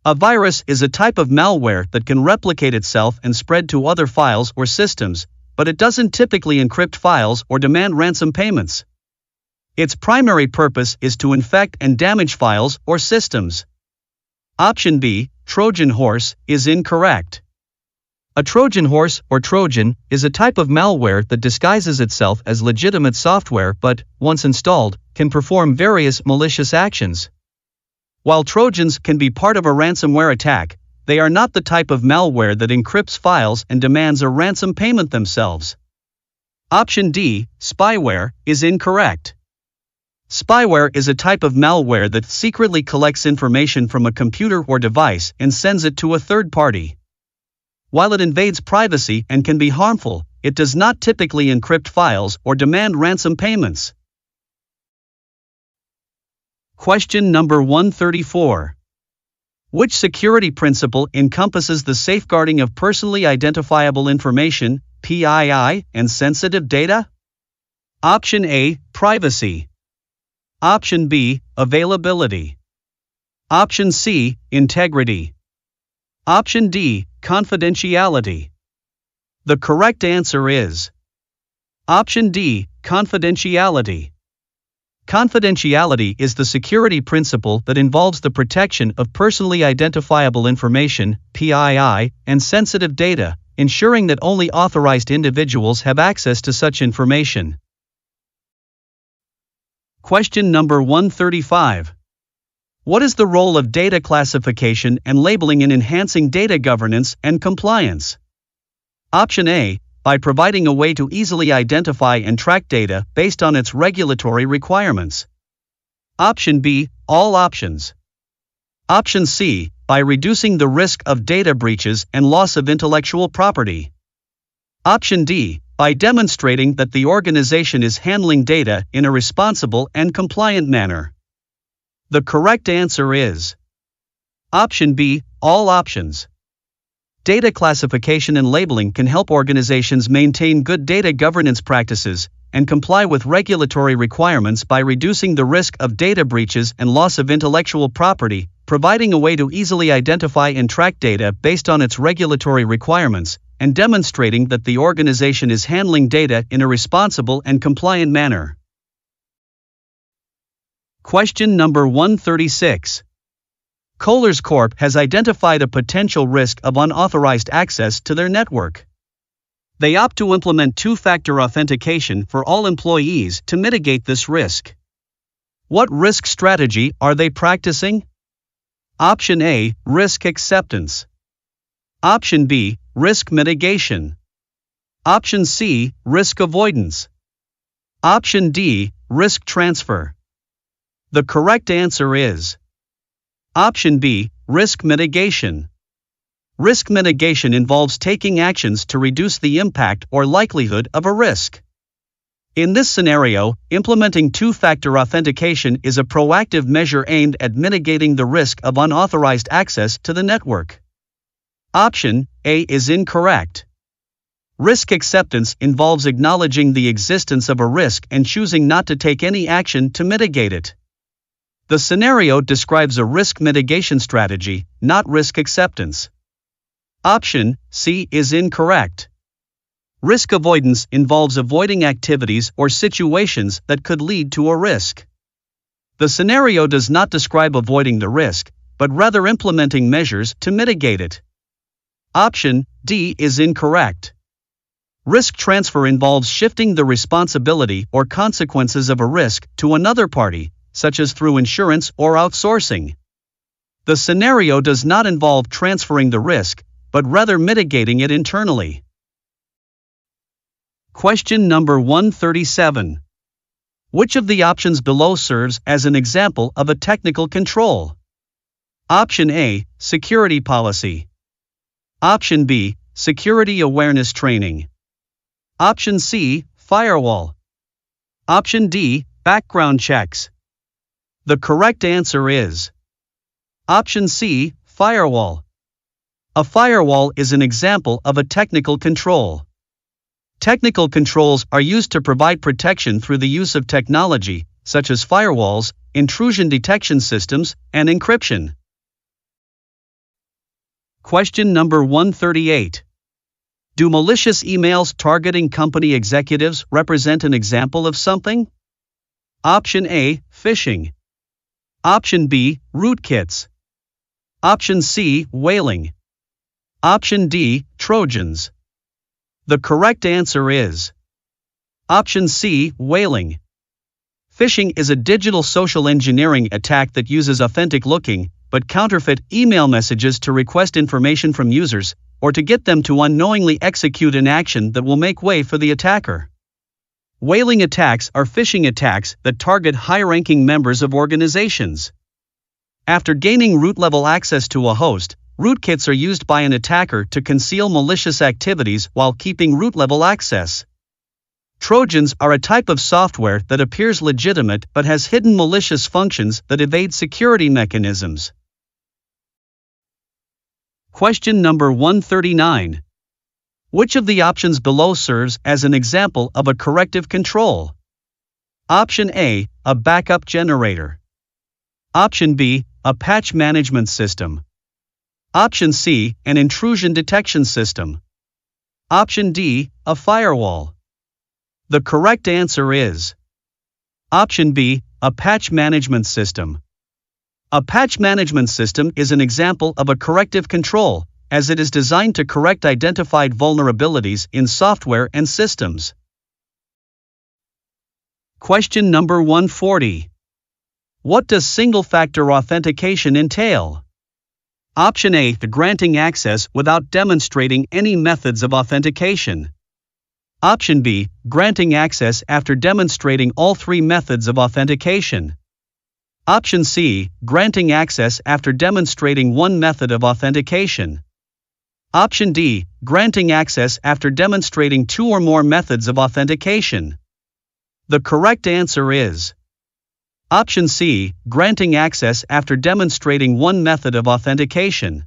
[SPEAKER 1] A virus is a type of malware that can replicate itself and spread to other files or systems, but it doesn't typically encrypt files or demand ransom payments. Its primary purpose is to infect and damage files or systems. Option B, Trojan horse, is incorrect. A Trojan horse, or Trojan, is a type of malware that disguises itself as legitimate software but, once installed, can perform various malicious actions. While Trojans can be part of a ransomware attack, they are not the type of malware that encrypts files and demands a ransom payment themselves. Option D, spyware, is incorrect. Spyware is a type of malware that secretly collects information from a computer or device and sends it to a third party. While it invades privacy and can be harmful, it does not typically encrypt files or demand ransom payments. Question number 134. Which security principle encompasses the safeguarding of personally identifiable information, PII, and sensitive data? Option A, privacy. Option B, availability. Option C, integrity. Option D, confidentiality. The correct answer is Option D, confidentiality. Confidentiality is the security principle that involves the protection of personally identifiable information, PII, and sensitive data, ensuring that only authorized individuals have access to such information. Question number 135. What is the role of data classification and labeling in enhancing data governance and compliance? Option A, by providing a way to easily identify and track data based on its regulatory requirements. Option B, all options. Option C, by reducing the risk of data breaches and loss of intellectual property. Option D, By demonstrating that the organization is handling data in a responsible and compliant manner. The correct answer is option B, all options. Data classification and labeling can help organizations maintain good data governance practices and comply with regulatory requirements by reducing the risk of data breaches and loss of intellectual property, providing a way to easily identify and track data based on its regulatory requirements, and demonstrating that the organization is handling data in a responsible and compliant manner. Question number 136. Kohlers Corp has identified a potential risk of unauthorized access to their network. They opt to implement two-factor authentication for all employees to mitigate this risk. What risk strategy are they practicing? Option A, risk acceptance. Option B, risk mitigation. Option C, risk avoidance. Option D, risk transfer. The correct answer is option B, risk mitigation. Risk mitigation involves taking actions to reduce the impact or likelihood of a risk. In this scenario, implementing two-factor authentication is a proactive measure aimed at mitigating the risk of unauthorized access to the network. Option A is incorrect. Risk acceptance involves acknowledging the existence of a risk and choosing not to take any action to mitigate it. The scenario describes a risk mitigation strategy, not risk acceptance. Option C is incorrect. Risk avoidance involves avoiding activities or situations that could lead to a risk. The scenario does not describe avoiding the risk, but rather implementing measures to mitigate it. Option D is incorrect. Risk transfer involves shifting the responsibility or consequences of a risk to another party, such as through insurance or outsourcing. The scenario does not involve transferring the risk, but rather mitigating it internally. Question number 137. Which of the options below serves as an example of a technical control? Option A, security policy. Option B, security awareness training. Option C, firewall. Option D, background checks. The correct answer is option C, firewall. A firewall is an example of a technical control. Technical controls are used to provide protection through the use of technology, such as firewalls, intrusion detection systems, and encryption. Question number 138. Do malicious emails targeting company executives represent an example of something? Option A, phishing. Option B, rootkits. Option C, whaling. Option D, Trojans. The correct answer is option C, whaling. Phishing is a digital social engineering attack that uses authentic-looking, but counterfeit email messages to request information from users, or to get them to unknowingly execute an action that will make way for the attacker. Whaling attacks are phishing attacks that target high-ranking members of organizations. After gaining root-level access to a host, rootkits are used by an attacker to conceal malicious activities while keeping root-level access. Trojans are a type of software that appears legitimate but has hidden malicious functions that evade security mechanisms. Question number 139. Which of the options below serves as an example of a corrective control? Option A, a backup generator. Option B, a patch management system. Option C, an intrusion detection system. Option D, a firewall. The correct answer is option B, a patch management system. A patch management system is an example of a corrective control, as it is designed to correct identified vulnerabilities in software and systems. Question number 140. What does single-factor authentication entail? Option A, the granting access without demonstrating any methods of authentication. Option B, granting access after demonstrating all three methods of authentication. Option C, granting access after demonstrating one method of authentication. Option D, granting access after demonstrating two or more methods of authentication. The correct answer is Option C, granting access after demonstrating one method of authentication.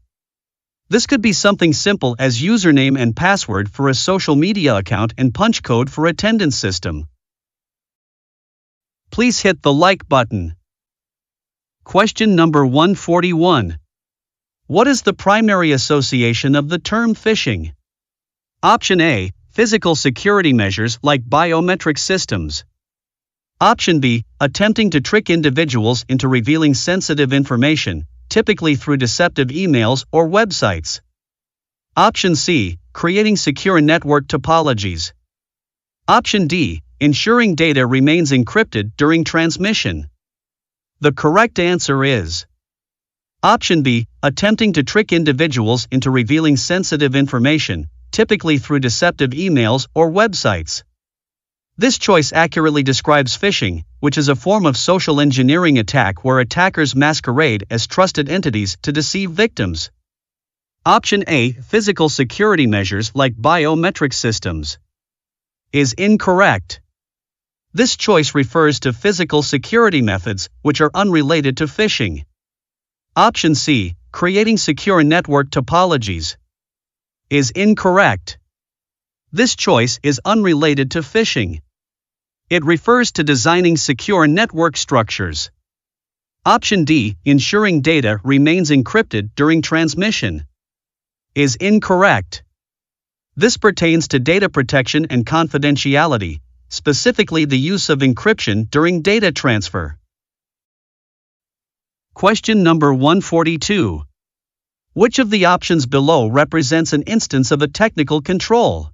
[SPEAKER 1] This could be something simple as username and password for a social media account and punch code for attendance system. Please hit the like button. Question number 141. What is the primary association of the term phishing? Option A, physical security measures like biometric systems. Option B, attempting to trick individuals into revealing sensitive information, typically through deceptive emails or websites. Option C, creating secure network topologies. Option D, ensuring data remains encrypted during transmission. The correct answer is Option B, attempting to trick individuals into revealing sensitive information, typically through deceptive emails or websites. This choice accurately describes phishing, which is a form of social engineering attack where attackers masquerade as trusted entities to deceive victims. Option A, physical security measures like biometric systems, is incorrect. This choice refers to physical security methods, which are unrelated to phishing. Option C, creating secure network topologies, is incorrect. This choice is unrelated to phishing. It refers to designing secure network structures. Option D, ensuring data remains encrypted during transmission, is incorrect. This pertains to data protection and confidentiality, specifically the use of encryption during data transfer. Question number 142. Which of the options below represents an instance of a technical control?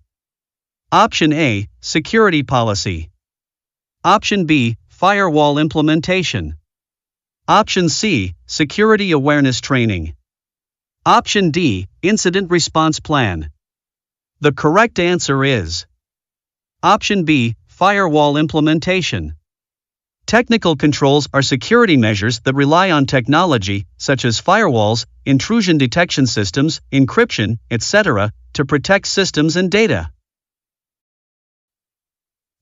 [SPEAKER 1] Option A, security policy. Option B, firewall implementation. Option C, security awareness training. Option D, incident response plan. The correct answer is Option B, firewall implementation. Technical controls are security measures that rely on technology, such as firewalls, intrusion detection systems, encryption, etc., to protect systems and data.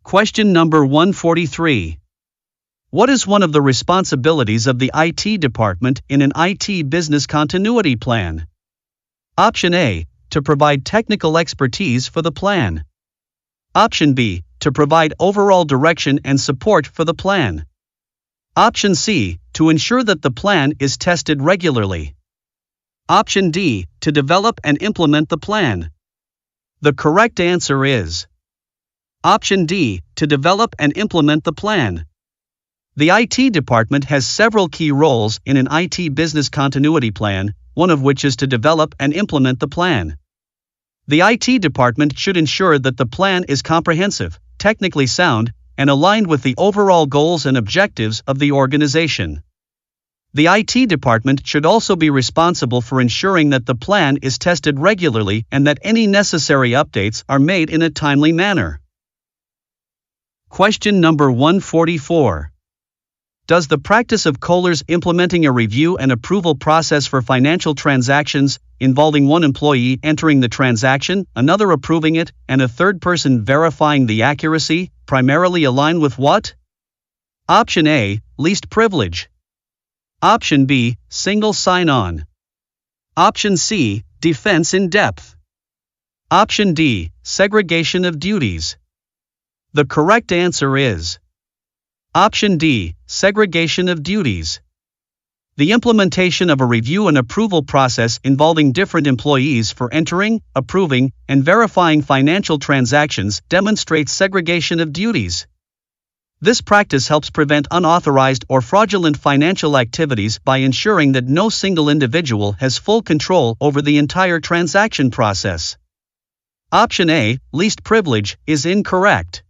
[SPEAKER 1] Question number 143. What is one of the responsibilities of the IT department in an IT business continuity plan? Option A, to provide technical expertise for the plan. Option B, to provide overall direction and support for the plan. Option C, to ensure that the plan is tested regularly. Option D, to develop and implement the plan. The correct answer is Option D, to develop and implement the plan. The IT department has several key roles in an IT business continuity plan, one of which is to develop and implement the plan. The IT department should ensure that the plan is comprehensive, technically sound, and aligned with the overall goals and objectives of the organization. The IT department should also be responsible for ensuring that the plan is tested regularly and that any necessary updates are made in a timely manner. Question number 144. Does the practice of Kohlers implementing a review and approval process for financial transactions, involving one employee entering the transaction, another approving it, and a third person verifying the accuracy, primarily align with what? Option A, least privilege. Option B, single sign-on. Option C, defense in depth. Option D, segregation of duties. The correct answer is Option D, segregation of duties. The implementation of a review and approval process involving different employees for entering, approving, and verifying financial transactions demonstrates segregation of duties. This practice helps prevent unauthorized or fraudulent financial activities by ensuring that no single individual has full control over the entire transaction process. Option A, least privilege, is incorrect.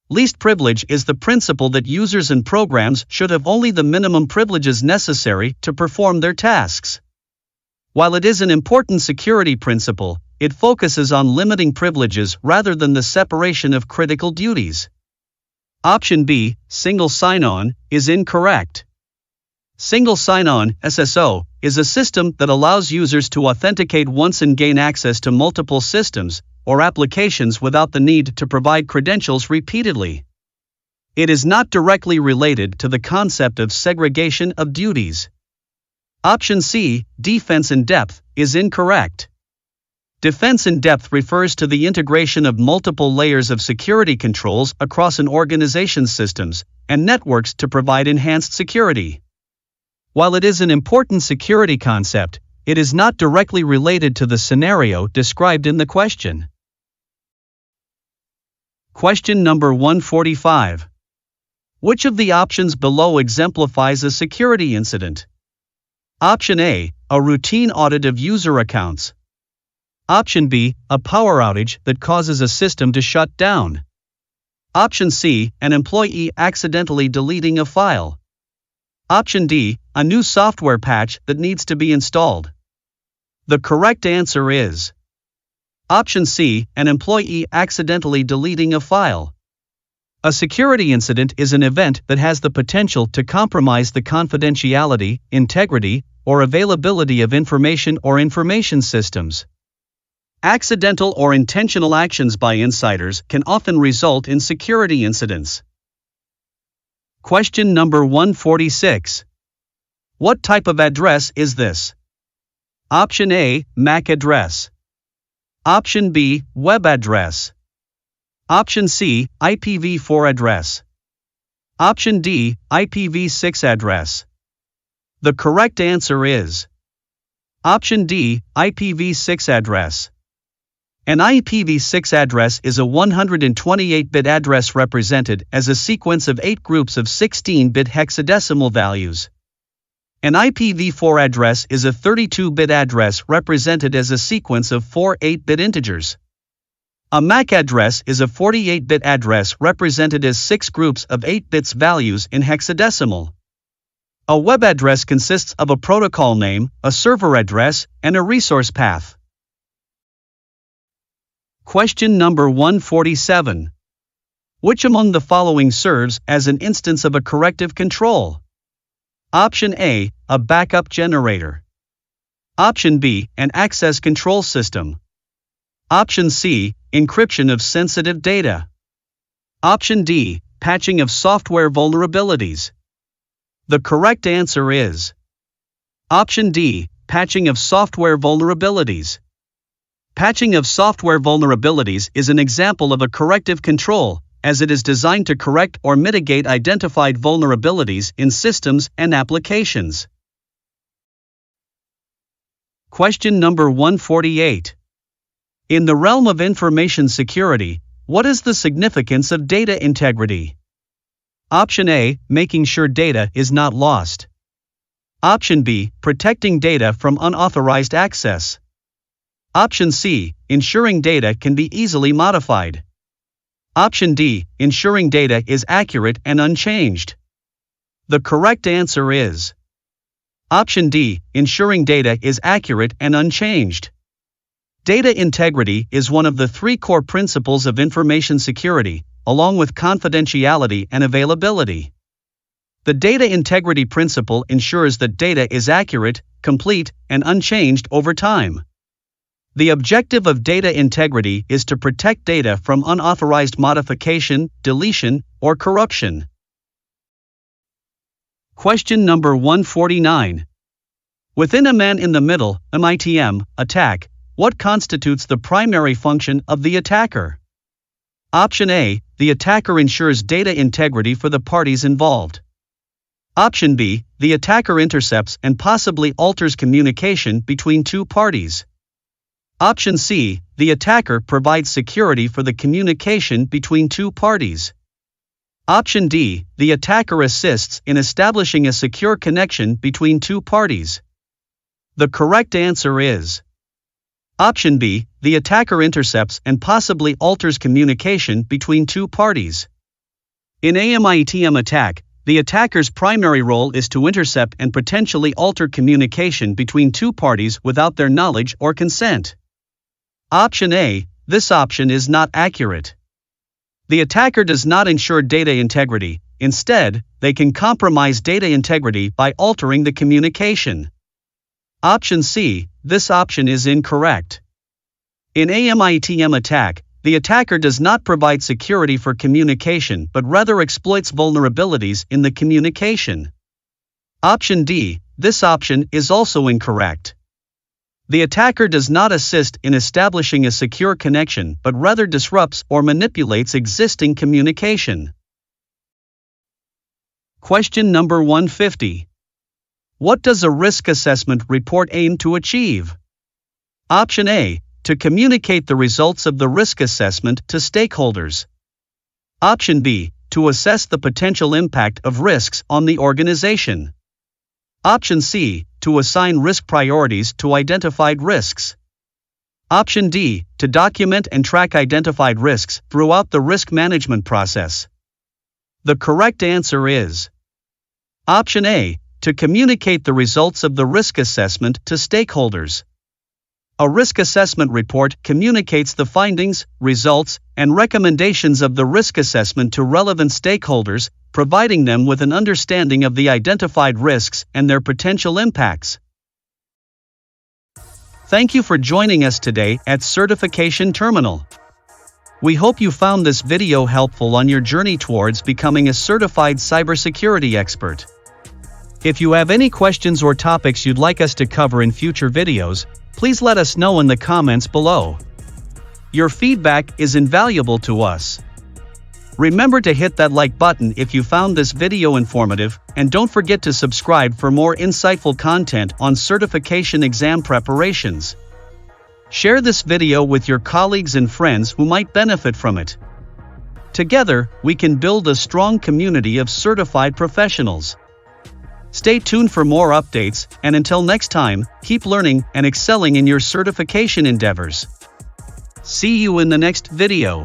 [SPEAKER 1] Least privilege is the principle that users and programs should have only the minimum privileges necessary to perform their tasks. While it is an important security principle, it focuses on limiting privileges rather than the separation of critical duties. Option B, single sign-on, is incorrect. Single sign-on (SSO) is a system that allows users to authenticate once and gain access to multiple systems or applications without the need to provide credentials repeatedly. It is not directly related to the concept of segregation of duties. Option C, defense in depth, is incorrect. Defense in depth refers to the integration of multiple layers of security controls across an organization's systems and networks to provide enhanced security. While it is an important security concept, it is not directly related to the scenario described in the question. Question number 145. Which of the options below exemplifies a security incident? Option A, a routine audit of user accounts. Option B, a power outage that causes a system to shut down. Option C, an employee accidentally deleting a file. Option D, a new software patch that needs to be installed. The correct answer is Option C, an employee accidentally deleting a file. A security incident is an event that has the potential to compromise the confidentiality, integrity, or availability of information or information systems. Accidental or intentional actions by insiders can often result in security incidents. Question number 146. What type of address is this? Option A, MAC address. Option B, web address. Option C, IPv4 address. Option D, IPv6 address. The correct answer is Option D, IPv6 address. An IPv6 address is a 128-bit address represented as a sequence of 8 groups of 16-bit hexadecimal values. An IPv4 address is a 32-bit address represented as a sequence of 4 8-bit integers. A MAC address is a 48-bit address represented as 6 groups of 8 bits values in hexadecimal. A web address consists of a protocol name, a server address, and a resource path. Question number 147. Which among the following serves as an instance of a corrective control? Option A, a backup generator. Option B, an access control system. Option C, encryption of sensitive data. Option D, patching of software vulnerabilities. The correct answer is Option D, patching of software vulnerabilities. Patching of software vulnerabilities is an example of a corrective control, as it is designed to correct or mitigate identified vulnerabilities in systems and applications. Question number 148. In the realm of information security, what is the significance of data integrity? Option A, making sure data is not lost. Option B, protecting data from unauthorized access. Option C, ensuring data can be easily modified. Option D, ensuring data is accurate and unchanged. The correct answer is Option D, ensuring data is accurate and unchanged. Data integrity is one of the 3 core principles of information security, along with confidentiality and availability. The data integrity principle ensures that data is accurate, complete, and unchanged over time. The objective of data integrity is to protect data from unauthorized modification, deletion, or corruption. Question number 149. Within a man-in-the-middle (MITM) attack, what constitutes the primary function of the attacker? Option A, the attacker ensures data integrity for the parties involved. Option B, the attacker intercepts and possibly alters communication between 2 parties. Option C, the attacker provides security for the communication between 2 parties. Option D, the attacker assists in establishing a secure connection between 2 parties. The correct answer is Option B, the attacker intercepts and possibly alters communication between 2 parties. In a MITM attack, the attacker's primary role is to intercept and potentially alter communication between 2 parties without their knowledge or consent. Option A, this option is not accurate. The attacker does not ensure data integrity, Instead, they can compromise data integrity by altering the communication. Option C, this option is incorrect. In a MITM attack, the attacker does not provide security for communication but rather exploits vulnerabilities in the communication. Option D, this option is also incorrect. The attacker does not assist in establishing a secure connection but rather disrupts or manipulates existing communication. Question number 150. What does a risk assessment report aim to achieve? Option A, to communicate the results of the risk assessment to stakeholders. Option B, to assess the potential impact of risks on the organization. Option C, to assign risk priorities to identified risks. Option D, to document and track identified risks throughout the risk management process. The correct answer is Option A, to communicate the results of the risk assessment to stakeholders. A risk assessment report communicates the findings, results, and recommendations of the risk assessment to relevant stakeholders, providing them with an understanding of the identified risks and their potential impacts. Thank you for joining us today at Certification Terminal. We hope you found this video helpful on your journey towards becoming a certified cybersecurity expert. If you have any questions or topics you'd like us to cover in future videos, please let us know in the comments below. Your feedback is invaluable to us. Remember to hit that like button if you found this video informative, and don't forget to subscribe for more insightful content on certification exam preparations. Share this video with your colleagues and friends who might benefit from it. Together, we can build a strong community of certified professionals. Stay tuned for more updates, and until next time, keep learning and excelling in your certification endeavors. See you in the next video.